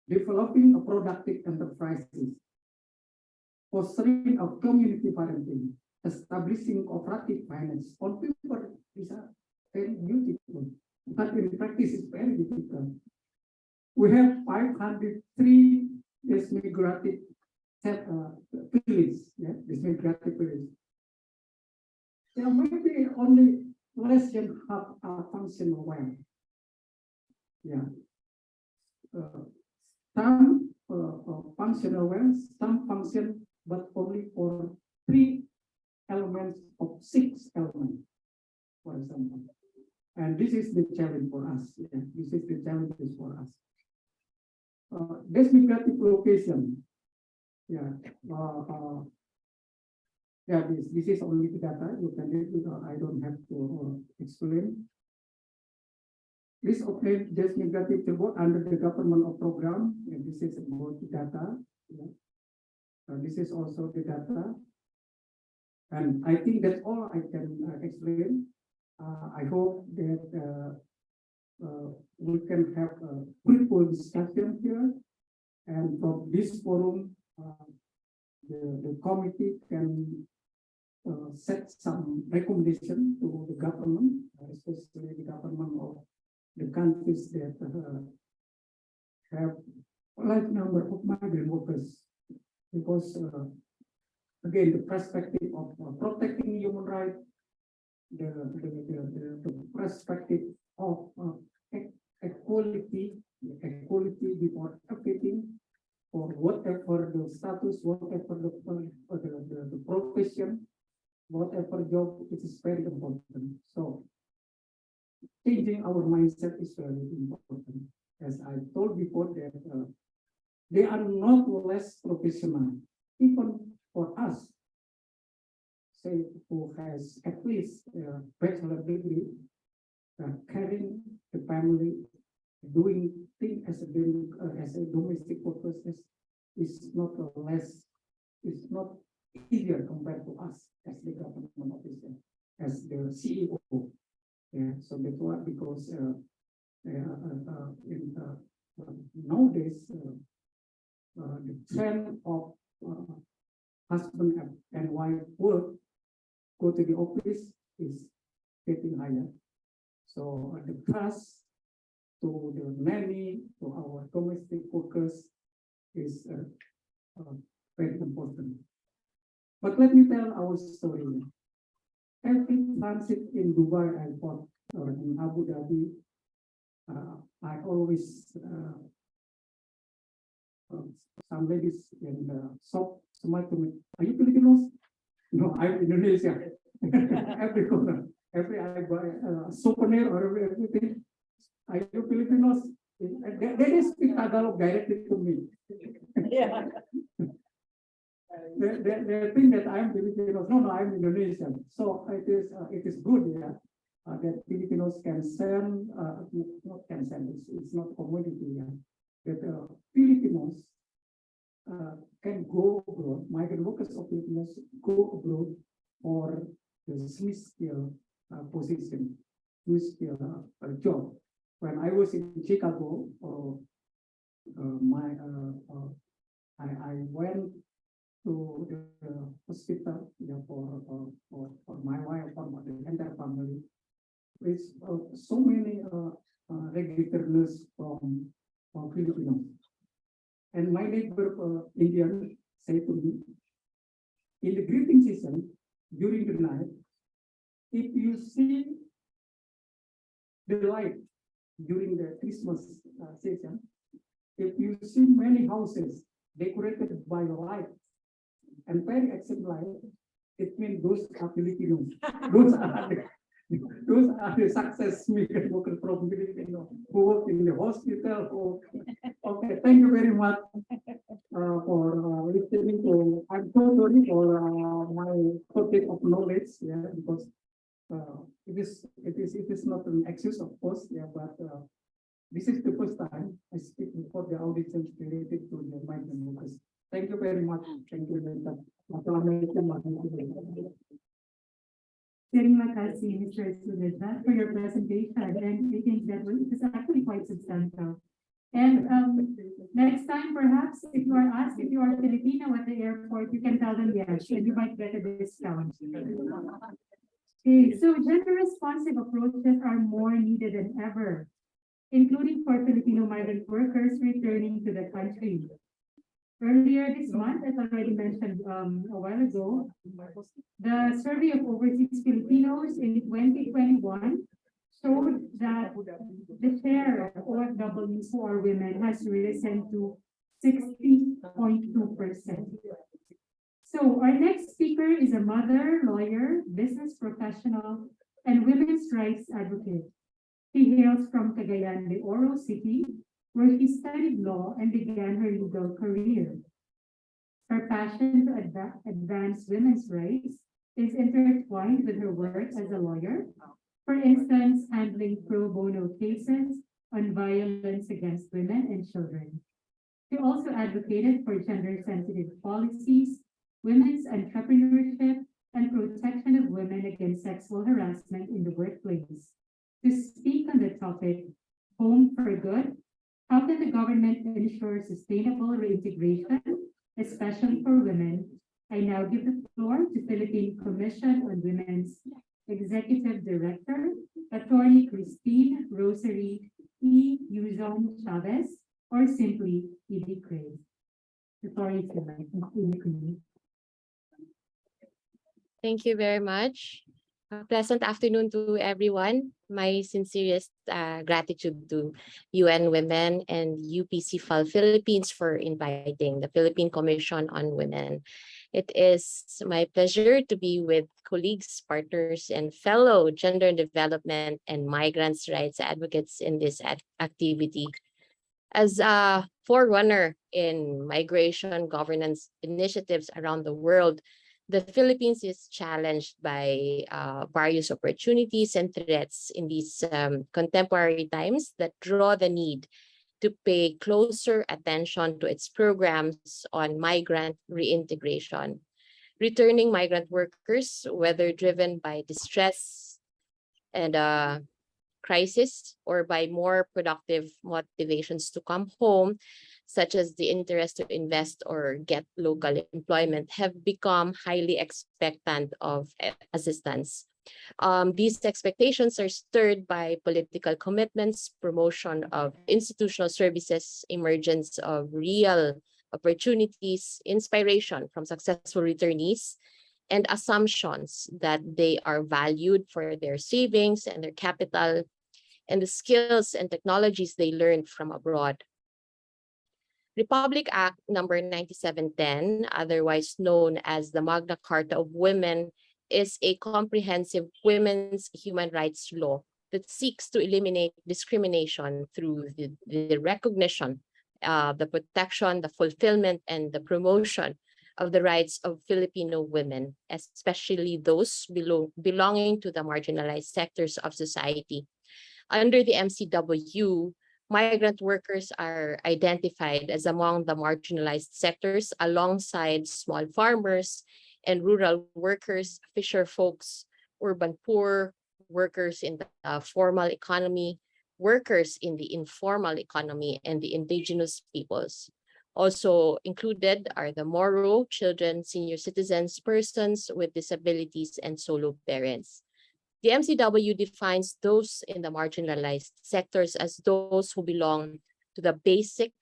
developing a productive enterprises, fostering a community parenting, establishing cooperative finance. On paper, these are very beautiful, but in practice, it's very difficult. We have 503 migrative villages, yeah, this migrative village. There might be only less than half functional well. Yeah. Some functional wells, some function, but only for 3 elements of 6 elements, for example. And this is the challenge for us. Yeah. This is the challenge for us. This migrative location. Yeah. Yeah, this is only the data. You can read it. I don't have to explain. This obtained this migrative report under the government of program. And this is about the data. Yeah. This is also the data. And I think that's all I can explain. I hope that we can have a fruitful discussion here. And from this forum, the committee can set some recommendation to the government, especially the government of the countries that have a large number of migrant workers, because again, the perspective of protecting human rights, the perspective of equality before everything, for whatever the status, whatever the profession, whatever job, it is very important. So changing our mindset is very important. As I told before, that they are not less professional, even for us, say, who has at least a bachelor degree, carrying the family, doing things as a domestic worker is not less, it's not easier compared to us as the government officer, as the CEO. Yeah, so that's why, because nowadays the trend of husband and wife work, go to the office, is getting higher. So the trust to the nanny, to our domestic workers is very important. But let me tell our story. Every transit in Dubai airport or in Abu Dhabi, I always some ladies in the shop smile to me. Are you Filipinos? No, I'm Indonesian. Every corner, every I buy a souvenir or everything. Are you Filipinos? They speak Tagalog directly to me. Yeah. They think that I'm Filipinos. No, I'm Indonesian. So it is good, yeah, that Filipinos can send, not can send. It's not commodity, yeah. That Filipinos can go abroad. Migrant workers of Filipinos go abroad for the Swiss skill position, Swiss skill job. When I was in Chicago, I went to the hospital, yeah, for my wife, for the entire family. With so many regulars from Filipinos. And my neighbor Indian said to me, in the greeting season, during the night, if you see the light during the Christmas season, if you see many houses decorated by light and very excellent light, it means those are Filipinos. Those are Those are the success migrant workers from Filipino who work in the hospital. Okay, thank you very much for listening to. I'm so sorry for my topic of knowledge, yeah, because it is not an excuse, of course, yeah, but this is the first time I speak before the audience related to the migrant workers. Thank you very much. Thank you very much. Terima kasih, Mr. Sudeta, for your presentation, and I think that it was actually quite substantial. And next time, perhaps, if you are asked if you are Filipino at the airport, you can tell them yes, and you might get a discount. Okay, so gender-responsive approaches are more needed than ever, including for Filipino migrant workers returning to the country. Earlier this month, as already mentioned a while ago, the survey of overseas Filipinos in 2021 showed that the share of OFWs who are women has risen to 60.2%. So our next speaker is a mother, lawyer, business professional, and women's rights advocate. She hails from Cagayan de Oro City, where she studied law and began her legal career. Her passion to advance women's rights is intertwined with her work as a lawyer, for instance, handling pro bono cases on violence against women and children. She also advocated for gender-sensitive policies, women's entrepreneurship, and protection of women against sexual harassment in the workplace. To speak on the topic, Home for Good, how can the government ensure sustainable reintegration, especially for women? I now give the floor to Philippine Commission on Women's Executive Director, Attorney Christine Rosary E. Yuzon Chavez, or simply Edie Craig. The floor is yours. Thank you very much. Pleasant afternoon to everyone. My sincerest gratitude to UN Women and UP-CIFAL Philippines for inviting the Philippine Commission on Women. It is my pleasure to be with colleagues, partners, and fellow gender development and migrants' rights advocates in this activity. As a forerunner in migration governance initiatives around the world, the Philippines is challenged by various opportunities and threats in these contemporary times that draw the need to pay closer attention to its programs on migrant reintegration. Returning migrant workers, whether driven by distress and crisis or by more productive motivations to come home, such as the interest to invest or get local employment, have become highly expectant of assistance. These expectations are stirred by political commitments, promotion of institutional services, emergence of real opportunities, inspiration from successful returnees, and assumptions that they are valued for their savings and their capital and the skills and technologies they learned from abroad. Republic Act number 9710, otherwise known as the Magna Carta of Women, is a comprehensive women's human rights law that seeks to eliminate discrimination through the recognition, the protection, the fulfillment, and the promotion of the rights of Filipino women, especially those belonging to the marginalized sectors of society. Under the MCW, migrant workers are identified as among the marginalized sectors alongside small farmers and rural workers, fisher folks, urban poor, workers in the formal economy, workers in the informal economy, and the indigenous peoples. Also included are the Moro, children, senior citizens, persons with disabilities, and solo parents. The MCW defines those in the marginalized sectors as those who belong to the basic,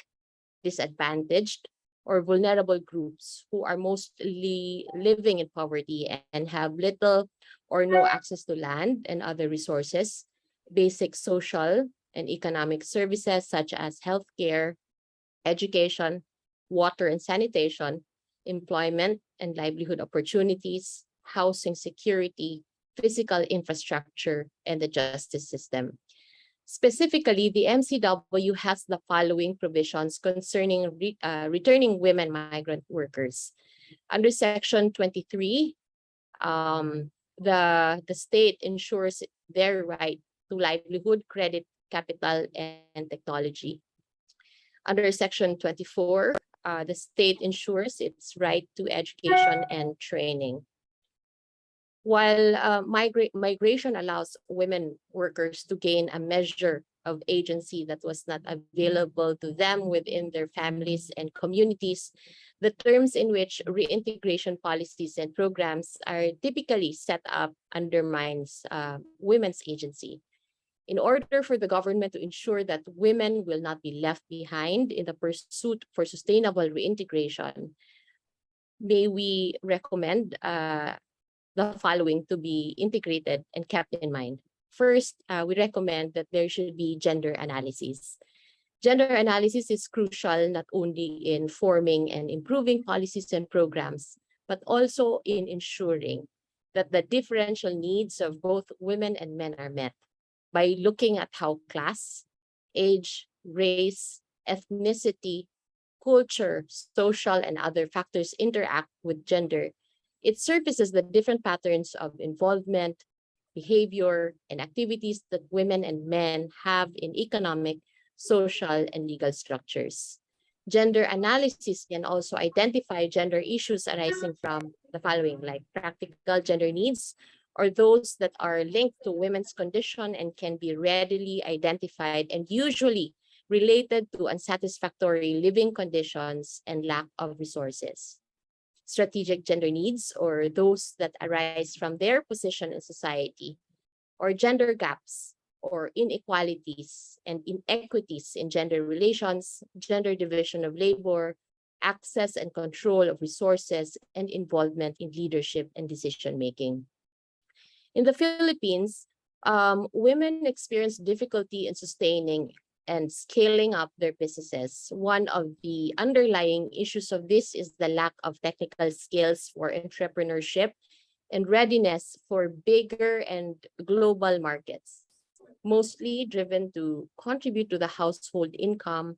disadvantaged, or vulnerable groups who are mostly living in poverty and have little or no access to land and other resources, basic social and economic services such as healthcare, education, water and sanitation, employment and livelihood opportunities, housing security, physical infrastructure, and the justice system. Specifically, the MCW has the following provisions concerning returning women migrant workers. Under Section 23, the state ensures their right to livelihood, credit, capital, and technology. Under Section 24, the state ensures its right to education and training. While migration allows women workers to gain a measure of agency that was not available to them within their families and communities, the terms in which reintegration policies and programs are typically set up undermines women's agency. In order for the government to ensure that women will not be left behind in the pursuit for sustainable reintegration, may we recommend the following to be integrated and kept in mind. First, we recommend that there should be gender analysis. Gender analysis is crucial not only in forming and improving policies and programs, but also in ensuring that the differential needs of both women and men are met by looking at how class, age, race, ethnicity, culture, social, and other factors interact with gender. It surfaces the different patterns of involvement, behavior, and activities that women and men have in economic, social, and legal structures. Gender analysis can also identify gender issues arising from the following, like practical gender needs, or those that are linked to women's condition and can be readily identified and usually related to unsatisfactory living conditions and lack of resources. Strategic gender needs, or those that arise from their position in society, or gender gaps or inequalities and inequities in gender relations, gender division of labor, access and control of resources, and involvement in leadership and decision-making. In the Philippines, women experience difficulty in sustaining and scaling up their businesses. One of the underlying issues of this is the lack of technical skills for entrepreneurship and readiness for bigger and global markets. Mostly driven to contribute to the household income,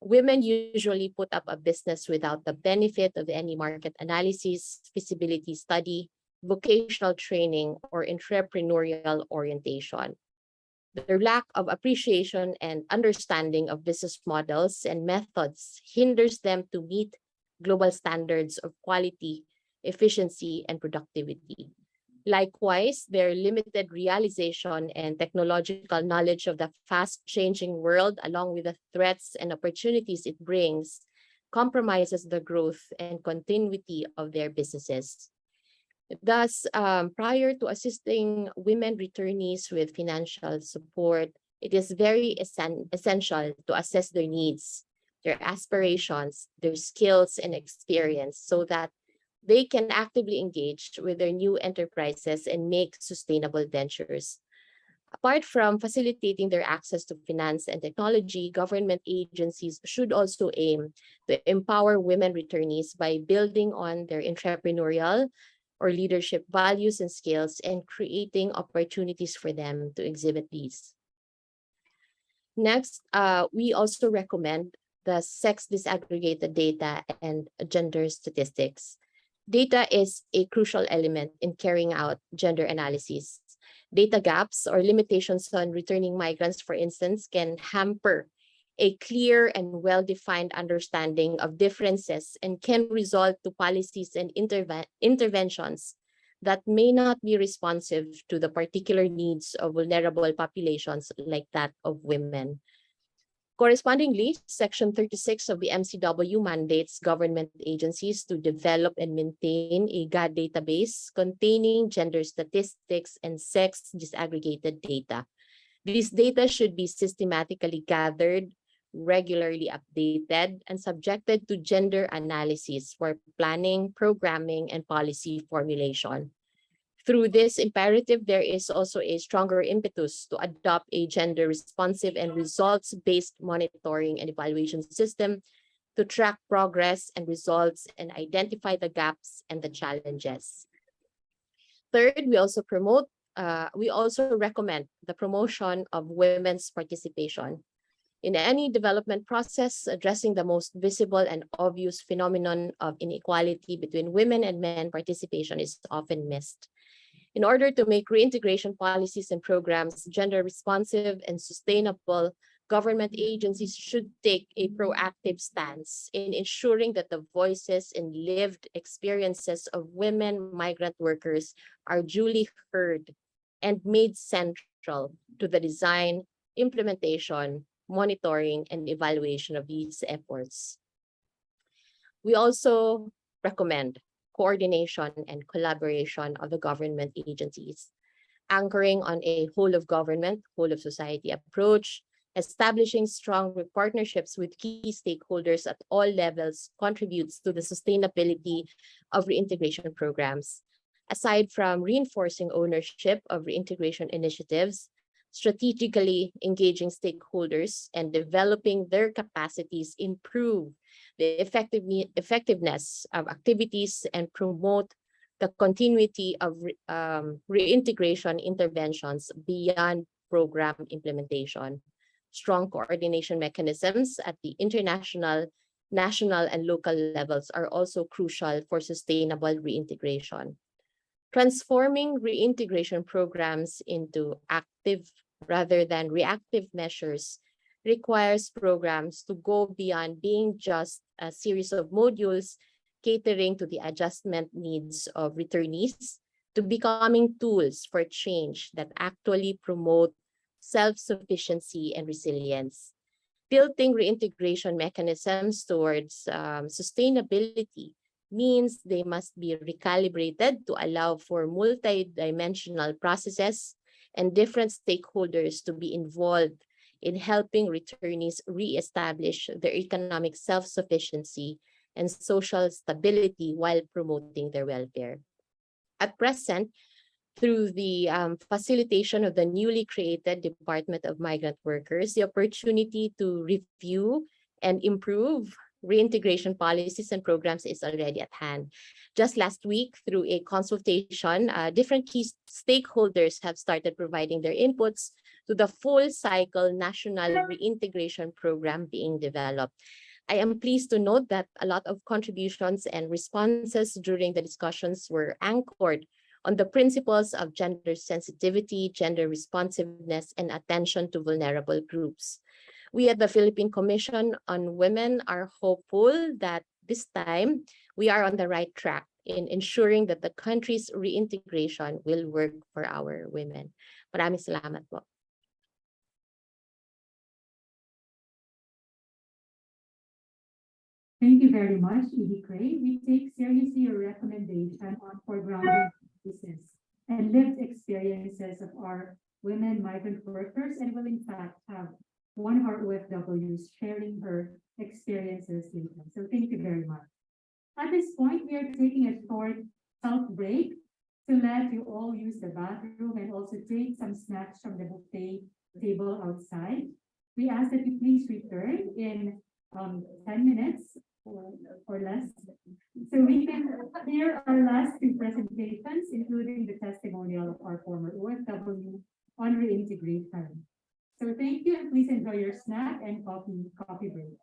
women usually put up a business without the benefit of any market analysis, feasibility study, vocational training, or entrepreneurial orientation. Their lack of appreciation and understanding of business models and methods hinders them to meet global standards of quality, efficiency, and productivity. Likewise, their limited realization and technological knowledge of the fast-changing world, along with the threats and opportunities it brings, compromises the growth and continuity of their businesses. Thus, prior to assisting women returnees with financial support, it is very essential to assess their needs, their aspirations, their skills and experience so that they can actively engage with their new enterprises and make sustainable ventures. Apart from facilitating their access to finance and technology, government agencies should also aim to empower women returnees by building on their entrepreneurial or leadership values and skills and creating opportunities for them to exhibit these. Next, we also recommend the sex disaggregated data and gender statistics. Data is a crucial element in carrying out gender analysis. Data gaps or limitations on returning migrants, for instance, can hamper a clear and well-defined understanding of differences and can result to policies and interventions that may not be responsive to the particular needs of vulnerable populations like that of women. Correspondingly, Section 36 of the MCW mandates government agencies to develop and maintain a GAD database containing gender statistics and sex disaggregated data. These data should be systematically gathered, regularly updated, and subjected to gender analysis for planning, programming, and policy formulation. Through this imperative, there is also a stronger impetus to adopt a gender-responsive and results-based monitoring and evaluation system to track progress and results and identify the gaps and the challenges. Third, we also recommend the promotion of women's participation. In any development process, addressing the most visible and obvious phenomenon of inequality between women and men participation is often missed. In order to make reintegration policies and programs gender responsive and sustainable, government agencies should take a proactive stance in ensuring that the voices and lived experiences of women migrant workers are duly heard and made central to the design, implementation, monitoring, and evaluation of these efforts. We also recommend coordination and collaboration of the government agencies, anchoring on a whole of government, whole of society approach, establishing strong partnerships with key stakeholders at all levels contributes to the sustainability of reintegration programs. Aside from reinforcing ownership of reintegration initiatives, strategically engaging stakeholders and developing their capacities improve the effectiveness of activities and promote the continuity of reintegration interventions beyond program implementation. Strong coordination mechanisms at the international, national, and local levels are also crucial for sustainable reintegration. Transforming reintegration programs into active rather than reactive measures requires programs to go beyond being just a series of modules catering to the adjustment needs of returnees to becoming tools for change that actually promote self-sufficiency and resilience. Tilting reintegration mechanisms towards sustainability means they must be recalibrated to allow for multidimensional processes and different stakeholders to be involved in helping returnees reestablish their economic self-sufficiency and social stability while promoting their welfare. At present, through the facilitation of the newly created Department of Migrant Workers, the opportunity to review and improve reintegration policies and programs is already at hand. Just last week, through a consultation, different key stakeholders have started providing their inputs to the full cycle national reintegration program being developed. I am pleased to note that a lot of contributions and responses during the discussions were anchored on the principles of gender sensitivity, gender responsiveness, and attention to vulnerable groups. We at the Philippine Commission on Women are hopeful that this time we are on the right track in ensuring that the country's reintegration will work for our women. Maraming salamat po. Thank you very much, Edie Cray. We take seriously your recommendation on foregrounding cases and lived experiences of our women migrant workers and will in fact have one of our OFWs sharing her experiences later. So thank you very much. At this point, we are taking a short health break to let you all use the bathroom and also take some snacks from the buffet table outside. We ask that you please return in 10 minutes or less, so we can hear our last two presentations, including the testimonial of our former OFW on reintegration. So thank you, and please enjoy your snack and coffee break.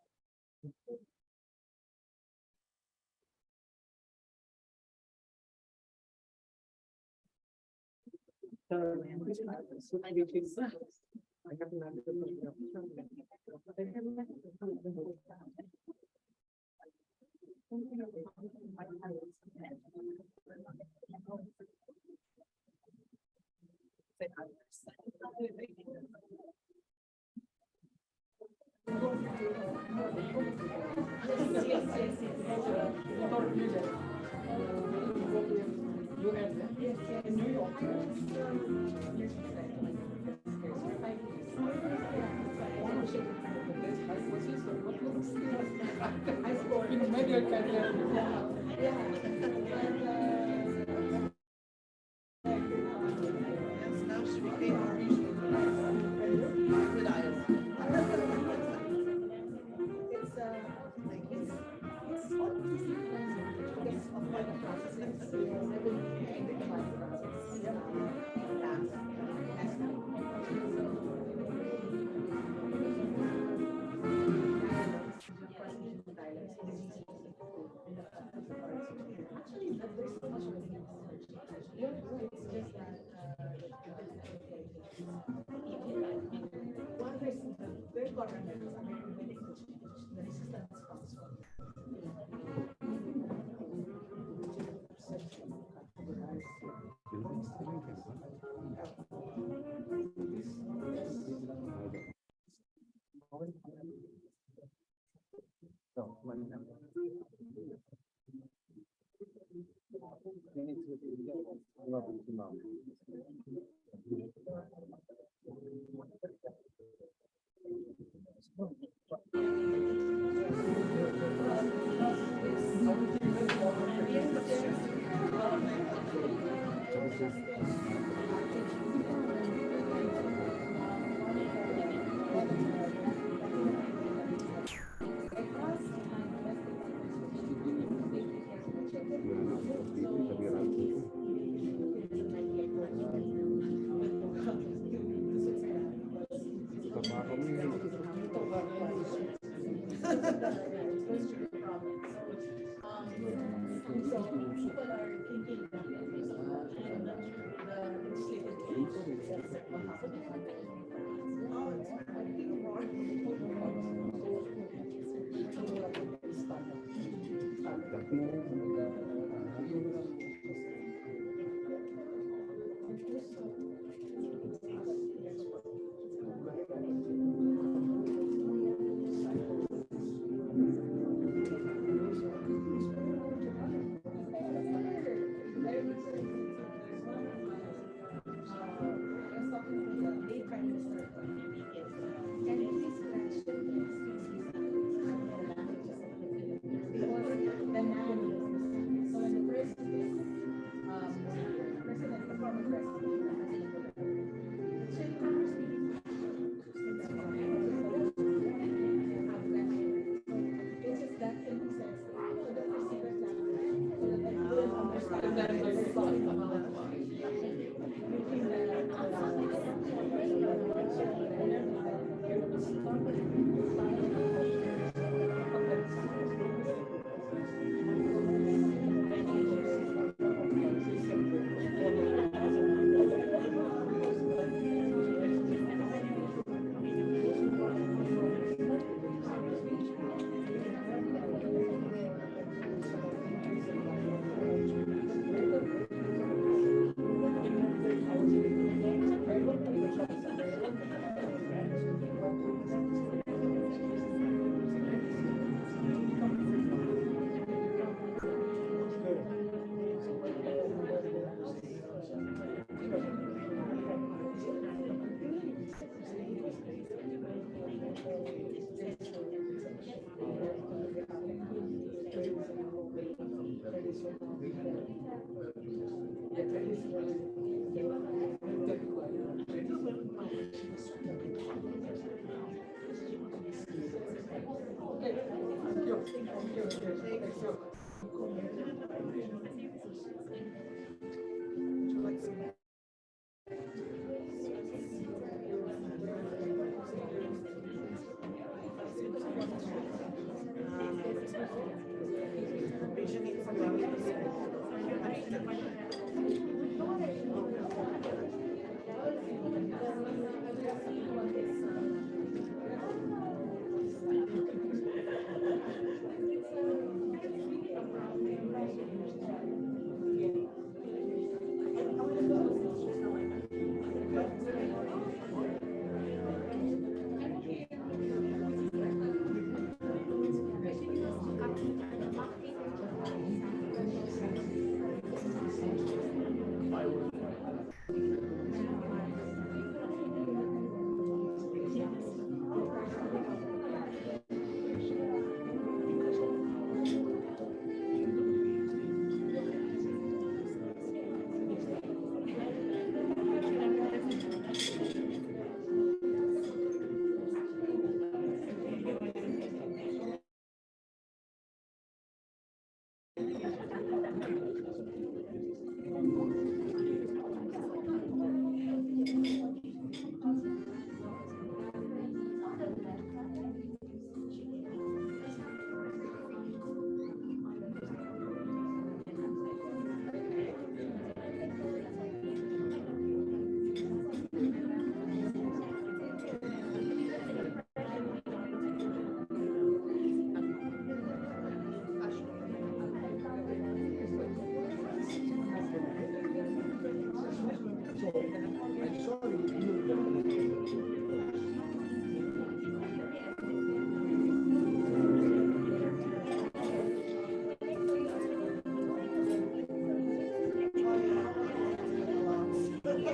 Well,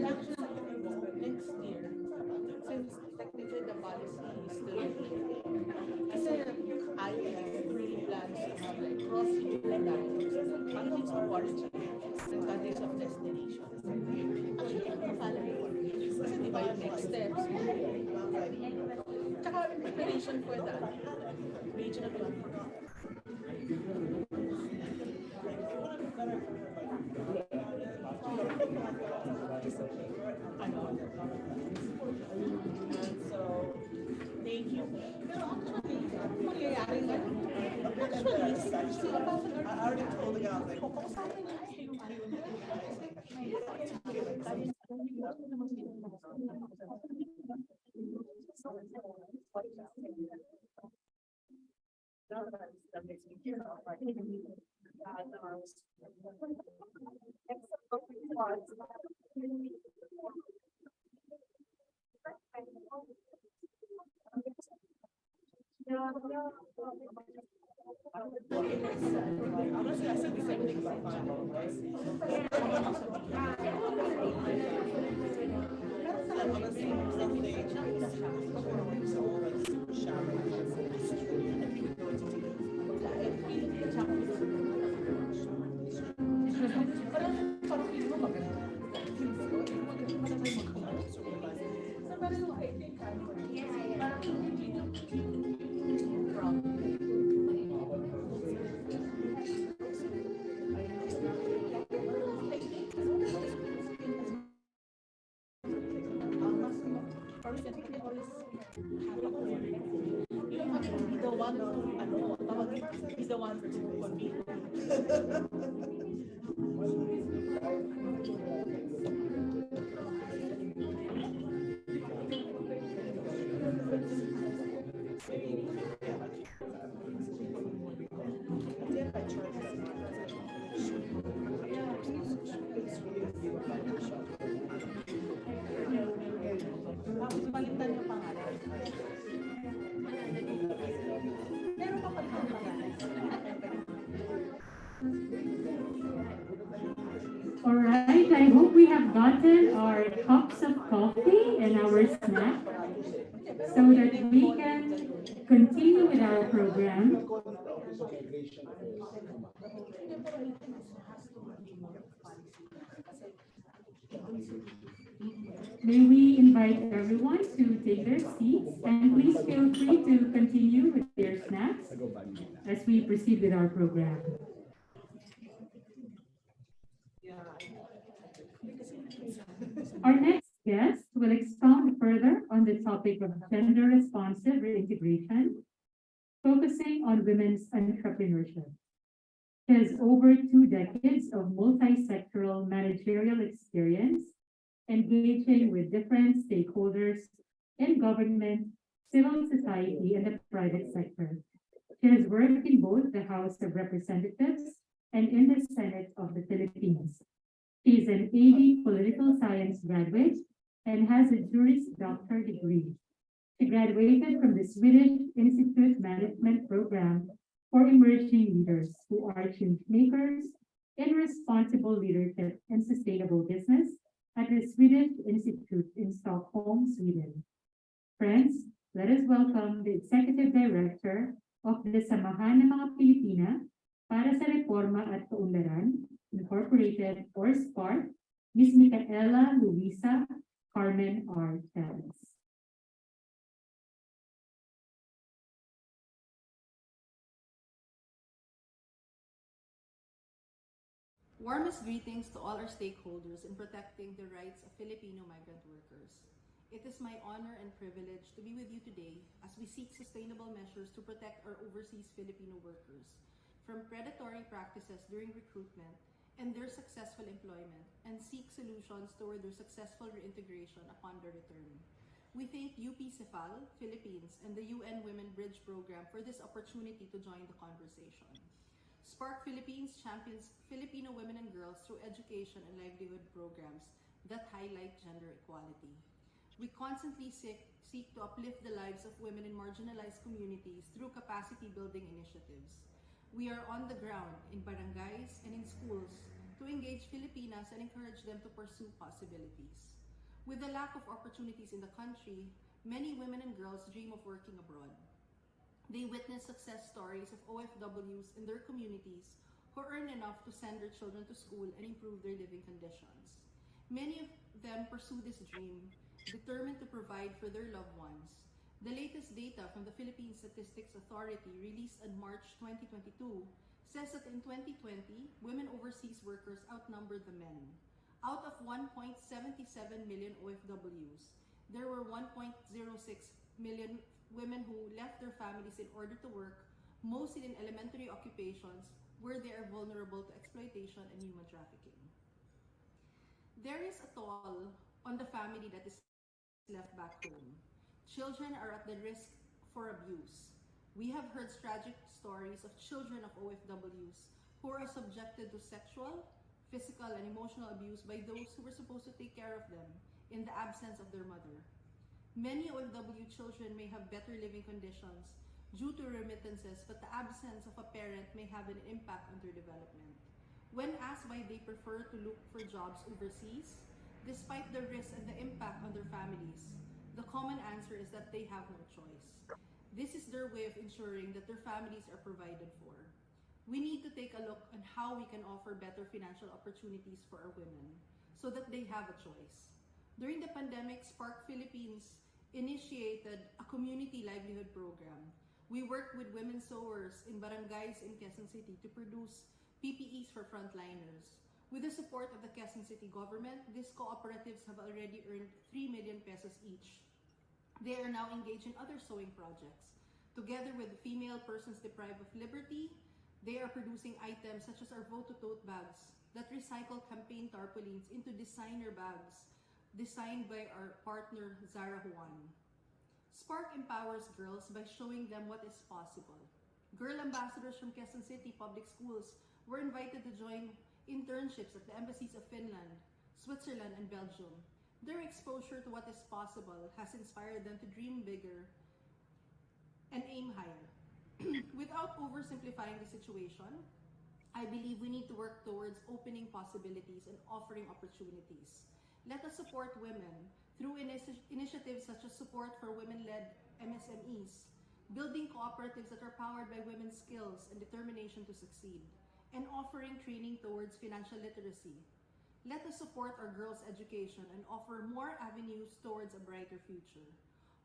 actually, next year, since technically the policy is still kasi I really plans to have like cross-regional dialogues with countries of origin and countries of destination. Actually, I'm following for kasi di ba yung next steps, tsaka preparation for the regional conference. So, thank you. Pero actually, mangyayari nga. Actually, sila pa I already told the guy, like, kausapin niya He's the one to convene. Palitan yung pangalan. Meron pa palitan yung pangalan. All right, I hope we have gotten our cups of coffee and our snack so that we can continue with our program. May we invite everyone to take their seats, and please feel free to continue with their snacks as we proceed with our program. Our next guest will expound further on the topic of gender-responsive reintegration, focusing on women's entrepreneurship. She has over 2 decades of multi-sectoral managerial experience, engaging with different stakeholders in government, civil society, and the private sector. She has worked in both the House of Representatives and in the Senate of the Philippines. She is an AD Political Science graduate and has a Juris Doctor degree. She graduated from the Swedish Institute Management Program for Emerging Leaders who are change makers in responsible leadership and sustainable business at the Swedish Institute in Stockholm, Sweden. Friends, let us welcome the Executive Director of the Samahan ng mga Pilipina para sa Reforma at Kaunlaran, Incorporated or SPARC, Ms. Micaela Luisa Carmen R. Telles. Warmest greetings to all our stakeholders in protecting the rights of Filipino migrant workers. It is my honor and privilege to be with you today as we seek sustainable measures to protect our overseas Filipino workers from predatory practices during recruitment and their successful employment, and seek solutions toward their successful reintegration upon their return. We thank UP-CIFAL, Philippines, and the UN Women Bridge Program for this opportunity to join the conversation. Spark Philippines champions Filipino women and girls through education and livelihood programs that highlight gender equality. We constantly seek to uplift the lives of women in marginalized communities through capacity building initiatives. We are on the ground in barangays and in schools to engage Filipinas and encourage them to pursue possibilities. With the lack of opportunities in the country, many women and girls dream of working abroad. They witness success stories of OFWs in their communities who earn enough to send their children to school and improve their living conditions. Many of them pursue this dream, determined to provide for their loved ones. The latest data from the Philippine Statistics Authority released in March 2022 says that in 2020, women overseas workers outnumbered the men. Out of 1.77 million OFWs, there were 1.06 million women who left their families in order to work, mostly in elementary occupations where they are vulnerable to exploitation and human trafficking. There is a toll on the family that is left back home. Children are at the risk for abuse. We have heard tragic stories of children of OFWs who are subjected to sexual, physical, and emotional abuse by those who were supposed to take care of them in the absence of their mother. Many OFW children may have better living conditions due to remittances, but the absence of a parent may have an impact on their development. When asked why they prefer to look for jobs overseas, despite the risk and the impact on their families, the common answer is that they have no choice. This is their way of ensuring that their families are provided for. We need to take a look on how we can offer better financial opportunities for our women so that they have a choice. During the pandemic, Spark Philippines initiated a community livelihood program. We worked with women sewers in barangays in Quezon City to produce PPEs for frontliners. With the support of the Quezon City government, these cooperatives have already earned 3 million pesos each. They are now engaged in other sewing projects. Together with female persons deprived of liberty, they are producing items such as our Vote to Tote bags that recycle campaign tarpaulins into designer bags designed by our partner Zara Juan. Spark empowers girls by showing them what is possible. Girl ambassadors from Quezon City public schools were invited to join internships at the embassies of Finland, Switzerland, and Belgium. Their exposure to what is possible has inspired them to dream bigger and aim higher. Without oversimplifying the situation, I believe we need to work towards opening possibilities and offering opportunities. Let us support women through initiatives such as support for women-led MSMEs, building cooperatives that are powered by women's skills and determination to succeed, and offering training towards financial literacy. Let us support our girls' education and offer more avenues towards a brighter future.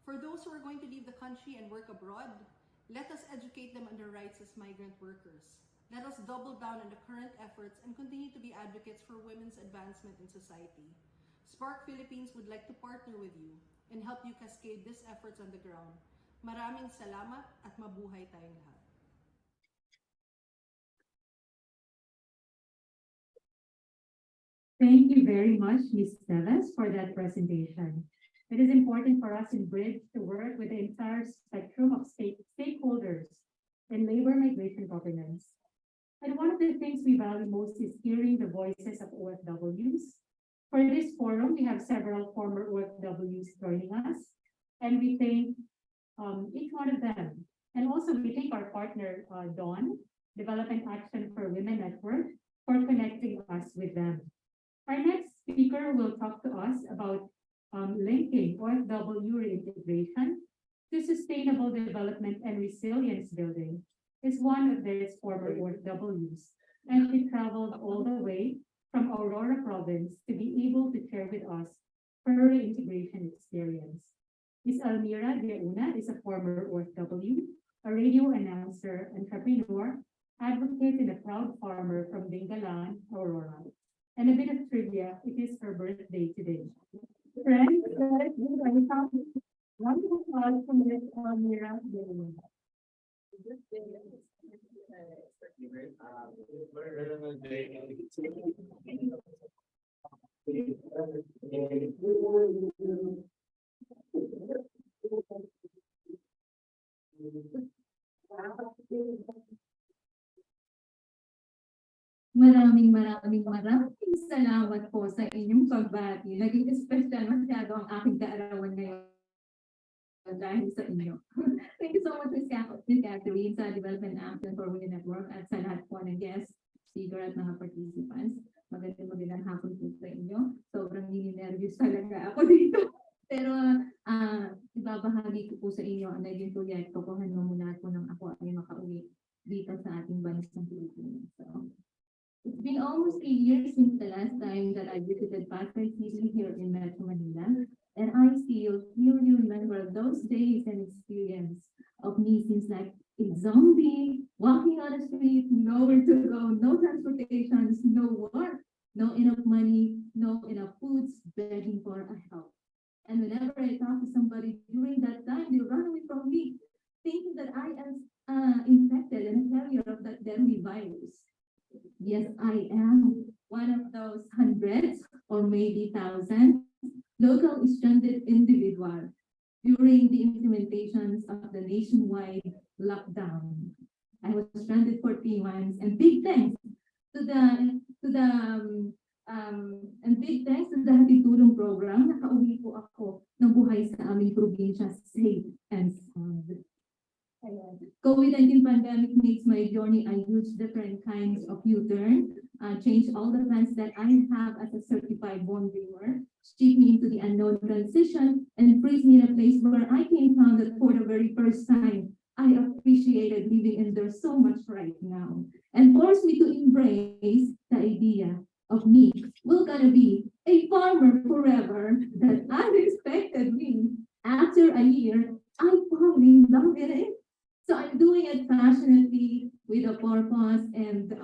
For those who are going to leave the country and work abroad, let us educate them on their rights as migrant workers. Let us double down on the current efforts and continue to be advocates for women's advancement in society. Spark Philippines would like to partner with you and help you cascade these efforts on the ground. Maraming salamat at mabuhay tayong lahat. Thank you very much, Ms. Neves, for that presentation. It is important for us in Bridge to work with the entire spectrum of stakeholders in labor migration governance. And one of the things we value most is hearing the voices of OFWs. For this forum, we have several former OFWs joining us, and we thank each one of them. And also we thank our partner, Dawn, Development Action for Women Network, for connecting us with them. Our next speaker will talk to us about linking OFW reintegration to sustainable development and resilience building. Is one of these former OFWs, and she traveled all the way from Aurora province to be able to share with us her reintegration experience. Ms. Almira De Una is a former OFW, a radio announcer, entrepreneur, advocate, and a proud farmer from Dingalan, Aurora. And a bit of trivia, it is her birthday today. Friends, let's give a round of applause for Ms. Almira De Una. Maraming salamat po sa inyong pagbati. Naging special masyado ang aking kaarawan ngayon dahil sa inyo. Thank you so much, Ms. Catherine, sa Development Action for Women Network at sa lahat po ng guest, speaker at mga participants. Magandang hapon po sa inyo. Sobrang nini-nervous talaga ako dito. Pero ibabahagi ko po sa inyo ang naging proyekto ko hanggang mula po nang ako ay makauwi dito sa ating bansang Pilipinas. So, it's been almost a year since the last time that I visited Pasay City here in Metro Manila, and I still clearly remember those days and experience of me since like a zombie, walking on the street, nowhere to go, no transportations, no work, no enough money, no enough foods, begging for a help. And whenever I talk to somebody during that time, they run away from me, thinking that I am infected and a carrier of that deadly virus. Yes, I am one of those hundreds or maybe thousands local stranded individuals during the implementations of the nationwide lockdown. I was stranded for 3 months, and big thanks to the Hatid Tulong program. Nakauwi po ako ng buhay sa aming probinsya safe and sound. COVID-19 pandemic makes my journey a huge different kinds of U-turn, change all the plans that I have as a certified born dreamer, steep me into the unknown transition, and freeze me in a place where I came found that for the very first time, I appreciated living in there so much right now, and forced me to embrace the idea of me will gonna be a farmer forever that unexpectedly, after a year, I falling in love with it. So I'm doing it passionately with a purpose and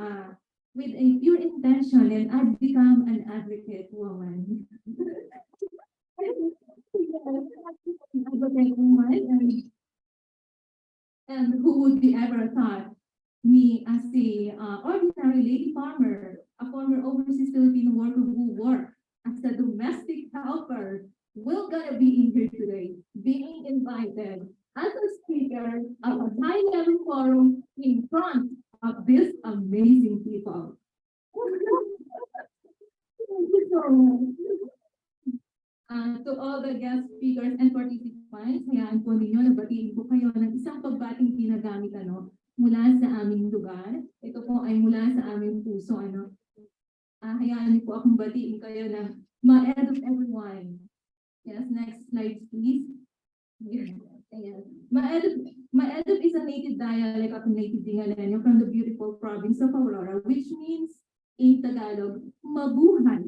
with a pure intention, and I've become an advocate woman. Advocate woman, and who would be ever thought me as a ordinary lady farmer, a former overseas Filipino worker who worked as a domestic helper, will gonna be in here today, being invited as a speaker of a high-level forum in front of these amazing people. Thank you so much. To all the guest speakers and participants, hayaan po ninyo, nabatiin po kayo ng isang pagbating ginagamit mula sa aming lugar. Ito po ay mula sa aming puso. Hayaan niyo po akong batiin kayo ng ma-edu everyone. Yes, next slide please. Yes. Maedup is a native dialect of native Dingalenyo from the beautiful province of Aurora, which means in Tagalog, mabuhay.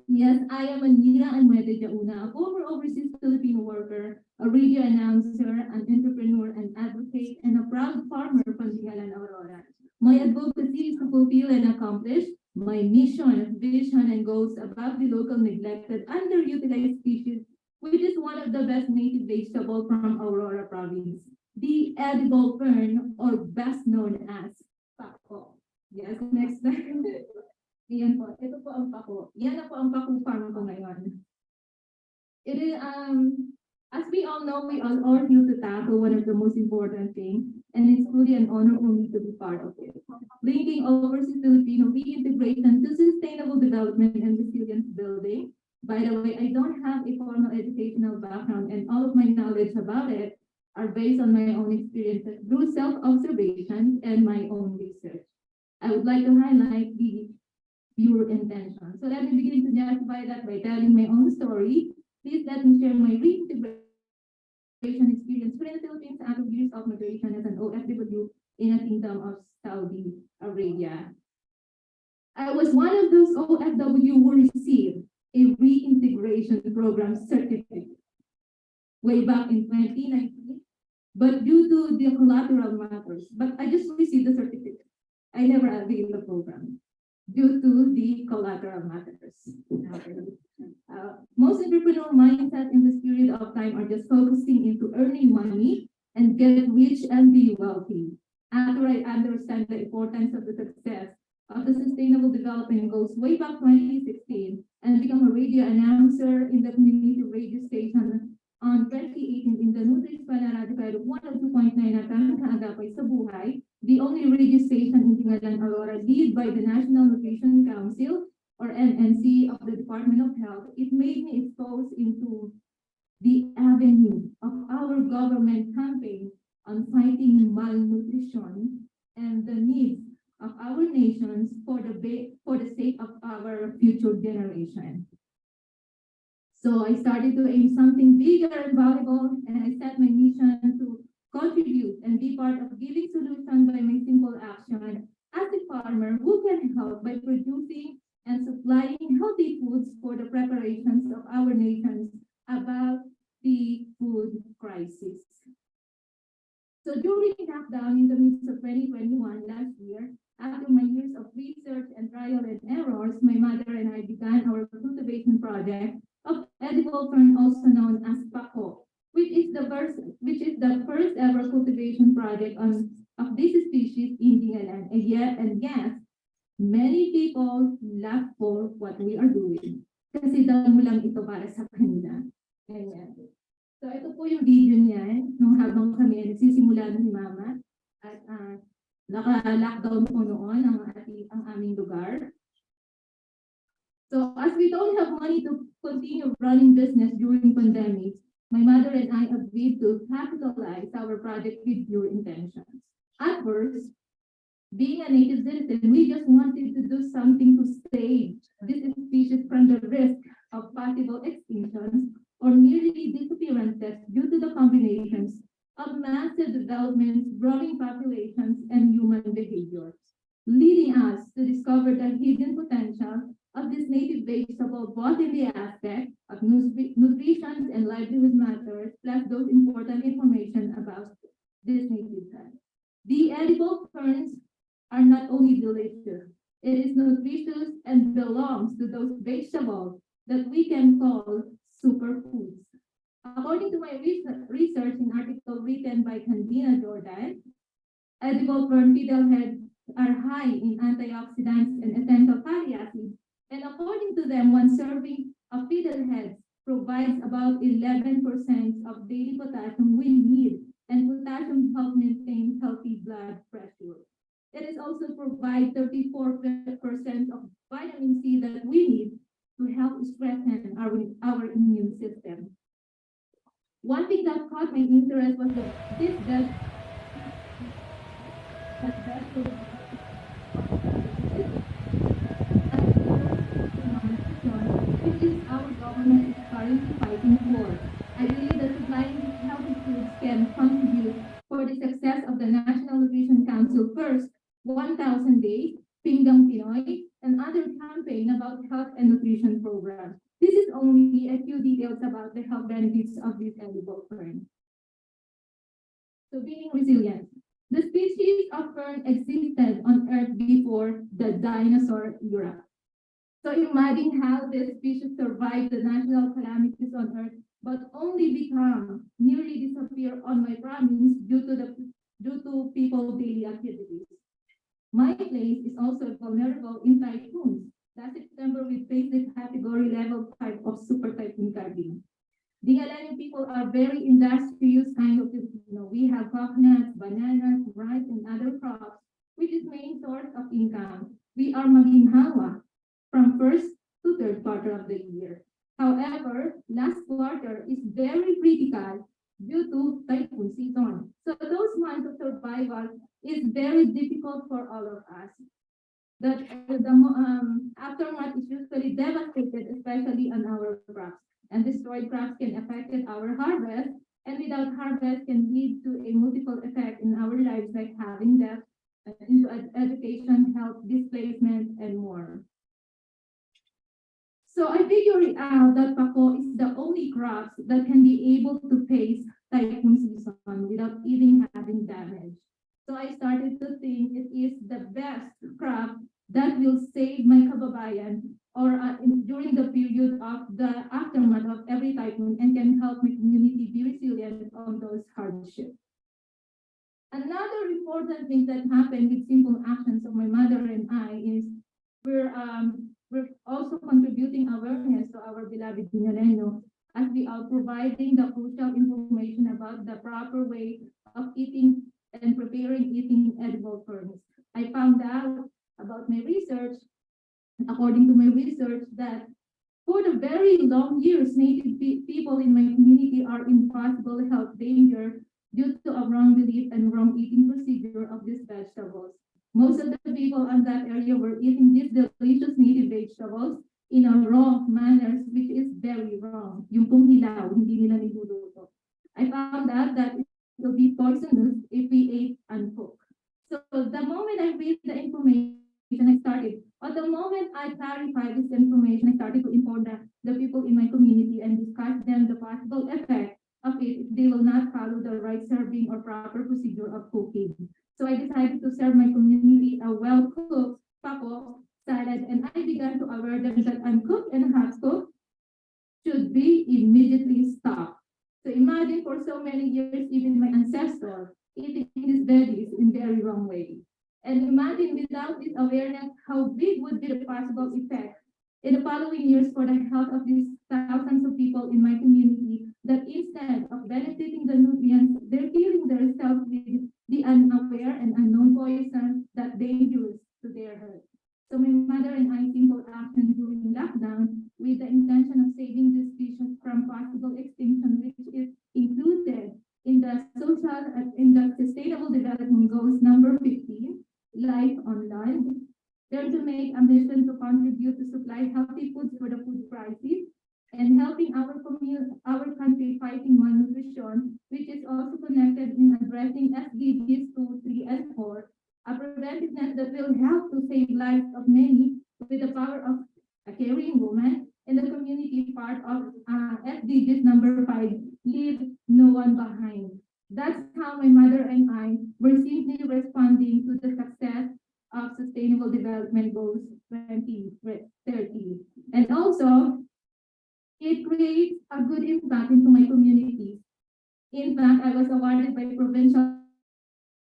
Yes, I am Anira Almete Jauna, a former overseas Filipino worker, a radio announcer, an entrepreneur, an advocate, and a proud farmer from Dingalan, Aurora. My advocacy is to fulfill and accomplish my mission, vision, and goals about the local neglected, underutilized species, which is one of the best native vegetable from Aurora province, the edible fern, or best known as pako. Yes, next time. Yan po, ito po ang pako. Yan na po ang pako farm ko ngayon. It is, as we all know, we all are here to tackle one of the most important things, and it's truly an honor for me to be part of it. Linking overseas Filipino reintegration to sustainable development and resilience building. By the way, I don't have a formal educational background, and all of my knowledge about it are based on my own experiences through self-observation and my own research. I would like to highlight the pure intention. So let me begin to justify that by telling my own story. Please let me share my reintegration experience within the Philippines after years of migration as an OFW in a kingdom of Saudi Arabia. I was one of those OFW who received a reintegration program certificate way back in 2019, but due to the collateral matters, but I just received the certificate. I never availed the program due to the collateral matters. Most entrepreneurial mindset in this period of time are just focusing into earning money and get rich and be wealthy. After I understand the importance of the success of the Sustainable Development Goals way back 2016 and become a radio announcer in the community radio station on 2018 in the Nutri-Eskwela Radical 102.9 na tamang kaagapay sa buhay, the only radio station in Tingalan, Aurora, led by the National Nutrition Council or NNC of the Department of Health, it made me exposed into the avenue of our government campaign on fighting malnutrition and the needs of our nations for the sake of our future generation. So I started to aim something bigger and valuable, and I set my mission to contribute and be part of giving solution by my simple action as a farmer who can help by producing and supplying healthy foods for the preparations of our nations about the food crisis. So during lockdown in the midst of 2021 last year, after my years of research and trial and errors, my mother and I began our cultivation project of edible fern, also known as pako, which is the first ever cultivation project of this species in Dingalan. And yes, many people laugh for what we are doing. Kasi daw mo lang ito para sa kanila. Ganyan. So ito po yung video niyan, nung habang kami nagsisimula ni Mama at naka-lockdown po noon ang aming lugar. So as we don't have money to continue running business during pandemic, my mother and I agreed to capitalize our project with pure intentions. At first, being a native citizen, we just wanted to do something to save this species from the risk of possible extinctions or nearly disappearances due to the combinations of massive developments, growing populations, and human behavior, leading us to discover the hidden potential of this native vegetable, both in the aspect of nutrition and livelihood matters, plus those important information about this native plant. The edible ferns are not only delicious, it is nutritious and belongs to those vegetables that we can call superfoods. According to my research in article written by Candina Jordan, edible fern fiddleheads are high in antioxidants and essential fatty acids. And according to them, one serving of fiddleheads provides about 11% of daily potassium we need, and potassium helps maintain healthy blood pressure. It is also provide 34% of vitamin C that we need to help strengthen our immune system. One thing that caught my interest was this which is our government is currently fighting for. I believe that supplying healthy foods can contribute for the success of the National Nutrition Council first 1,000 days, Pinggang Pinoy, and other campaign about health and nutrition programs. This is only a few details about the health benefits of this edible fern. So being resilient. The species of fern existed on Earth before the dinosaur era. So imagine how this species survived the natural calamities on Earth, but only become nearly disappear on my province due to people's daily activities. My place is also vulnerable in typhoons. Last September, we faced the category level 5 of super typhoon Carding. The Alanian people are very industrious kind of Filipino. We have coconuts, bananas, rice, and other crops, which is main source of income. We are maginhawa from first to third quarter of the year. However, last quarter is very critical due to typhoon season. So those months of survival is very difficult for all of us. The aftermath is usually devastated, especially on our crops. And destroyed crops can affect our harvest, and without harvest can lead to a multiple effect in our lives, like having death, into education, health, displacement, and more. So I figured out that pako is the only crops that can be able to face typhoon season without even having damage. So I started to think it is the best crop that will save my kababayan or during the period of the aftermath of every typhoon and can help my community be resilient on those hardships. Another important thing that happened with simple actions of my mother and I is we're also contributing awareness to our beloved Dingalenyo as we all provide providing the crucial information about the proper way of eating and preparing eating edible foods. I found out about my research, according to my research, that for the very long years, Native people in my community are in possible health danger due to a wrong belief and wrong eating procedure of these vegetables. Most of the people in that area were eating these delicious native vegetables in a raw manner, which is very wrong. Yung pong hilaw, hindi nila niluluto. I found out that it will be poisonous if we ate uncooked. So the moment I read the information, the moment I clarified this information, I started to inform the people in my community and discuss them the possible effect of it if they will not follow the right serving or proper procedure of cooking. So I decided to serve my community a well-cooked papo salad, and I began to aware them that uncooked and half-cooked should be immediately stopped. So imagine for so many years, even my ancestors eating these veggies in very wrong way. And imagine without this awareness, how big would be the possible effect in the following years for the health of these thousands of people in my community, that instead of benefiting the nutrients, they're killing themselves with the unaware and unknown poison that dangerous to their health. So my mother and I simple action during lockdown with the intention of saving this species from possible extinction, which is included in the Sustainable Development Goals number 15, Life on Land. They're to make a mission to contribute to supply healthy foods for the food crisis and helping our country fighting malnutrition, which is also connected in addressing SDGs 2, 3, and 4, a preventiveness that will help to save lives of many with the power of a caring woman, and the community part of SDGs number 5, leave no one behind. That's how my mother and I were simply responding to the success of Sustainable Development Goals 2030. And also, it creates a good impact into my community. In fact, I was awarded by Provincial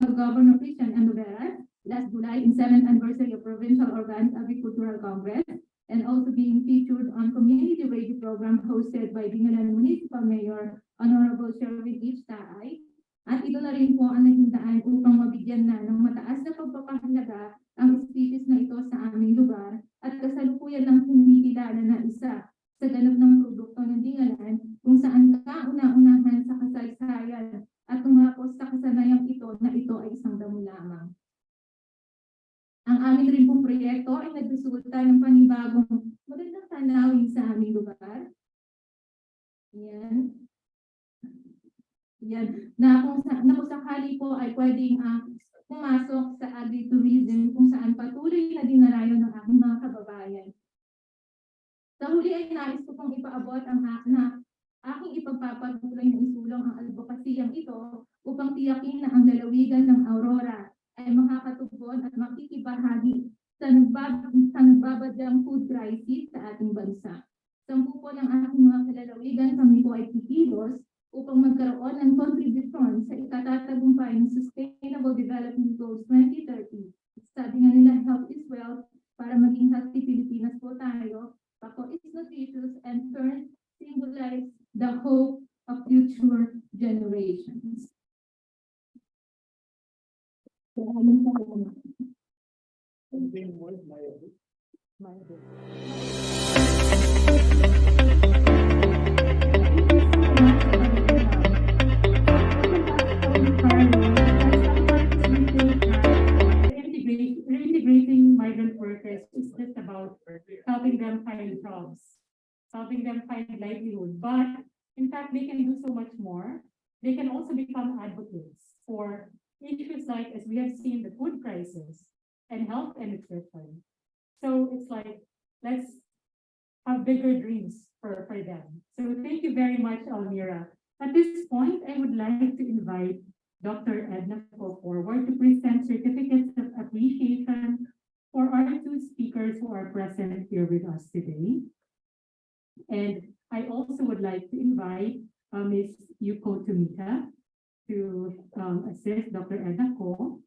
Governor Christian Andovera last July in 7th anniversary of Provincial Organic Agricultural Congress, and also being featured on community radio program hosted by Bingalan Municipal Mayor Honorable Sherwin H. Taay. At ito na rin po ang naging daan upang mabigyan na ng mataas na pagpapahalaga ang species na ito sa aming lugar at kasalukuyan ng kumikilala na isa sa ganap ng produkto ng Bingalan kung saan kauna-unahan sa kasaysayan at tumapos sa kasanayang ito na ito ay isang damo lamang. Ang amin rin pong proyekto ay nagresulta ng panibagong magandang tanawin sa aming lugar. Yan. Yan. Na kung sakali po ay pwedeng pumasok sa agritourism kung saan patuloy na dinarayo ng aking mga kababayan. Sa huli ay nais ko pong ipaabot ang aking ipagpapatuloy na isulong ang advokasiyang ito upang tiyakin na ang lalawigan ng Aurora ay makakatugon at makikibahagi sa nagbabadyang food crisis sa ating bansa. Sampu po ng aking mga kalalawigan, kami po ay kikilos upang magkaroon ng kontribusyon sa ikatatagumpay ng Sustainable Development Goals 2030. Sabi nga nila, health is wealth, para maging healthy Pilipinas po tayo. Pako is nutritious and turn symbolize the hope of future generations. Reintegrating migrant workers is just about helping them find jobs, helping them find livelihood. But in fact, they can do so much more. They can also become advocates for issues like, as we have seen, the food crisis and health and nutrition. So it's like, let's have bigger dreams for them. So thank you very much, Almira. At this point, I would like to invite Dr. Edna go forward to present certificates of appreciation for our two speakers who are present here with us today. And I also would like to invite Ms. Yuko Tumita to assist Dr. Edna Ko.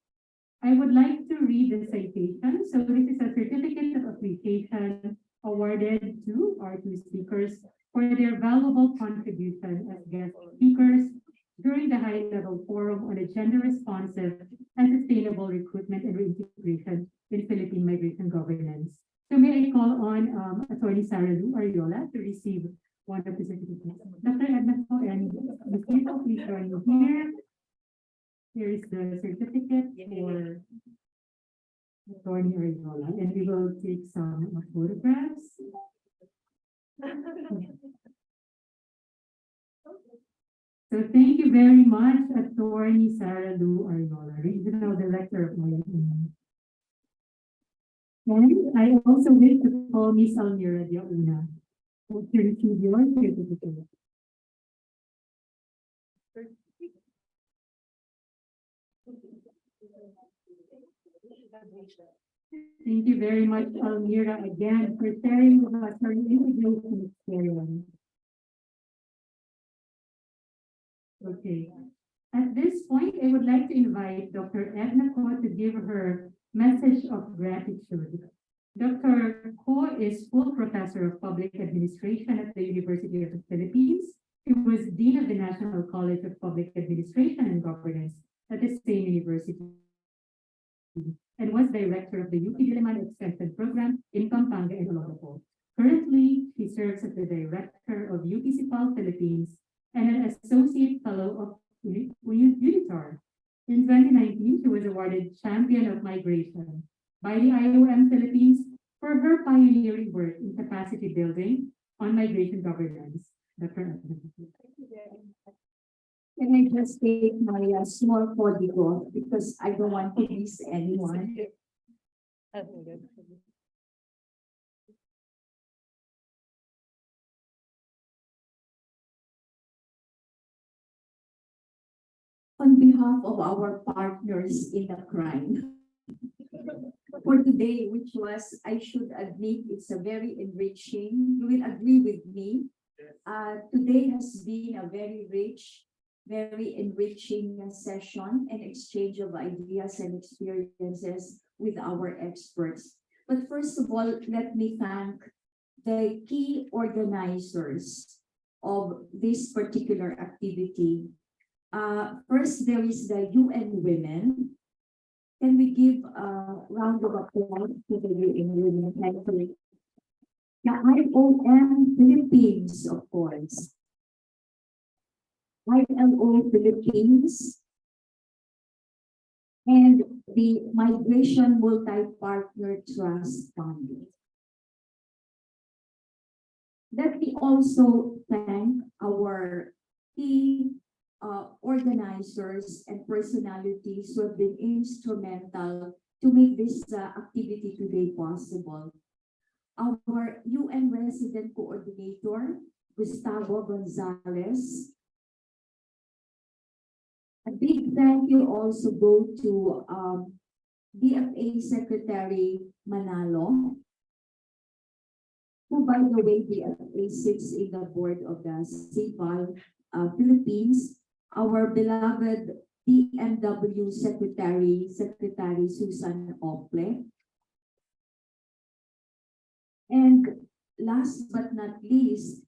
I would like to read the citation. So this is a certificate of appreciation awarded to our two speakers for their valuable contribution as guest speakers during the high-level forum on a gender-responsive and sustainable recruitment and reintegration in Philippine migration governance. So may I call on Attorney Sarah Lou Ariola to receive one of the certificates. Dr. Edna po and Ms. Lito, please join me here. Here is the certificate for Attorney Ariola, and we will take some photographs. So thank you very much, Attorney Sarah Lou Ariola, Regional Director of Migration. And I also wish to call Ms. Almira Diauna to receive your certificate. Thank you very much, Almira, again, for sharing with us your integration experience. Okay. At this point, I would like to invite Dr. Edna Ko to give her message of gratitude. Dr. Ko is full professor of public administration at the University of the Philippines. He was Dean of the National College of Public Administration and Governance at the same university and was director of the UP Diliman Extension Program in Pampanga and Olongapo. Currently, she serves as the director of UP-CIFAL Philippines and an associate fellow of UNITAR. In 2019, she was awarded Champion of Migration by the IOM Philippines for her pioneering work in capacity building on migration governance. Dr. Can I just take my small photo because I don't want to miss anyone. On behalf of our partners in the crime, for today, which was, I should admit, it's a very enriching, you will agree with me. Today has been a very rich, very enriching session and exchange of ideas and experiences with our experts. But first of all, let me thank the key organizers of this particular activity. First, there is the UN Women. Can we give a round of applause to the UN Women? Thank you. The IOM Philippines, of course. ILO Philippines and the Migration Multi-Partner Trust Fund. Let me also thank our key organizers and personalities who have been instrumental to make this activity today possible. Our UN Resident Coordinator, Gustavo Gonzalez. A big thank you also go to DFA Secretary Manalo, who, by the way, DFA sits in the board of the CIFAL Philippines. Our beloved PMW Secretary Susan Ople. And last but not least,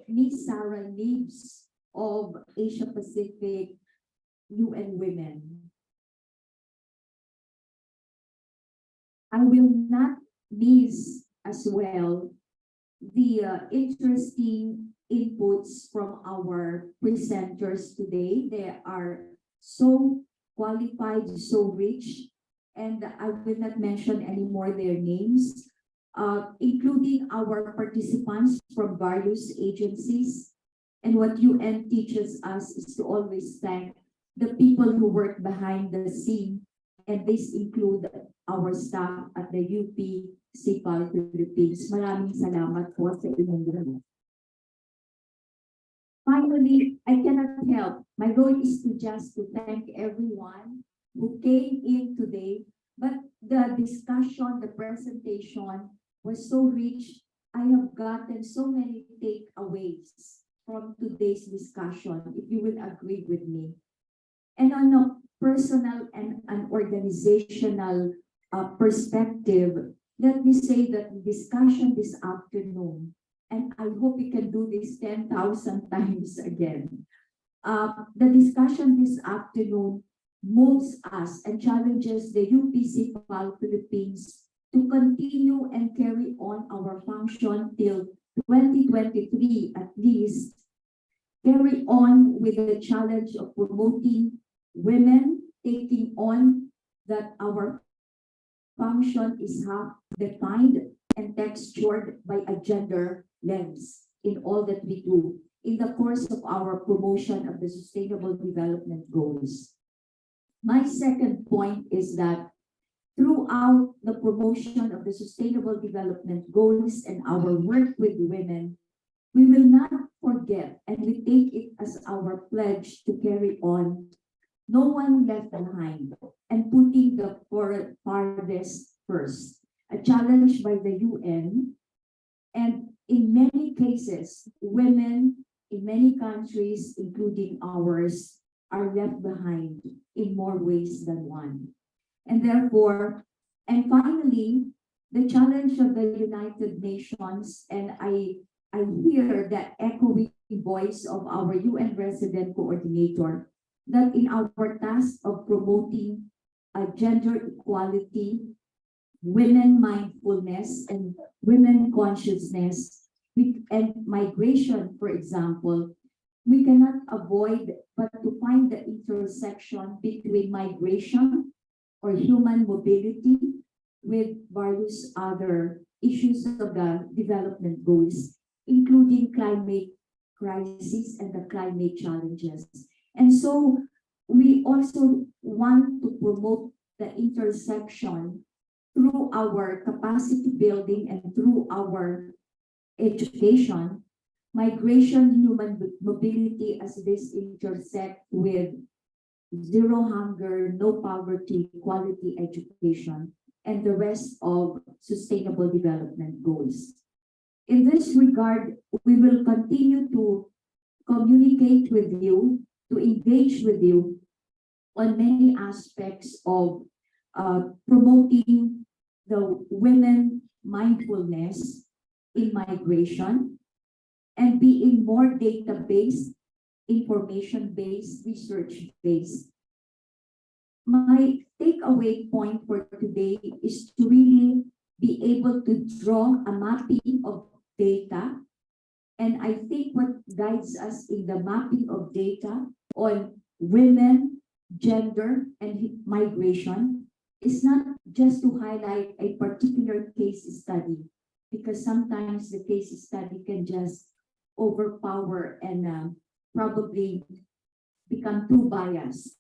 Ms. Sarah Leaves of Asia Pacific UN Women. I will not miss as well the interesting inputs from our presenters today. They are so qualified, so rich, and I will not mention anymore their names, including our participants from various agencies. And what UN teaches us is to always thank the people who work behind the scene, and this include our staff at the UP-CIFAL Philippines. Maraming salamat po sa inyong lahat. Finally, I cannot help. My goal is to thank everyone who came in today, but the discussion, the presentation was so rich. I have gotten so many takeaways from today's discussion, if you will agree with me. And on a personal and an organizational perspective, let me say that the discussion this afternoon and I hope we can do this 10,000 times again. The discussion this afternoon moves us and challenges the UP-CIFAL Philippines to continue and carry on our function till 2023 at least, carry on with the challenge of promoting women, taking on that our function is half defined and textured by a gender lens in all that we do in the course of our promotion of the Sustainable Development Goals. My second point is that throughout the promotion of the Sustainable Development Goals and our work with women, we will not forget, and we take it as our pledge to carry on, no one left behind, and putting the farthest first, a challenge by the UN. And in many cases, women in many countries, including ours, are left behind in more ways than one. And therefore, and finally, the challenge of the United Nations, and I hear the echoing voice of our UN resident coordinator, that in our task of promoting gender equality, women mindfulness, and women consciousness, and migration, for example, we cannot avoid but to find the intersection between migration or human mobility with various other issues of the development goals, including climate crisis and the climate challenges. And so we also want to promote the intersection through our capacity building and through our education, migration, human mobility, as this intersect with zero hunger, no poverty, quality education, and the rest of sustainable development goals. In this regard, we will continue to communicate with you, to engage with you on many aspects of promoting the women mindfulness in migration and being more data-based, information-based, research-based. My takeaway point for today is to really be able to draw a mapping of data. And I think what guides us in the mapping of data on women, gender, and migration is not just to highlight a particular case study, because sometimes the case study can just overpower and probably become too biased.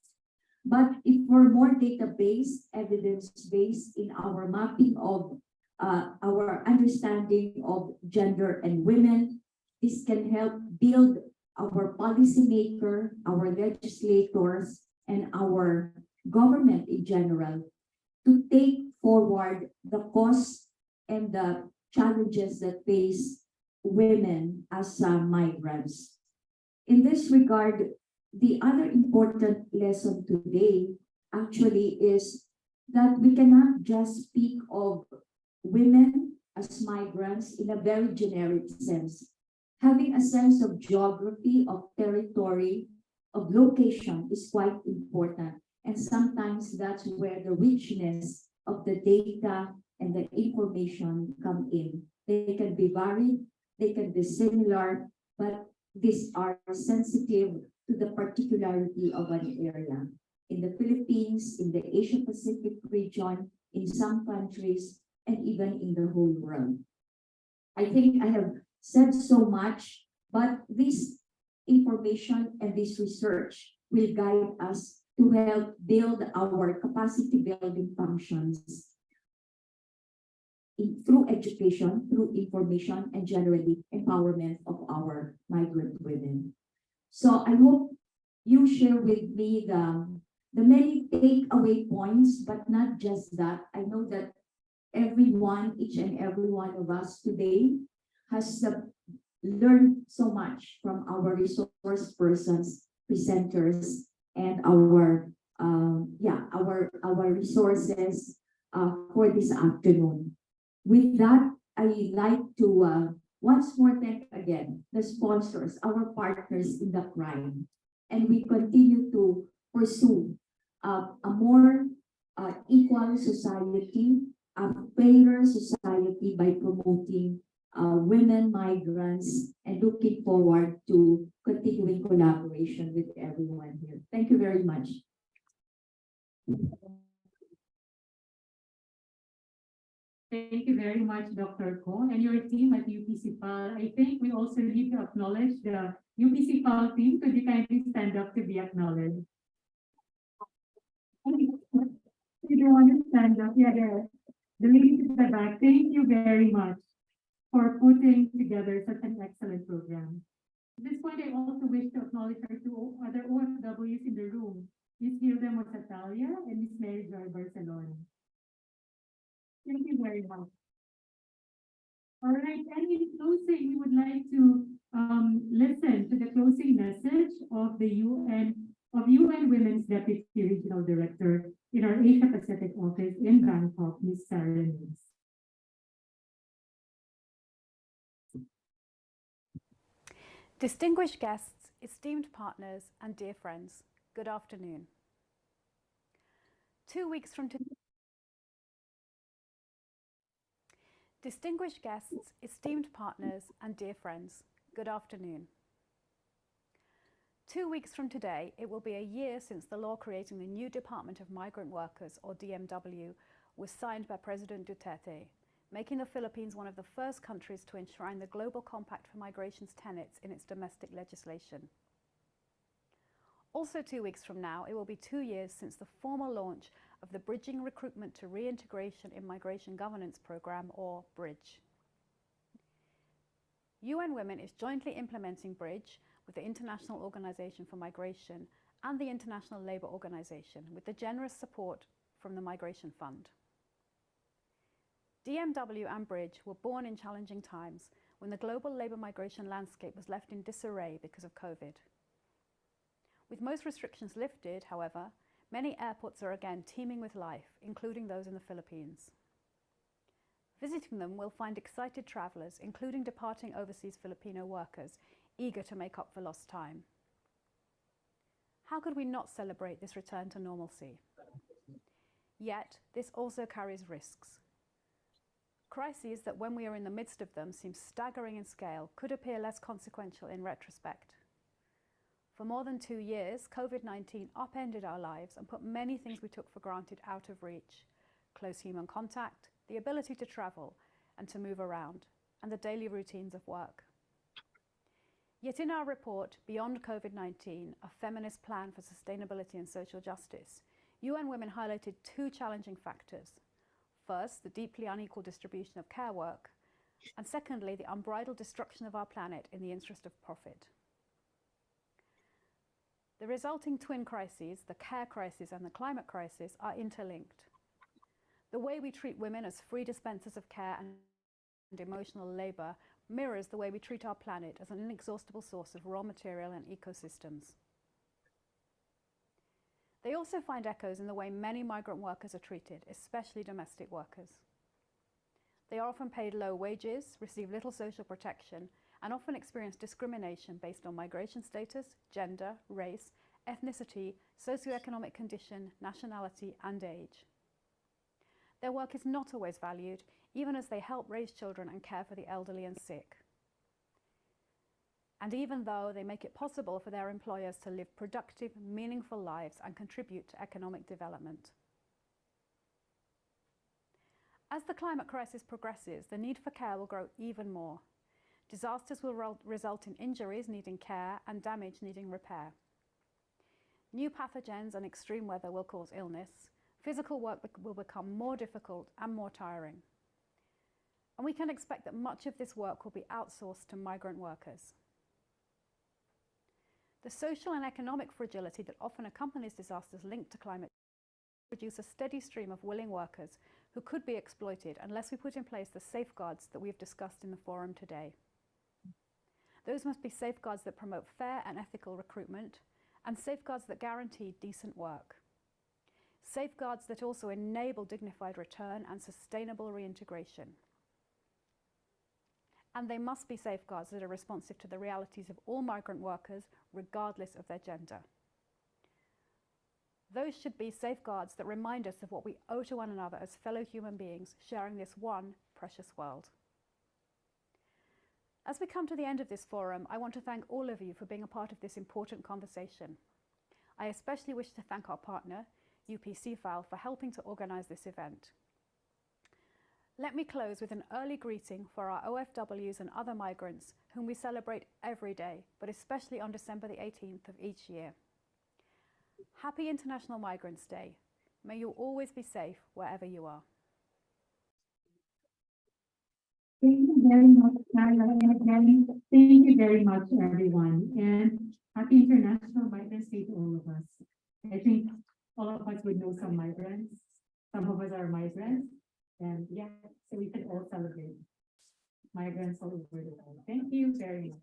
But if we're more data-based, evidence-based in our mapping of our understanding of gender and women, this can help build our policymaker, our legislators, and our government in general to take forward the costs and the challenges that face women as migrants. In this regard, the other important lesson today actually is that we cannot just speak of women as migrants in a very generic sense. Having a sense of geography, of territory, of location is quite important. And sometimes that's where the richness of the data and the information come in. They can be varied, they can be similar, but these are sensitive to the particularity of an area. In the Philippines, in the Asia-Pacific region, in some countries, and even in the whole world. I think I have said so much, but this information and this research will guide us to help build our capacity building functions through education, through information, and generally empowerment of our migrant women. So I hope you share with me the many takeaway points, but not just that. I know that everyone, each and every one of us today has learned so much from our resource persons, presenters, and our resources for this afternoon. With that, I'd like to Once more, thank again the sponsors, our partners in the crime. And we continue to pursue a more equal society, a fairer society by promoting women migrants and looking forward to continuing collaboration with everyone here. Thank you very much. Thank you very much, Dr. Ko, and your team at UP-CIFAL. I think we also need to acknowledge the UP-CIFAL team. Could you kindly stand up to be acknowledged? You don't want to stand up. Yeah, there. The ladies at the back, thank you very much for putting together such an excellent program. At this point, I also wish to acknowledge our two other OFWs in the room, Ms. Hilda Mosatalia and Ms. Mary Joy Barcelona. Thank you very much. All right, and in closing, we would like to listen to the closing message of the UN Women's Deputy Regional Director in our Asia Pacific office in Bangkok, Ms. Sarah Nils. Distinguished guests, esteemed partners, and dear friends, good afternoon. 2 weeks from today, distinguished guests, esteemed partners, and dear friends, good afternoon. 2 weeks from today, it will be a year since the law creating the new Department of Migrant Workers, or DMW, was signed by President Duterte, making the Philippines one of the first countries to enshrine the Global Compact for Migration's tenets in its domestic legislation. Also 2 weeks from now, it will be 2 years since the formal launch of the Bridging Recruitment to Reintegration in Migration Governance program, or BRIDGE. UN Women is jointly implementing BRIDGE with the International Organization for Migration and the International Labour Organization, with the generous support from the Migration Fund. DMW and BRIDGE were born in challenging times when the global labour migration landscape was left in disarray because of COVID. With most restrictions lifted, however, many airports are again teeming with life, including those in the Philippines. Visiting them will find excited travellers, including departing overseas Filipino workers, eager to make up for lost time. How could we not celebrate this return to normalcy? Yet, this also carries risks. Crises that, when we are in the midst of them, seem staggering in scale, could appear less consequential in retrospect. For more than 2 years, COVID-19 upended our lives and put many things we took for granted out of reach: close human contact, the ability to travel and to move around, and the daily routines of work. Yet in our report, Beyond COVID-19, a feminist plan for sustainability and social justice, UN Women highlighted 2 challenging factors. First, the deeply unequal distribution of care work, and secondly, the unbridled destruction of our planet in the interest of profit. The resulting twin crises, the care crisis and the climate crisis, are interlinked. The way we treat women as free dispensers of care and emotional labour mirrors the way we treat our planet as an inexhaustible source of raw material and ecosystems. They also find echoes in the way many migrant workers are treated, especially domestic workers. They are often paid low wages, receive little social protection, and often experience discrimination based on migration status, gender, race, ethnicity, socioeconomic condition, nationality, and age. Their work is not always valued, even as they help raise children and care for the elderly and sick. And even though they make it possible for their employers to live productive, meaningful lives and contribute to economic development. As the climate crisis progresses, the need for care will grow even more. Disasters will result in injuries needing care and damage needing repair. New pathogens and extreme weather will cause illness. Physical work will become more difficult and more tiring. And we can expect that much of this work will be outsourced to migrant workers. The social and economic fragility that often accompanies disasters linked to climate change produce a steady stream of willing workers who could be exploited unless we put in place the safeguards that we've discussed in the forum today. Those must be safeguards that promote fair and ethical recruitment, and safeguards that guarantee decent work. Safeguards that also enable dignified return and sustainable reintegration. and they must be safeguards that are responsive to the realities of all migrant workers, regardless of their gender. Those should be safeguards that remind us of what we owe to one another as fellow human beings sharing this one precious world. As we come to the end of this forum, I want to thank all of you for being a part of this important conversation. I especially wish to thank our partner, UP-CIFAL, for helping to organize this event. Let me close with an early greeting for our OFWs and other migrants whom we celebrate every day, but especially on December the 18th of each year. Happy International Migrants Day. May you always be safe wherever you are. Thank you very much, Carla, and again, thank you very much, everyone, and happy International Migrants Day to all of us. I think all of us would know some migrants. Some of us are migrants, and yeah, so we can all celebrate migrants all over the world. Thank you very much.